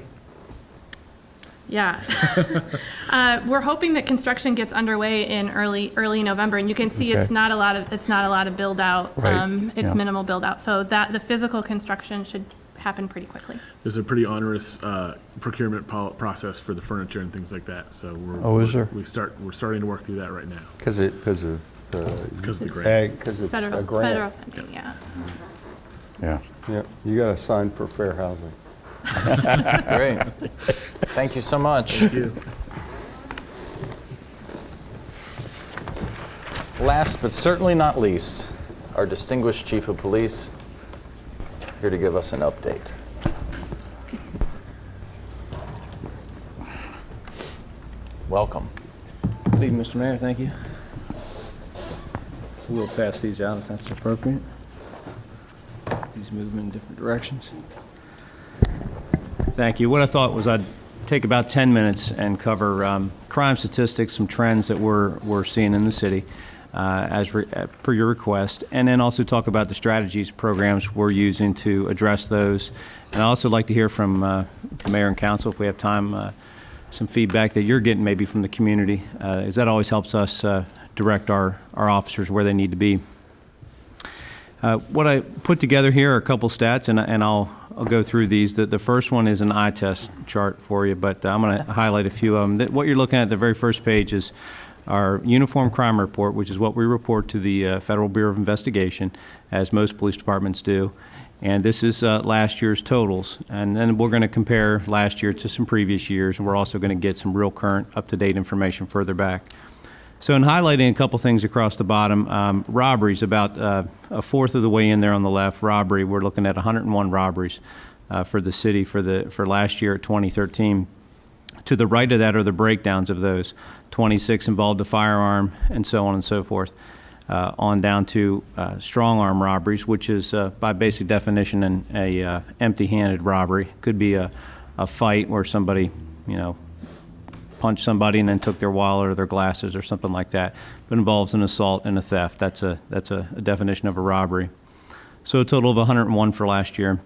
Yeah. We're hoping that construction gets underway in early November, and you can see it's not a lot of build out. Right. It's minimal build out, so that the physical construction should happen pretty quickly. There's a pretty onerous procurement process for the furniture and things like that. So we're starting to work through that right now. Because of the grant. Because it's Federal a grant. funding, yeah. Yeah. Yeah, you got to sign for fair housing. Great. Thank you so much. Thank you. Last but certainly not least, our distinguished Chief of Police, here to give us an update. Welcome. Good evening, Mr. Mayor. Thank you. We'll pass these out if that's appropriate. These move them in different directions. Thank you. What I thought was I'd take about 10 minutes and cover crime statistics, some trends that we're seeing in the city. per your request, and then also talk about the strategies, programs we're using to address those. And I'd also like to hear from Mayor and Council, if we have time, some feedback that you're getting maybe from the community, as that always helps us direct our officers where they need to be. What I put together here are a couple stats, and I'll go through these. The first one is an eye test chart for you, but I'm going to highlight a few of them. What you're looking at the very first page is our Uniform Crime Report, which is what we report to the Federal Bureau of Investigation, as most police departments do. And this is last year's totals. And then we're going to compare last year to some previous years, and we're also going to get some real current, up-to-date information further back. So in highlighting a couple things across the bottom, robberies, about a fourth of the way in there on the left, robbery, we're looking at 101 robberies for the city for last year at 2013. To the right of that are the breakdowns of those. 26 involved a firearm, and so on and so forth, on down to strong arm robberies, which is by basic definition a empty-handed robbery. Could be a fight where somebody, punched somebody and then took their wallet or their glasses or something like that, but involves an assault and a theft. That's a definition of a robbery. So a total of 101 for last year.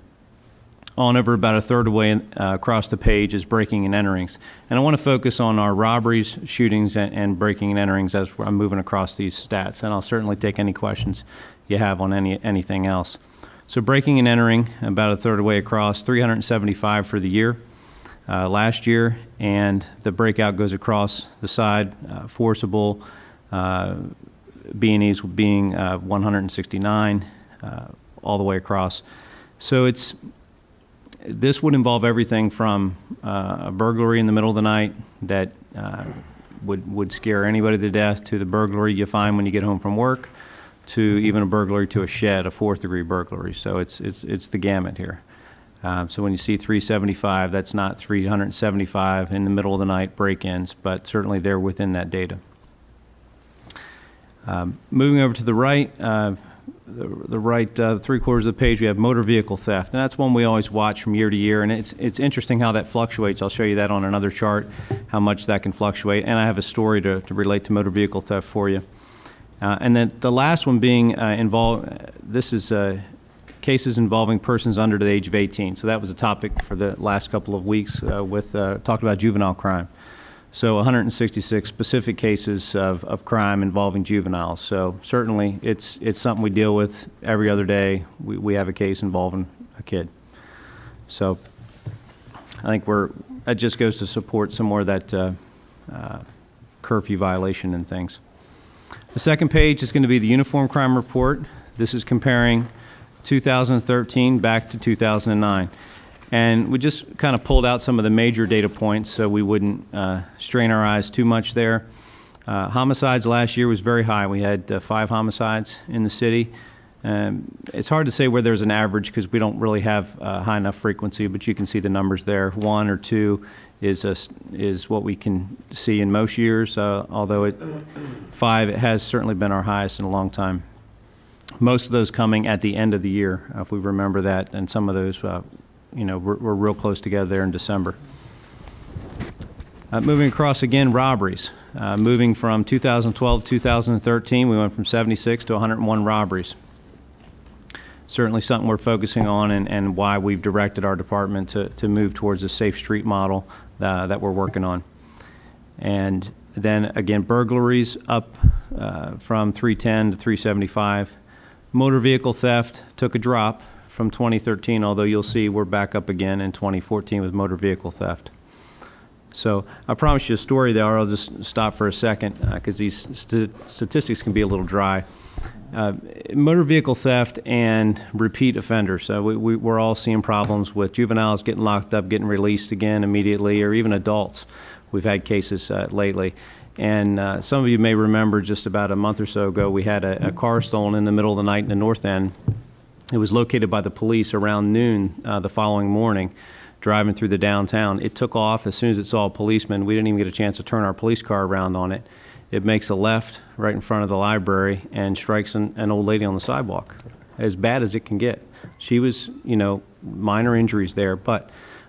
On over about a third of the way across the page is breaking and enterings. And I want to focus on our robberies, shootings, and breaking and enterings as I'm moving across these stats. And I'll certainly take any questions you have on anything else. So breaking and entering, about a third of the way across, 375 for the year. Last year, and the breakout goes across the side, forcible, B&Es being 169, all the way across. So this would involve everything from a burglary in the middle of the night that would scare anybody to death, to the burglary you find when you get home from work, to even a burglary to a shed, a fourth-degree burglary. So it's the gamut here. So when you see 375, that's not 375 in the middle of the night break-ins, but certainly they're within that data. Moving over to the right, the right three-quarters of the page, we have motor vehicle theft, and that's one we always watch from year to year, and it's interesting how that fluctuates. I'll show you that on another chart, how much that can fluctuate, and I have a story to relate to motor vehicle theft for you. And then the last one being this is cases involving persons under the age of 18. So that was a topic for the last couple of weeks with talking about juvenile crime. So 166 specific cases of crime involving juveniles. So certainly it's something we deal with every other day. We have a case involving a kid. So I think that just goes to support some more of that curfew violation and things. The second page is going to be the Uniform Crime Report. This is comparing 2013 back to 2009. And we just kind of pulled out some of the major data points so we wouldn't strain our eyes too much there. Homicides last year was very high. We had 5 homicides in the city. It's hard to say where there's an average because we don't really have high enough frequency, but you can see the numbers there. 1 or 2 is what we can see in most years, although 5 it has certainly been our highest in a long time. Most of those coming at the end of the year, if we remember that, and some of those, we're real close together there in December. Moving across again, robberies. Moving from 2012 to 2013, we went from 76 to 101 robberies. Certainly something we're focusing on and why we've directed our department to move towards a safe street model that we're working on. And then again, burglaries up from 310 to 375. Motor vehicle theft took a drop from 2013, although you'll see we're back up again in 2014 with motor vehicle theft. So I promised you a story there. I'll just stop for a second because these statistics can be a little dry. Motor vehicle theft and repeat offenders. So we're all seeing problems with juveniles getting locked up, getting released again immediately, or even adults. We've had cases lately. And some of you may remember just about a month or so ago, we had a car stolen in the middle of the night in the North End. It was located by the police around noon the following morning, driving through the downtown. It took off as soon as it saw a policeman. We didn't even get a chance to turn our police car around on it. It makes a left right in front of the library and strikes an old lady on the sidewalk, as bad as it can get. She was, minor injuries there, but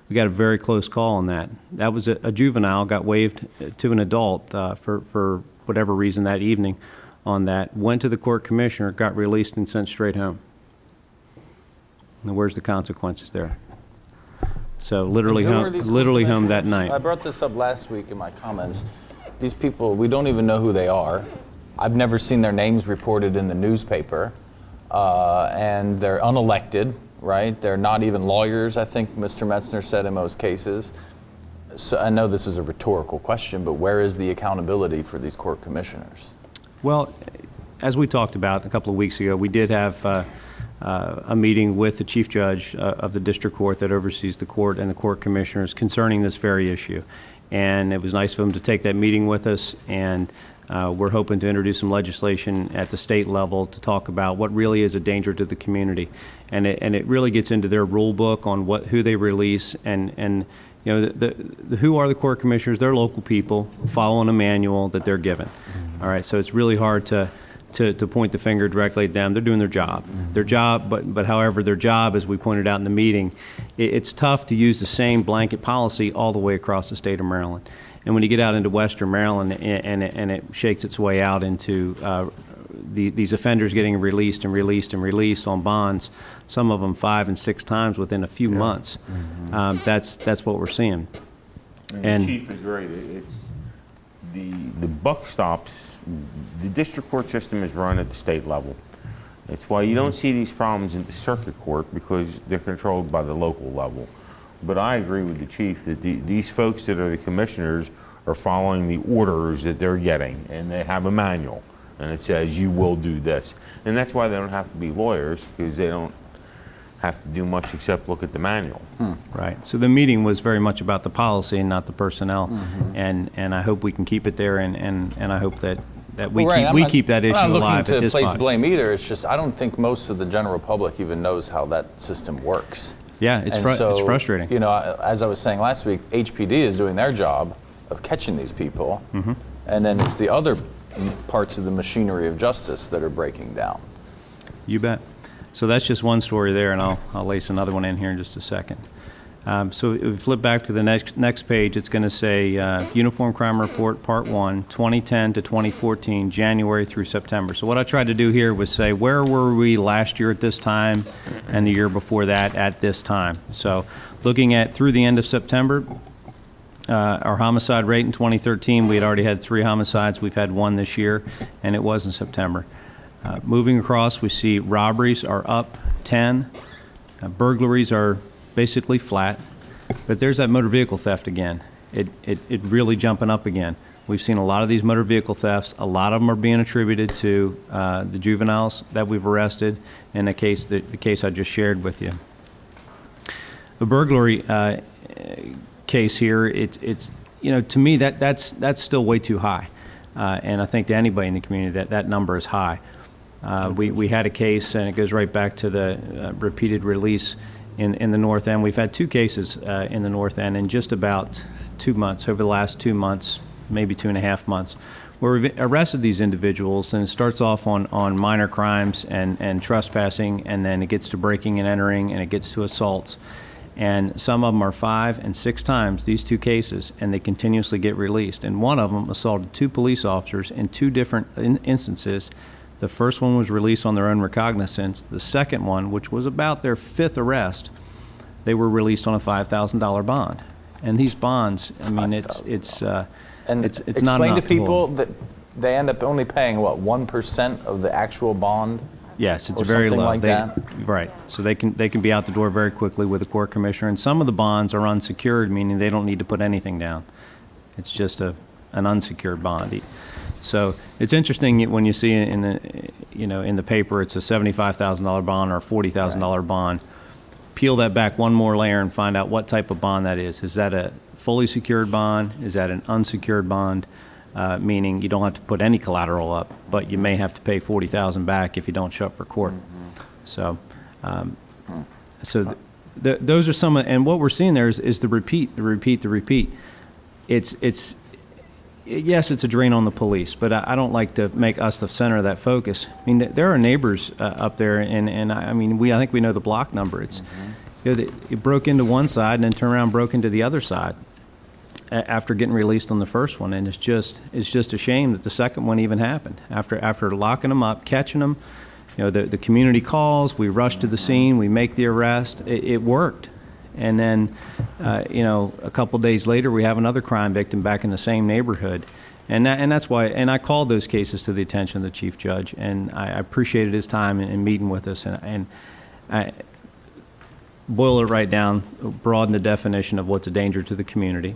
we got a very close call on that. That was a juvenile, got waived to an adult for whatever reason that evening on that, went to the court commissioner, got released and sent straight home. Now, where's the consequences there? So literally Who are home, these literally home that commissioners? night. I brought this up last week in my comments. These people, we don't even know who they are. I've never seen their names reported in the newspaper, and they're unelected, right? They're not even lawyers, I think Mr. Metzner said in most cases. So I know this is a rhetorical question, but where is the accountability for these court commissioners? Well, as we talked about a couple of weeks ago, we did have a meeting with the chief judge of the district court that oversees the court and the court commissioners concerning this very issue. And it was nice of him to take that meeting with us, and we're hoping to introduce some legislation at the state level to talk about what really is a danger to the community. And it really gets into their rule book on who they release, and you know, who are the court commissioners? They're local people following a manual that they're given. All right, so it's really hard to point the finger directly at them. They're doing their job. Their job, but however, their job, as we pointed out in the meeting, it's tough to use the same blanket policy all the way across the state of Maryland. And when you get out into Western Maryland and it shakes its way out into these offenders getting released and released and released on bonds, some of them 5 and 6 times within a few months. That's what we're seeing. And the chief is right. It's the buck stops. The district court system is run at the state level. It's why you don't see these problems in the circuit court, because they're controlled by the local level. But I agree with the chief that these folks that are the commissioners are following the orders that they're getting, and they have a manual, and it says you will do this. And that's why they don't have to be lawyers, because they don't have to do much except look at the manual. Right. So the meeting was very much about the policy and not the personnel, and I hope we can keep it there, and I hope that we keep that issue alive at this I'm not looking to place body. blame either. It's just I don't think most of the general public even knows how that system works. Yeah, it's frustrating. You know, as I was saying last week, HPD is doing their job of catching these people, and then it's the other parts of the machinery of justice that are breaking down. You bet. So that's just one story there, and I'll lace another one in here in just a second. So if we flip back to the next page, it's going to say Uniform Crime Report Part 1, 2010 to 2014, January through September. So what I tried to do here was say, where were we last year at this time and the year before that at this time? So looking at through the end of September, our homicide rate in 2013, we had already had 3 homicides. We've had 1 this year, and it was in September. Moving across, we see robberies are up 10. Burglaries are basically flat, but there's that motor vehicle theft again. It really jumping up again. We've seen a lot of these motor vehicle thefts. A lot of them are being attributed to the juveniles that we've arrested in the case I just shared with you. The burglary case here, it's you know, to me that's still way too high, and I think to anybody in the community that number is high. We had a case, and it goes right back to the repeated release in the North End. We've had 2 cases in the North End in just about 2 months, over the last 2 months, maybe 2.5 months, where we've arrested these individuals, and it starts off on minor crimes and trespassing, and then it gets to breaking and entering, and it gets to assaults. And some of them are 5 and 6 times, these 2 cases, and they continuously get released. And one of them assaulted 2 police officers in 2 different instances. The first one was released on their own recognizance. The second one, which was about their 5th arrest, they were released on a $5,000 bond. And these bonds, I mean, it's not Explain enough to people hold. that they end up only paying, what, 1% of the actual bond? Yes, it's or very something low. like that? Right. So they can be out the door very quickly with a court commissioner. And some of the bonds are unsecured, meaning they don't need to put anything down. It's just an unsecured bond. So it's interesting when you see in the paper it's a $75,000 bond or a $40,000 bond. Peel that back one more layer and find out what type of bond that is. Is that a fully secured bond? Is that an unsecured bond? Meaning you don't have to put any collateral up, but you may have to pay $40,000 back if you don't show up for court. So, those are some of, and what we're seeing there is the repeat. Yes, it's a drain on the police, but I don't like to make us the center of that focus. I mean, there are neighbors up there, and I mean, I think we know the block number. It's it broke into one side and then turned around and broke into the other side. after getting released on the first one, and it's just a shame that the second one even happened. After locking them up, catching them, the community calls, we rush to the scene, we make the arrest, it worked. And then, a couple days later, we have another crime victim back in the same neighborhood. And that's why, and I called those cases to the attention of the chief judge, and I appreciated his time in meeting with us, and I boil it right down, broaden the definition of what's a danger to the community,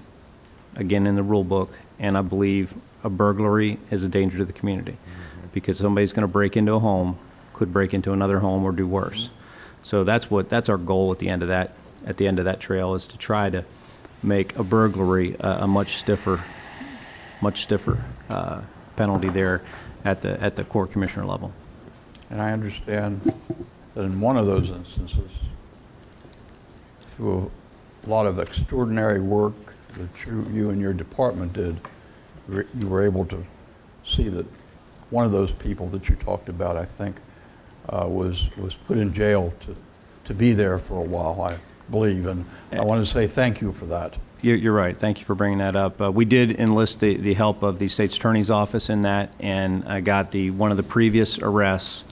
again in the rule book, and I believe a burglary is a danger to the community, because somebody's going to break into a home, could break into another home or do worse. So that's our goal at the end of that trail, is to try to make a burglary a much stiffer penalty there at the court commissioner level. And I understand that in one of those instances, through a lot of extraordinary work that you and your department did, you were able to see that one of those people that you talked about, I think, was put in jail to be there for a while, I believe. And I want to say thank you for that. You're right. Thank you for bringing that up. We did enlist the help of the state's attorney's office in that, and I got one of the previous arrests.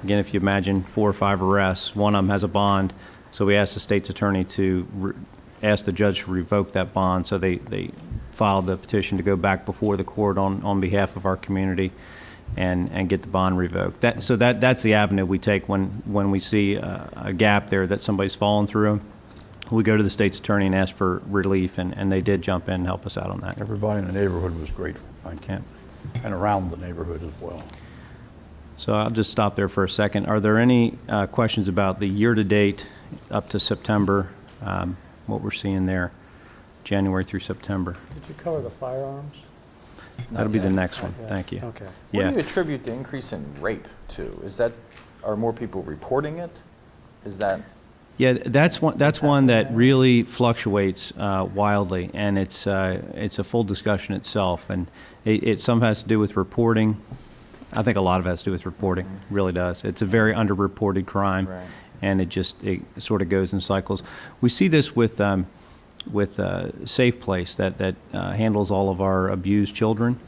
Again, if you imagine 4 or 5 arrests, one of them has a bond, so we asked the state's attorney to ask the judge to revoke that bond. So they filed the petition to go back before the court on behalf of our community and get the bond revoked. That's the avenue we take when we see a gap there that somebody's fallen through. We go to the state's attorney and ask for relief, and they did jump in and help us out on that. Everybody in the neighborhood was grateful, thank you. And around the neighborhood as well. So I'll just stop there for a second. Are there any questions about the year-to-date up to September, what we're seeing there, January through September? Did you cover the firearms? That'll be the next one. Thank you. Okay. What do you attribute the increase in rape to? Are more people reporting it? Is that? Yeah, that's one that really fluctuates wildly, and it's a full discussion itself, and it some has to do with reporting. I think a lot of it has to do with reporting. It really does. It's a very underreported crime, right. And it sort of goes in cycles. We see this with Safe Place that handles all of our abused children.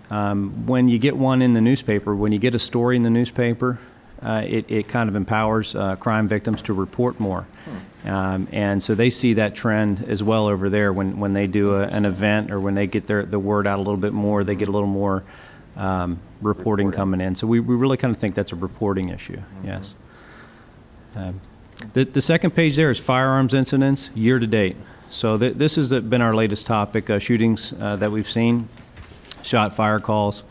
When you get one in the newspaper, when you get a story in the newspaper, it kind of empowers crime victims to report more. And so they see that trend as well over there when they do an event, or when they get the word out a little bit more, they get a little more reporting coming in. So we really kind of think that's a reporting issue, yes. The second page there is firearms incidents year to date. So this has been our latest topic, shootings that we've seen, shot fire calls.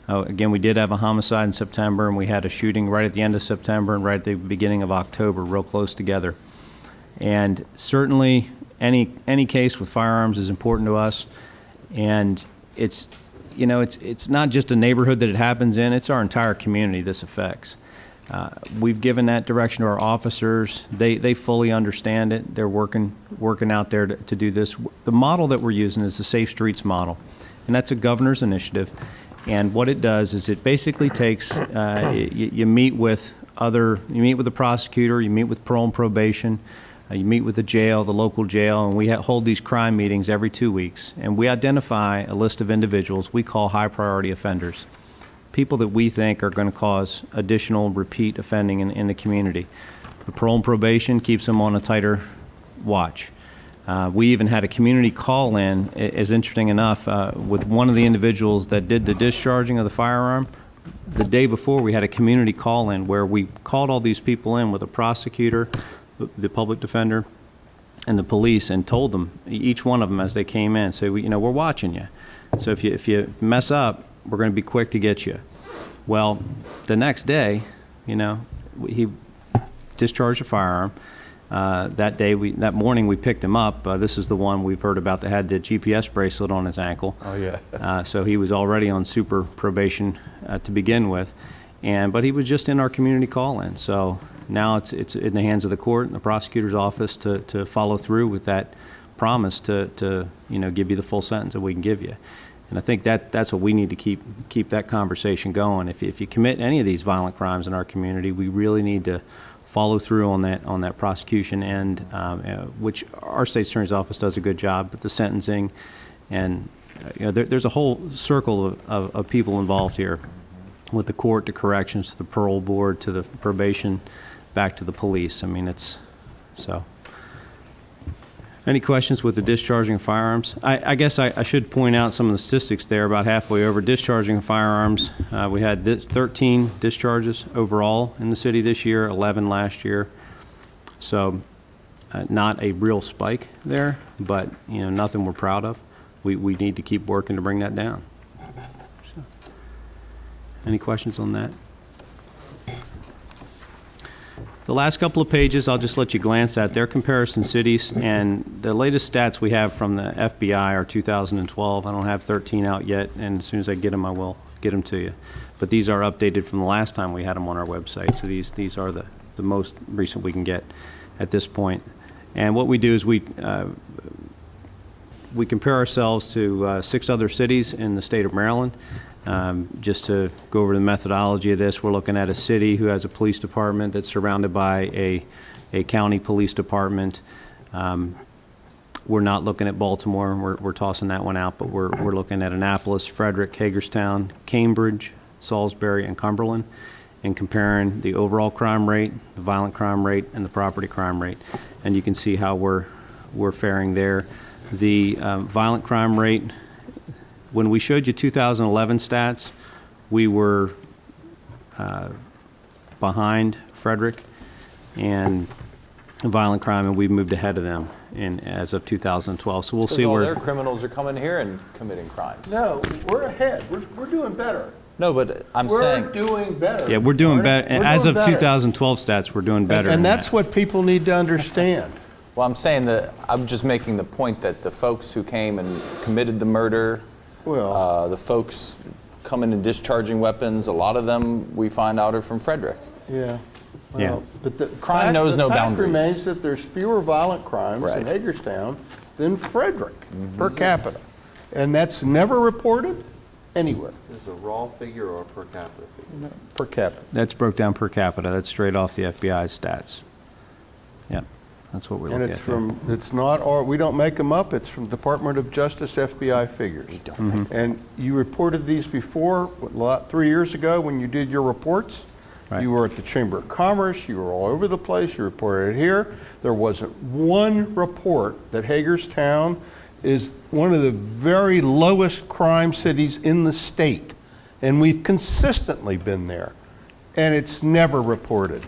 Again, we did have a homicide in September, and we had a shooting right at the end of September and right at the beginning of October, real close together. And certainly, any case with firearms is important to us. And it's not just a neighborhood that it happens in; it's our entire community this affects. We've given that direction to our officers. They fully understand it. They're working out there to do this. The model that we're using is the Safe Streets model, and that's a governor's initiative. And what it does is it basically takes, you meet with the prosecutor, you meet with parole and probation, you meet with the jail, the local jail, and we hold these crime meetings every 2 weeks. And we identify a list of individuals we call high priority offenders, people that we think are going to cause additional repeat offending in the community. The parole and probation keeps them on a tighter watch. We even had a community call-in, is interesting enough, with one of the individuals that did the discharging of the firearm. The day before, we had a community call-in where we called all these people in with a prosecutor, the public defender, and the police, and told them, each one of them as they came in, say, we're watching you. So if you mess up, we're going to be quick to get you. Well, the next day, he discharged a firearm. That morning we picked him up. This is the one we've heard about that had the GPS bracelet on his ankle. Oh, yeah. So he was already on super probation to begin with, but he was just in our community call-in. So now it's in the hands of the court and the prosecutor's office to follow through with that promise to give you the full sentence that we can give you. And I think that's what we need to keep that conversation going. If you commit any of these violent crimes in our community, we really need to follow through on that prosecution end, which our state attorney's office does a good job with the sentencing, and there's a whole circle of people involved here, with the court to corrections to the parole board to the probation, back to the police. I mean, it's so. Any questions with the discharging of firearms? I guess I should point out some of the statistics there. About halfway over, discharging of firearms, we had 13 discharges overall in the city this year, 11 last year. So not a real spike there, but nothing we're proud of. We need to keep working to bring that down. So, any questions on that? The last couple of pages, I'll just let you glance at. They're comparison cities, and the latest stats we have from the FBI are 2012. I don't have 13 out yet, and as soon as I get them, I will get them to you. But these are updated from the last time we had them on our website, so these are the most recent we can get at this point. And what we do is we compare ourselves to 6 other cities in the state of Maryland. Just to go over the methodology of this, we're looking at a city who has a police department that's surrounded by a county police department. We're not looking at Baltimore. We're tossing that one out, but we're looking at Annapolis, Frederick, Hagerstown, Cambridge, Salisbury, and Cumberland, and comparing the overall crime rate, the violent crime rate, and the property crime rate. And you can see how we're faring there. The violent crime rate, when we showed you 2011 stats, we were behind Frederick and violent crime, and we've moved ahead of them as of 2012. So we'll see all where their criminals are coming here and committing crimes. No, we're ahead. We're doing better. No, but I'm saying We're doing better. Yeah, we're doing better. We're As doing of better. 2012 stats, we're doing better. And than that's that. what people need to understand. Well, I'm saying that I'm just making the point that the folks who came and committed the murder, the folks coming and discharging weapons, a lot of them we find out are from Frederick. Yeah. Yeah. But the Crime knows no boundaries. The fact remains that there's fewer violent crimes in Hagerstown than Frederick per capita. And that's never reported anywhere. This is a raw figure or a per capita figure? Per capita. That's broke down per capita. That's straight off the FBI's stats. Yeah, that's what we're And looking it's at. from, it's not, we don't make them up, it's from Department of Justice FBI figures. We don't. And you reported these before, 3 years ago when you did your reports. Right. You were at the Chamber of Commerce, you were all over the place, you reported it here. There wasn't one report that Hagerstown is one of the very lowest crime cities in the state. And we've consistently been there. And it's never reported.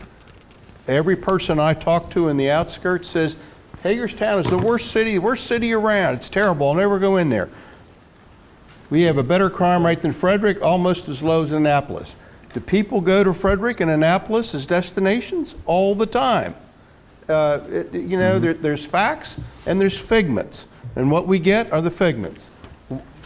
Every person I talk to in the outskirts says, Hagerstown is the worst city around. It's terrible, I'll never go in there. We have a better crime rate than Frederick, almost as low as Annapolis. Do people go to Frederick and Annapolis as destinations? All the time. There's facts and there's figments. And what we get are the figments.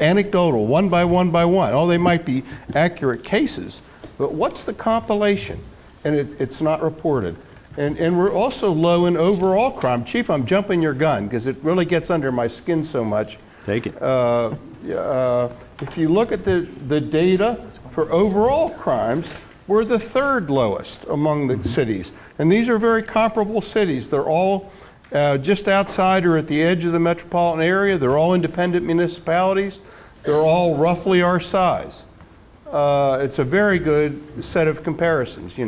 Anecdotal, one by one by one. Oh, they might be accurate cases, but what's the compilation? And it's not reported. And we're also low in overall crime. Chief, I'm jumping your gun because it really gets under my skin so much. Take it. If you look at the data for overall crimes, we're the third lowest among the cities. And these are very comparable cities. They're all just outside or at the edge of the metropolitan area. They're all independent municipalities. They're all roughly our size. It's a very good set of comparisons,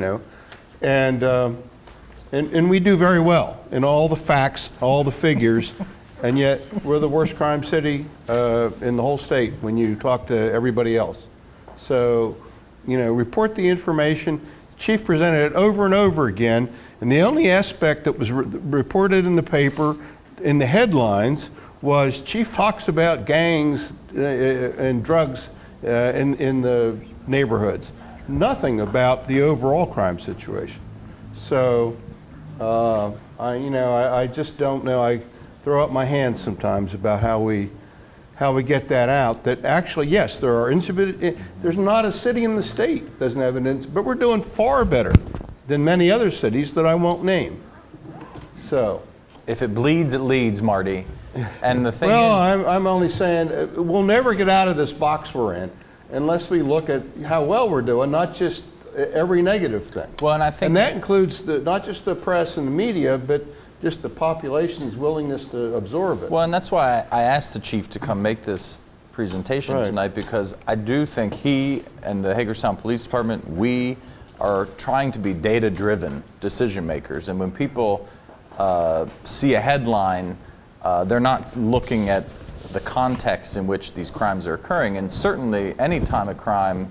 and we do very well in all the facts, all the figures, and yet we're the worst crime city in the whole state when you talk to everybody else. So, report the information. Chief presented it over and over again, and the only aspect that was reported in the paper, in the headlines, was Chief talks about gangs and drugs in the neighborhoods. Nothing about the overall crime situation. So, I just don't know. I throw up my hands sometimes about how we get that out. That actually, yes, there are there's not a city in the state that doesn't have an incident, but we're doing far better than many other cities that I won't name. So, if it bleeds, it leads, Marty. And the thing is, I'm only saying we'll never get out of this box we're in unless we look at how well we're doing, not just every negative thing. Well, and I think... And that includes not just the press and the media, but just the population's willingness to absorb it. Well, and that's why I asked the chief to come make this presentation tonight, because I do think he and the Hagerstown Police Department, we are trying to be data-driven decision makers. And when people see a headline, they're not looking at the context in which these crimes are occurring. And certainly, any time a crime,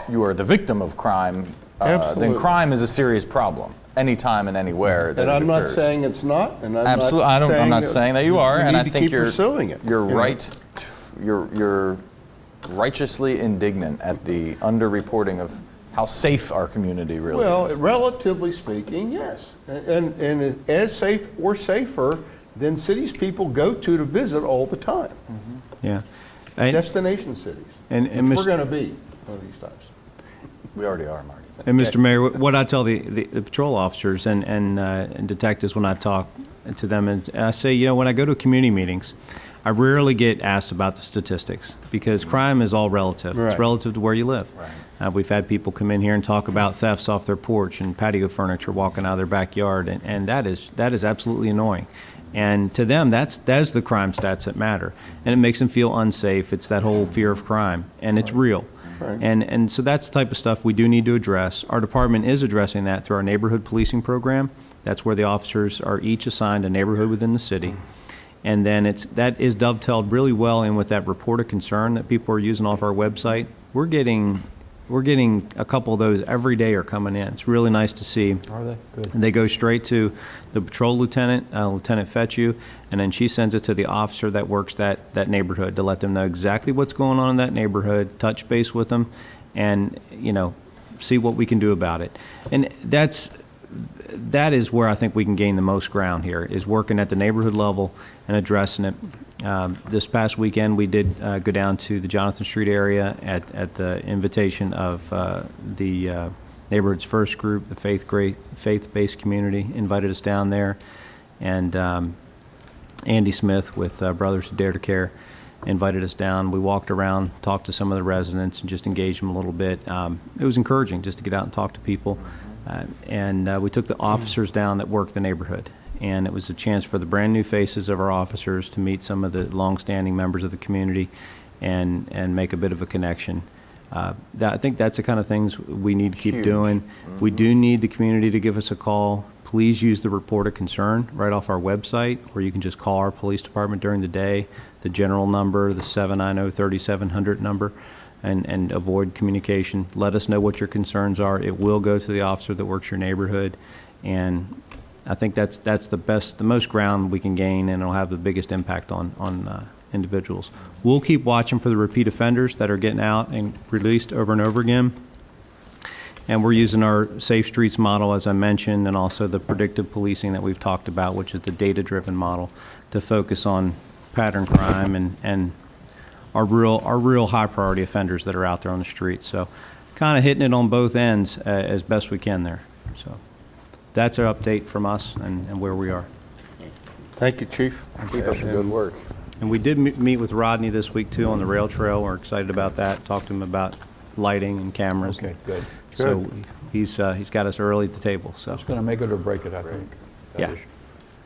you are the victim of crime, then crime is a serious problem. Anytime and anywhere that and I'm it not occurs. saying it's not, and I'm Absolutely, I'm not saying that you are, and I think you're pursuing it. You're right. You're righteously indignant at the underreporting of how safe our community really is. Well, relatively speaking, yes, and as safe or safer than cities people go to visit all the time. Yeah. Destination cities, and which we're going to be one of these times. We already are, Marty. And Mr. Mayor, what I tell the patrol officers and detectives when I talk to them, and I say, when I go to community meetings, I rarely get asked about the statistics because crime is all relative. Right. It's relative to where you live. Right. We've had people come in here and talk about thefts off their porch and patio furniture walking out of their backyard, and that is absolutely annoying. And to them, that's the crime stats that matter, and it makes them feel unsafe. It's that whole fear of crime, and it's real. Right. And so that's the type of stuff we do need to address. Our department is addressing that through our neighborhood policing program. That's where the officers are each assigned a neighborhood within the city. And then that is dovetailed really well in with that report of concern that people are using off our website. We're getting a couple of those every day are coming in. It's really nice to see. Are they? Good. And they go straight to the patrol lieutenant, Lieutenant Fetchu, and then she sends it to the officer that works that neighborhood to let them know exactly what's going on in that neighborhood, touch base with them, and, see what we can do about it. And that is where I think we can gain the most ground here, is working at the neighborhood level and addressing it. This past weekend, we did go down to the Jonathan Street area at the invitation of the neighborhood's first group, the faith-based community, invited us down there. And Andy Smith with Brothers Who Dare to Care invited us down. We walked around, talked to some of the residents, and just engaged them a little bit. It was encouraging just to get out and talk to people. And we took the officers down that work the neighborhood. And it was a chance for the brand new faces of our officers to meet some of the longstanding members of the community and make a bit of a connection. I think that's the kind of things we need to keep doing. We do need the community to give us a call. Please use the report of concern right off our website, or you can just call our police department during the day, the general number, the 790-3700 number, and avoid communication. Let us know what your concerns are. It will go to the officer that works your neighborhood, and I think that's the most ground we can gain, and it'll have the biggest impact on individuals. We'll keep watching for the repeat offenders that are getting out and released over and over again. And we're using our Safe Streets model, as I mentioned, and also the predictive policing that we've talked about, which is the data-driven model, to focus on pattern crime and our real high-priority offenders that are out there on the streets. So kind of hitting it on both ends as best we can there. So that's our update from us and where we are. Thank you, Chief. Keep up the good work. And we did meet with Rodney this week, too, on the rail trail. We're excited about that. Talked to him about lighting and cameras. Okay, good. So he's got us early at the table. So It's going to make it or break it, I think.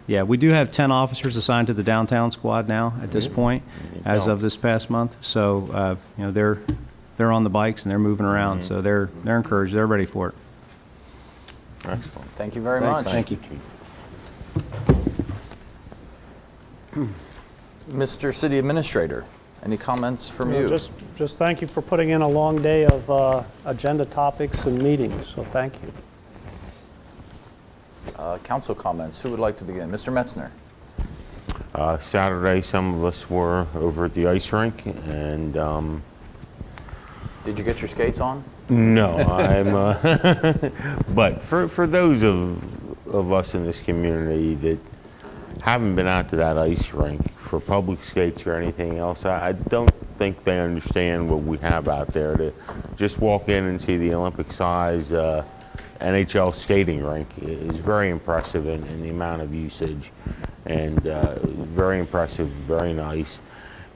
Yeah, we do have 10 officers assigned to the downtown squad now at this point, as of this past month. So they're on the bikes and they're moving around. So they're encouraged. They're ready for it. Excellent. Thank you very much. Thank you. Mr. City Administrator, any comments from you? Just thank you for putting in a long day of agenda topics and meetings, so thank you. Council comments. Who would like to begin? Mr. Metzner. Saturday, some of us were over at the ice rink, and Did you get your skates on? no, but for those of us in this community that haven't been out to that ice rink for public skates or anything else, I don't think they understand what we have out there. To just walk in and see the Olympic-size NHL skating rink is very impressive in the amount of usage, and very impressive, very nice.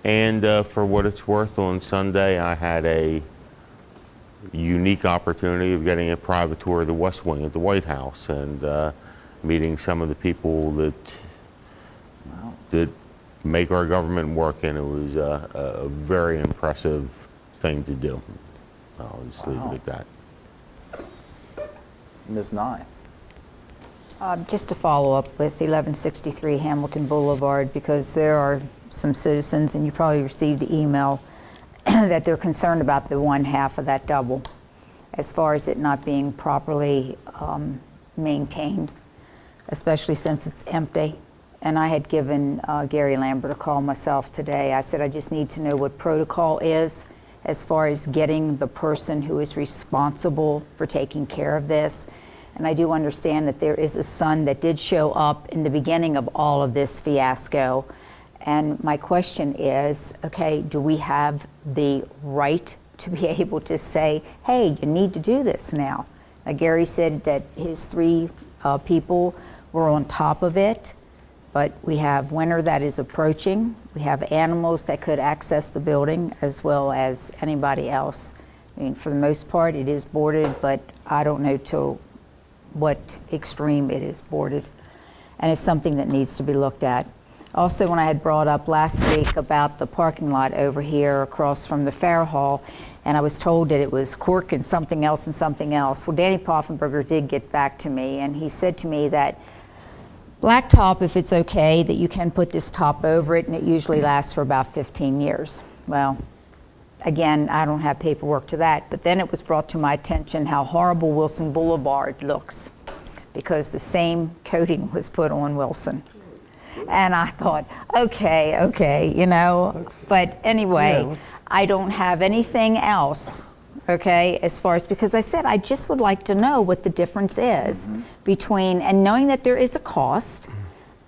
And for what it's worth, on Sunday I had a unique opportunity of getting a private tour of the West Wing at the White House and meeting some of the people that make our government work, and it was a very impressive thing to do. I'll just leave it at that. Ms. Nye. Just to follow up with 1163 Hamilton Boulevard, because there are some citizens, and you probably received the email, that they're concerned about the one half of that double, as far as it not being properly maintained, especially since it's empty. And I had given Gary Lambert a call myself today. I said, I just need to know what protocol is as far as getting the person who is responsible for taking care of this. And I do understand that there is a son that did show up in the beginning of all of this fiasco. And my question is, okay, do we have the right to be able to say, hey, you need to do this now? Now, Gary said that his 3 people were on top of it, but we have winter that is approaching. We have animals that could access the building as well as anybody else. I mean, for the most part, it is boarded, but I don't know to what extreme it is boarded. And it's something that needs to be looked at. Also, when I had brought up last week about the parking lot over here across from the Fair Hall, and I was told that it was cork and something else and something else. Well, Danny Poffenberger did get back to me, and he said to me that blacktop, if it's okay, that you can put this top over it, and it usually lasts for about 15 years. Well, again, I don't have paperwork to that, but then it was brought to my attention how horrible Wilson Boulevard looks, because the same coating was put on Wilson. And I thought, okay, you know, but anyway, I don't have anything else, okay, as far as, because I said I just would like to know what the difference is between, and knowing that there is a cost,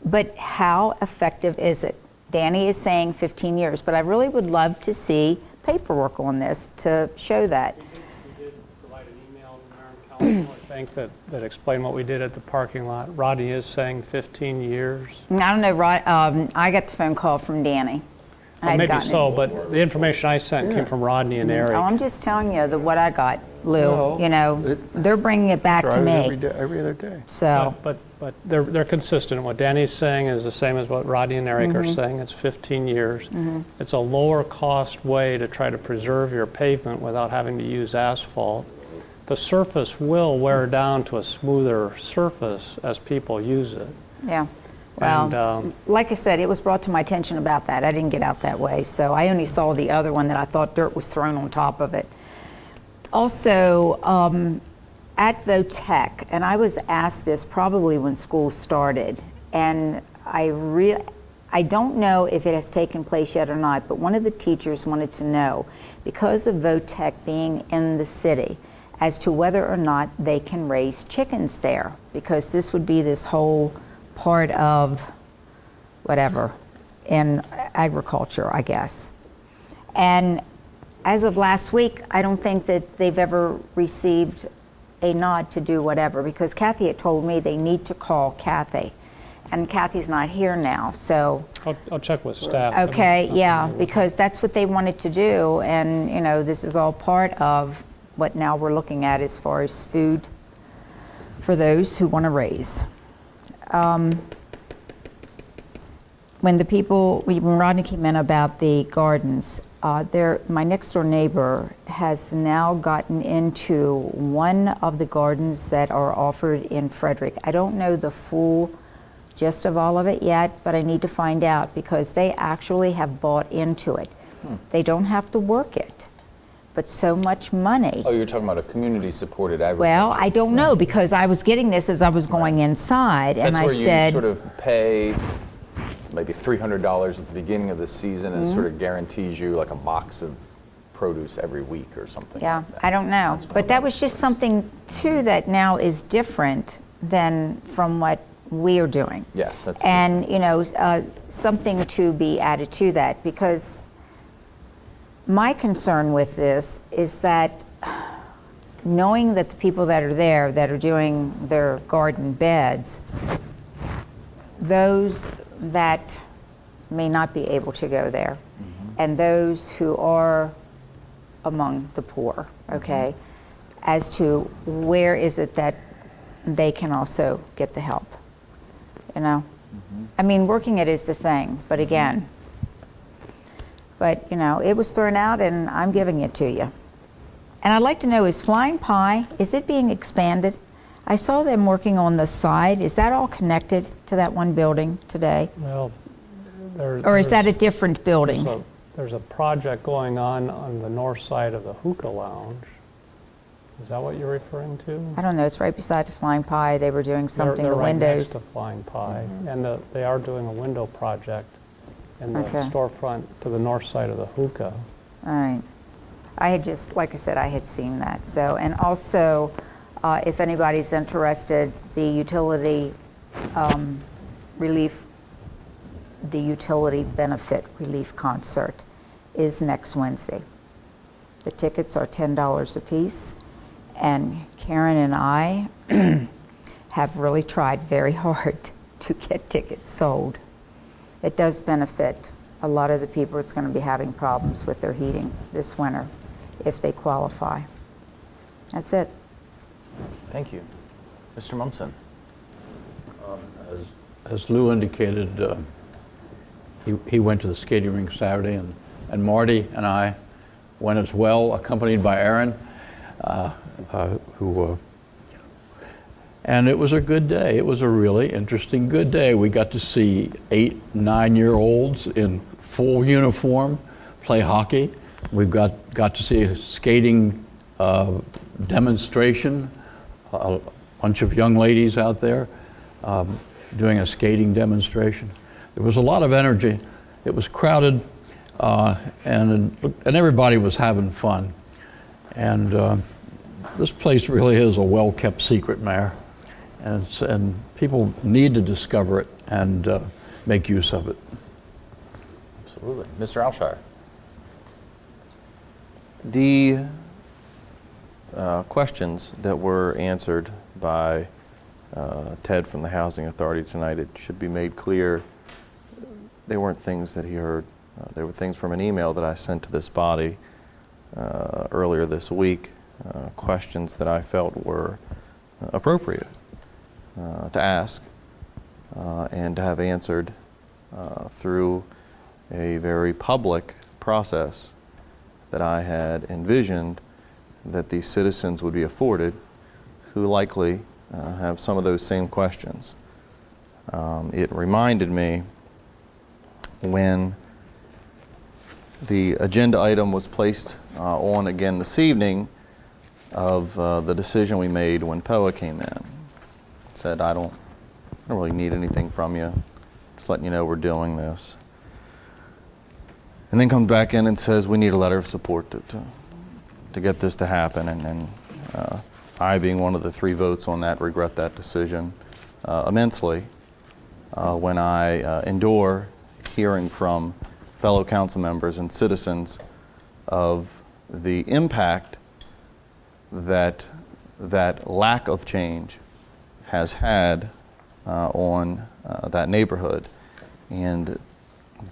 but how effective is it? Danny is saying 15 years, but I really would love to see paperwork on this to show that. We did provide an email to the mayor and council, I think, that explained what we did at the parking lot. Rodney is saying 15 years. I don't know, I got the phone call from Danny. Well, maybe so, but the information I sent came from Rodney and Eric. Oh, I'm just telling you what I got, Lou. You know, they're bringing it back to me. Every other day. So, But they're consistent. What Danny's saying is the same as what Rodney and Eric are saying. It's 15 years. It's a lower cost way to try to preserve your pavement without having to use asphalt. The surface will wear down to a smoother surface as people use it. yeah. Well, And, like I said, it was brought to my attention about that. I didn't get out that way, so I only saw the other one that I thought dirt was thrown on top of it. Also, at VOTEC, and I was asked this probably when school started, and I don't know if it has taken place yet or not, but one of the teachers wanted to know, because of VOTEC being in the city, as to whether or not they can raise chickens there, because this would be this whole part of whatever in agriculture, I guess. And as of last week, I don't think that they've ever received a nod to do whatever, because Kathy had told me they need to call Kathy, and Kathy's not here now, so. I'll check with staff. Okay, yeah, because that's what they wanted to do, and you know, this is all part of what now we're looking at as far as food for those who want to raise. When Rodney came in about the gardens, my next door neighbor has now gotten into one of the gardens that are offered in Frederick. I don't know the full gist of all of it yet, but I need to find out, because they actually have bought into it. They don't have to work it, but so much money. Oh, you're talking about a community-supported agriculture. Well, I don't know, because I was getting this as I was going inside, and I That's where said, you sort of pay maybe $300 at the beginning of the season, and it sort of guarantees you like a box of produce every week or something. yeah, like that. I don't know. But that was just something, too, that now is different than from what we are doing. Yes, that's. And, you know, something to be added to that, because my concern with this is that knowing that the people that are there that are doing their garden beds, those that may not be able to go there, and those who are among the poor, okay? As to where is it that they can also get the help, you know? I mean, working it is the thing, but again, but you know, it was thrown out and I'm giving it to you. And I'd like to know, is Flying Pie, is it being expanded? I saw them working on the side. Is that all connected to that one building today? Well, Or is that a different building? There's a project going on the north side of the hookah lounge. Is that what you're referring to? I don't know, it's right beside the Flying Pie. They were doing something, They're the right windows. next to Flying Pie, and they are doing a window project in the Okay. storefront to the north side of the hookah. All right. I had just, like I said, I had seen that. So, and also, if anybody's interested, the utility relief, the utility benefit relief concert is next Wednesday. The tickets are $10 a piece, and Karen and I have really tried very hard to get tickets sold. It does benefit a lot of the people that's going to be having problems with their heating this winter if they qualify. That's it. Thank you. Mr. Munson. As Lou indicated, he went to the skating rink Saturday, and Marty and I went as well, accompanied by Aaron, and it was a good day. It was a really interesting, good day. We got to see 8-, 9-year-olds in full uniform play hockey. We got to see a skating demonstration, a bunch of young ladies out there doing a skating demonstration. There was a lot of energy. It was crowded, and everybody was having fun. And this place really is a well-kept secret, Mayor, and people need to discover it and make use of it. Absolutely. Mr. Alshire. The questions that were answered by Ted from the Housing Authority tonight, it should be made clear, they weren't things that he heard. They were things from an email that I sent to this body earlier this week, questions that I felt were appropriate to ask and to have answered through a very public process that I had envisioned that these citizens would be afforded who likely have some of those same questions. It reminded me when the agenda item was placed on again this evening of the decision we made when POA came in. Said, I don't really need anything from you, just letting you know we're doing this. And then comes back in and says we need a letter of support to get this to happen. And I, being one of the 3 votes on that, regret that decision immensely when I endure hearing from fellow council members and citizens of the impact that lack of change has had on that neighborhood, and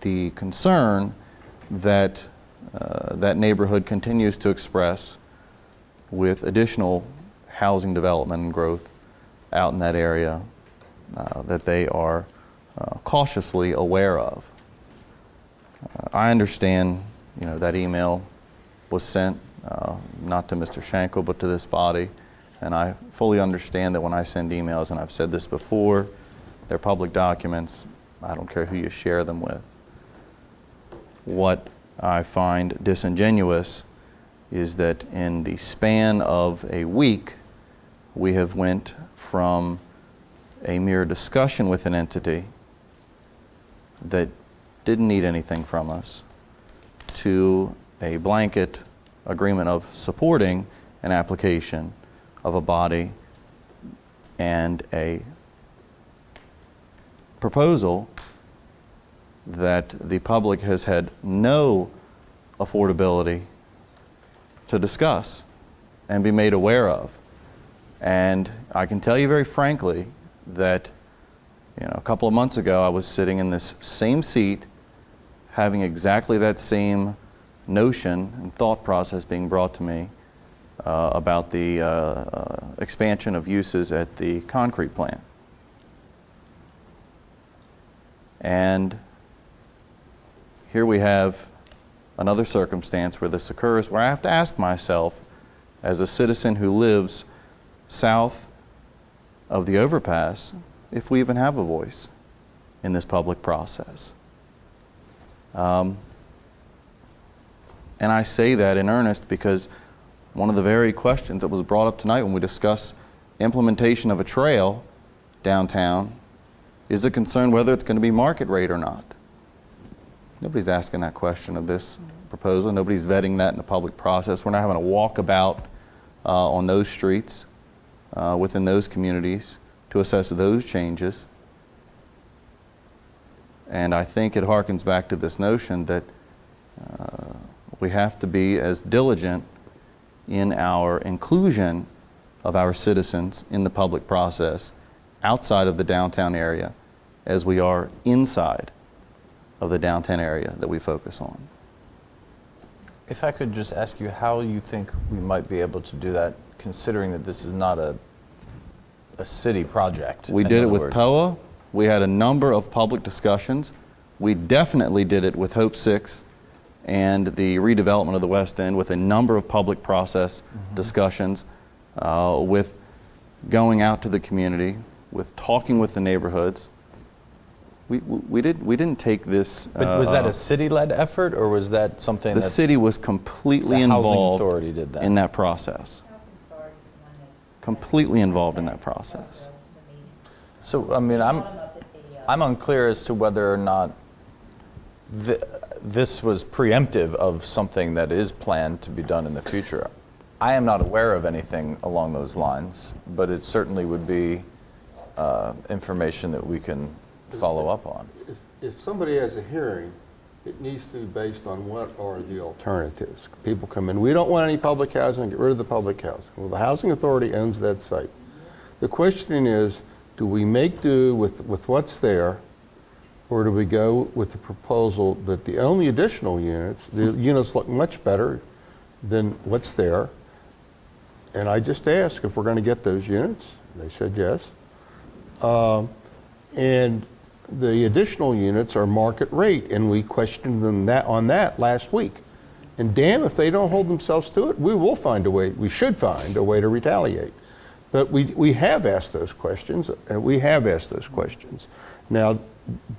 the concern that that neighborhood continues to express with additional housing development and growth out in that area that they are cautiously aware of. I understand, that email was sent not to Mr. Schenkel but to this body, and I fully understand that when I send emails, and I've said this before, they're public documents. I don't care who you share them with. What I find disingenuous is that in the span of a week, we have went from a mere discussion with an entity that didn't need anything from us to a blanket agreement of supporting an application of a body and a proposal that the public has had no affordability to discuss and be made aware of. And I can tell you very frankly that a couple of months ago I was sitting in this same seat having exactly that same notion and thought process being brought to me about the expansion of uses at the concrete plant. And here we have another circumstance where this occurs, where I have to ask myself, as a citizen who lives south of the overpass, if we even have a voice in this public process. And I say that in earnest because one of the very questions that was brought up tonight when we discussed implementation of a trail downtown is the concern whether it's going to be market rate or not. Nobody's asking that question of this proposal. Nobody's vetting that in the public process. We're not having a walkabout on those streets within those communities to assess those changes. And I think it harkens back to this notion that we have to be as diligent in our inclusion of our citizens in the public process outside of the downtown area as we are inside of the downtown area that we focus on. If I could just ask you how you think we might be able to do that, considering that this is not a city project. We in did it other with words. POA. We had a number of public discussions. We definitely did it with Hope 6 and the redevelopment of the West End with a number of public process discussions, with going out to the community, with talking with the neighborhoods. We didn't take this. But was that a city-led effort, or was that something the that city was completely the Housing involved Authority did that? in that process? Completely involved in that process. So, I mean, I'm unclear as to whether or not this was preemptive of something that is planned to be done in the future. I am not aware of anything along those lines, but it certainly would be information that we can follow up on. If somebody has a hearing, it needs to be based on what are the alternatives. People come in, we don't want any public housing, get rid of the public housing. Well, the Housing Authority owns that site. The question is, do we make do with what's there, or do we go with the proposal that the only additional units, the units look much better than what's there, and I just asked if we're going to get those units. They said yes. And the additional units are market rate, and we questioned them on that last week. And damn, if they don't hold themselves to it, we will find a way, we should find a way to retaliate. But we have asked those questions, and we have asked those questions. Now,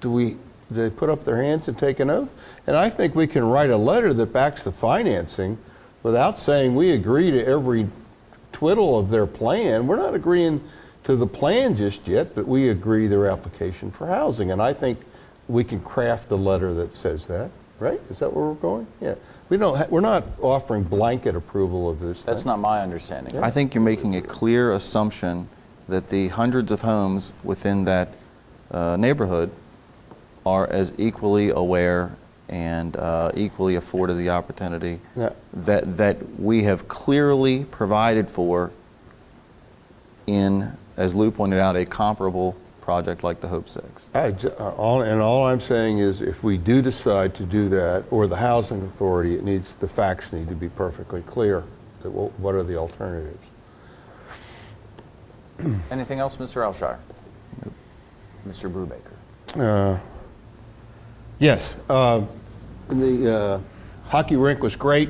do they put up their hands and take an oath? And I think we can write a letter that backs the financing without saying we agree to every twiddle of their plan. We're not agreeing to the plan just yet, but we agree their application for housing. And I think we can craft the letter that says that, right? Is that where we're going? Yeah. We're not offering blanket approval of this That's thing. not my understanding. I think you're making a clear assumption that the hundreds of homes within that neighborhood are as equally aware and equally afforded the opportunity that we have clearly provided for in, as Lou pointed out, a comparable project like the Hope 6. All I'm saying is if we do decide to do that, or the Housing Authority, the facts need to be perfectly clear that what are the alternatives. Anything else, Mr. Alshire? Mr. Brubaker? Yes. The hockey rink was great,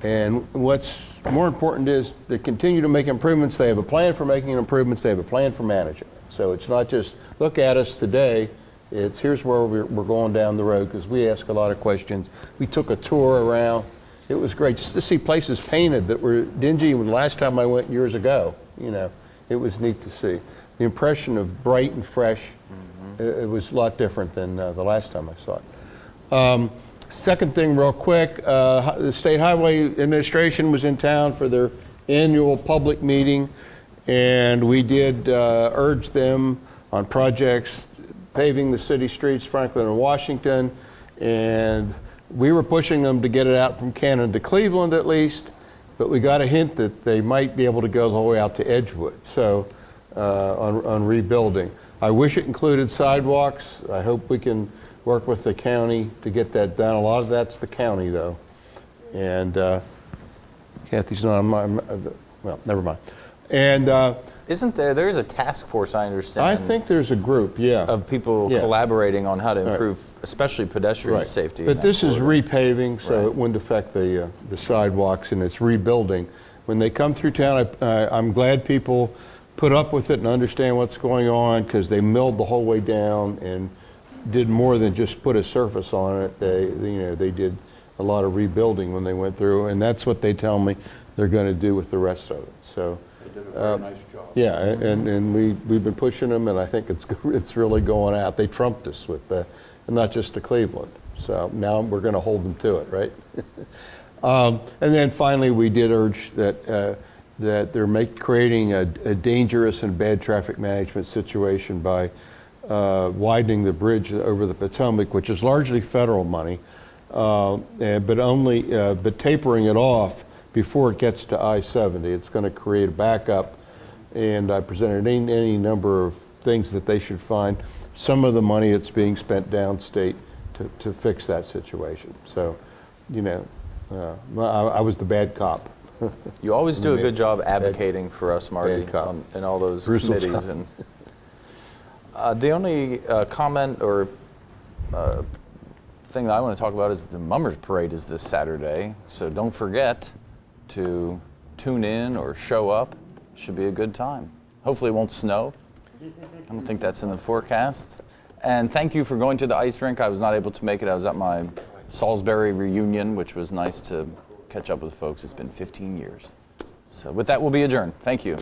and what's more important is they continue to make improvements. They have a plan for making improvements. They have a plan for managing. So it's not just look at us today. It's here's where we're going down the road, because we ask a lot of questions. We took a tour around. It was great just to see places painted that were dingy when the last time I went years ago. You know, it was neat to see. The impression of bright and fresh, it was a lot different than the last time I saw it. Second thing real quick, the State Highway Administration was in town for their annual public meeting, and we did urge them on projects paving the city streets, Franklin and Washington, and we were pushing them to get it out from Cannon to Cleveland at least, but we got a hint that they might be able to go the whole way out to Edgewood, so on rebuilding. I wish it included sidewalks. I hope we can work with the county to get that done. A lot of that's the county though. And Kathy's not, well, never mind. And Isn't there is a task force, I understand. I think there's a group, yeah. Of people Yeah. collaborating on how to Right. improve, especially pedestrian Right. safety. in But that this is corridor. repaving, so Right. it wouldn't affect the sidewalks, and it's rebuilding. When they come through town, I'm glad people put up with it and understand what's going on, because they milled the whole way down and did more than just put a surface on it. They did a lot of rebuilding when they went through, and that's what they tell me they're going to do with the rest of it. So They did a very nice job. yeah, and we've been pushing them, and I think it's really going out. They trumped us with and not just to Cleveland. So now we're going to hold them to it, right? And then finally, we did urge that they're creating a dangerous and bad traffic management situation by widening the bridge over the Potomac, which is largely federal money, but tapering it off before it gets to I-70. It's going to create a backup, and I presented any number of things that they should find some of the money that's being spent downstate to fix that situation. So, I was the bad cop. You always do a good job advocating for us, Marty, bad cop. in all those Brutal committees. time. And the only comment or thing that I want to talk about is the Mummers Parade is this Saturday, so don't forget to tune in or show up. Should be a good time. Hopefully it won't snow. I don't think that's in the forecast. And thank you for going to the ice rink. I was not able to make it. I was at my Salisbury reunion, which was nice to catch up with folks. It's been 15 years. So with that, we'll be adjourned. Thank you.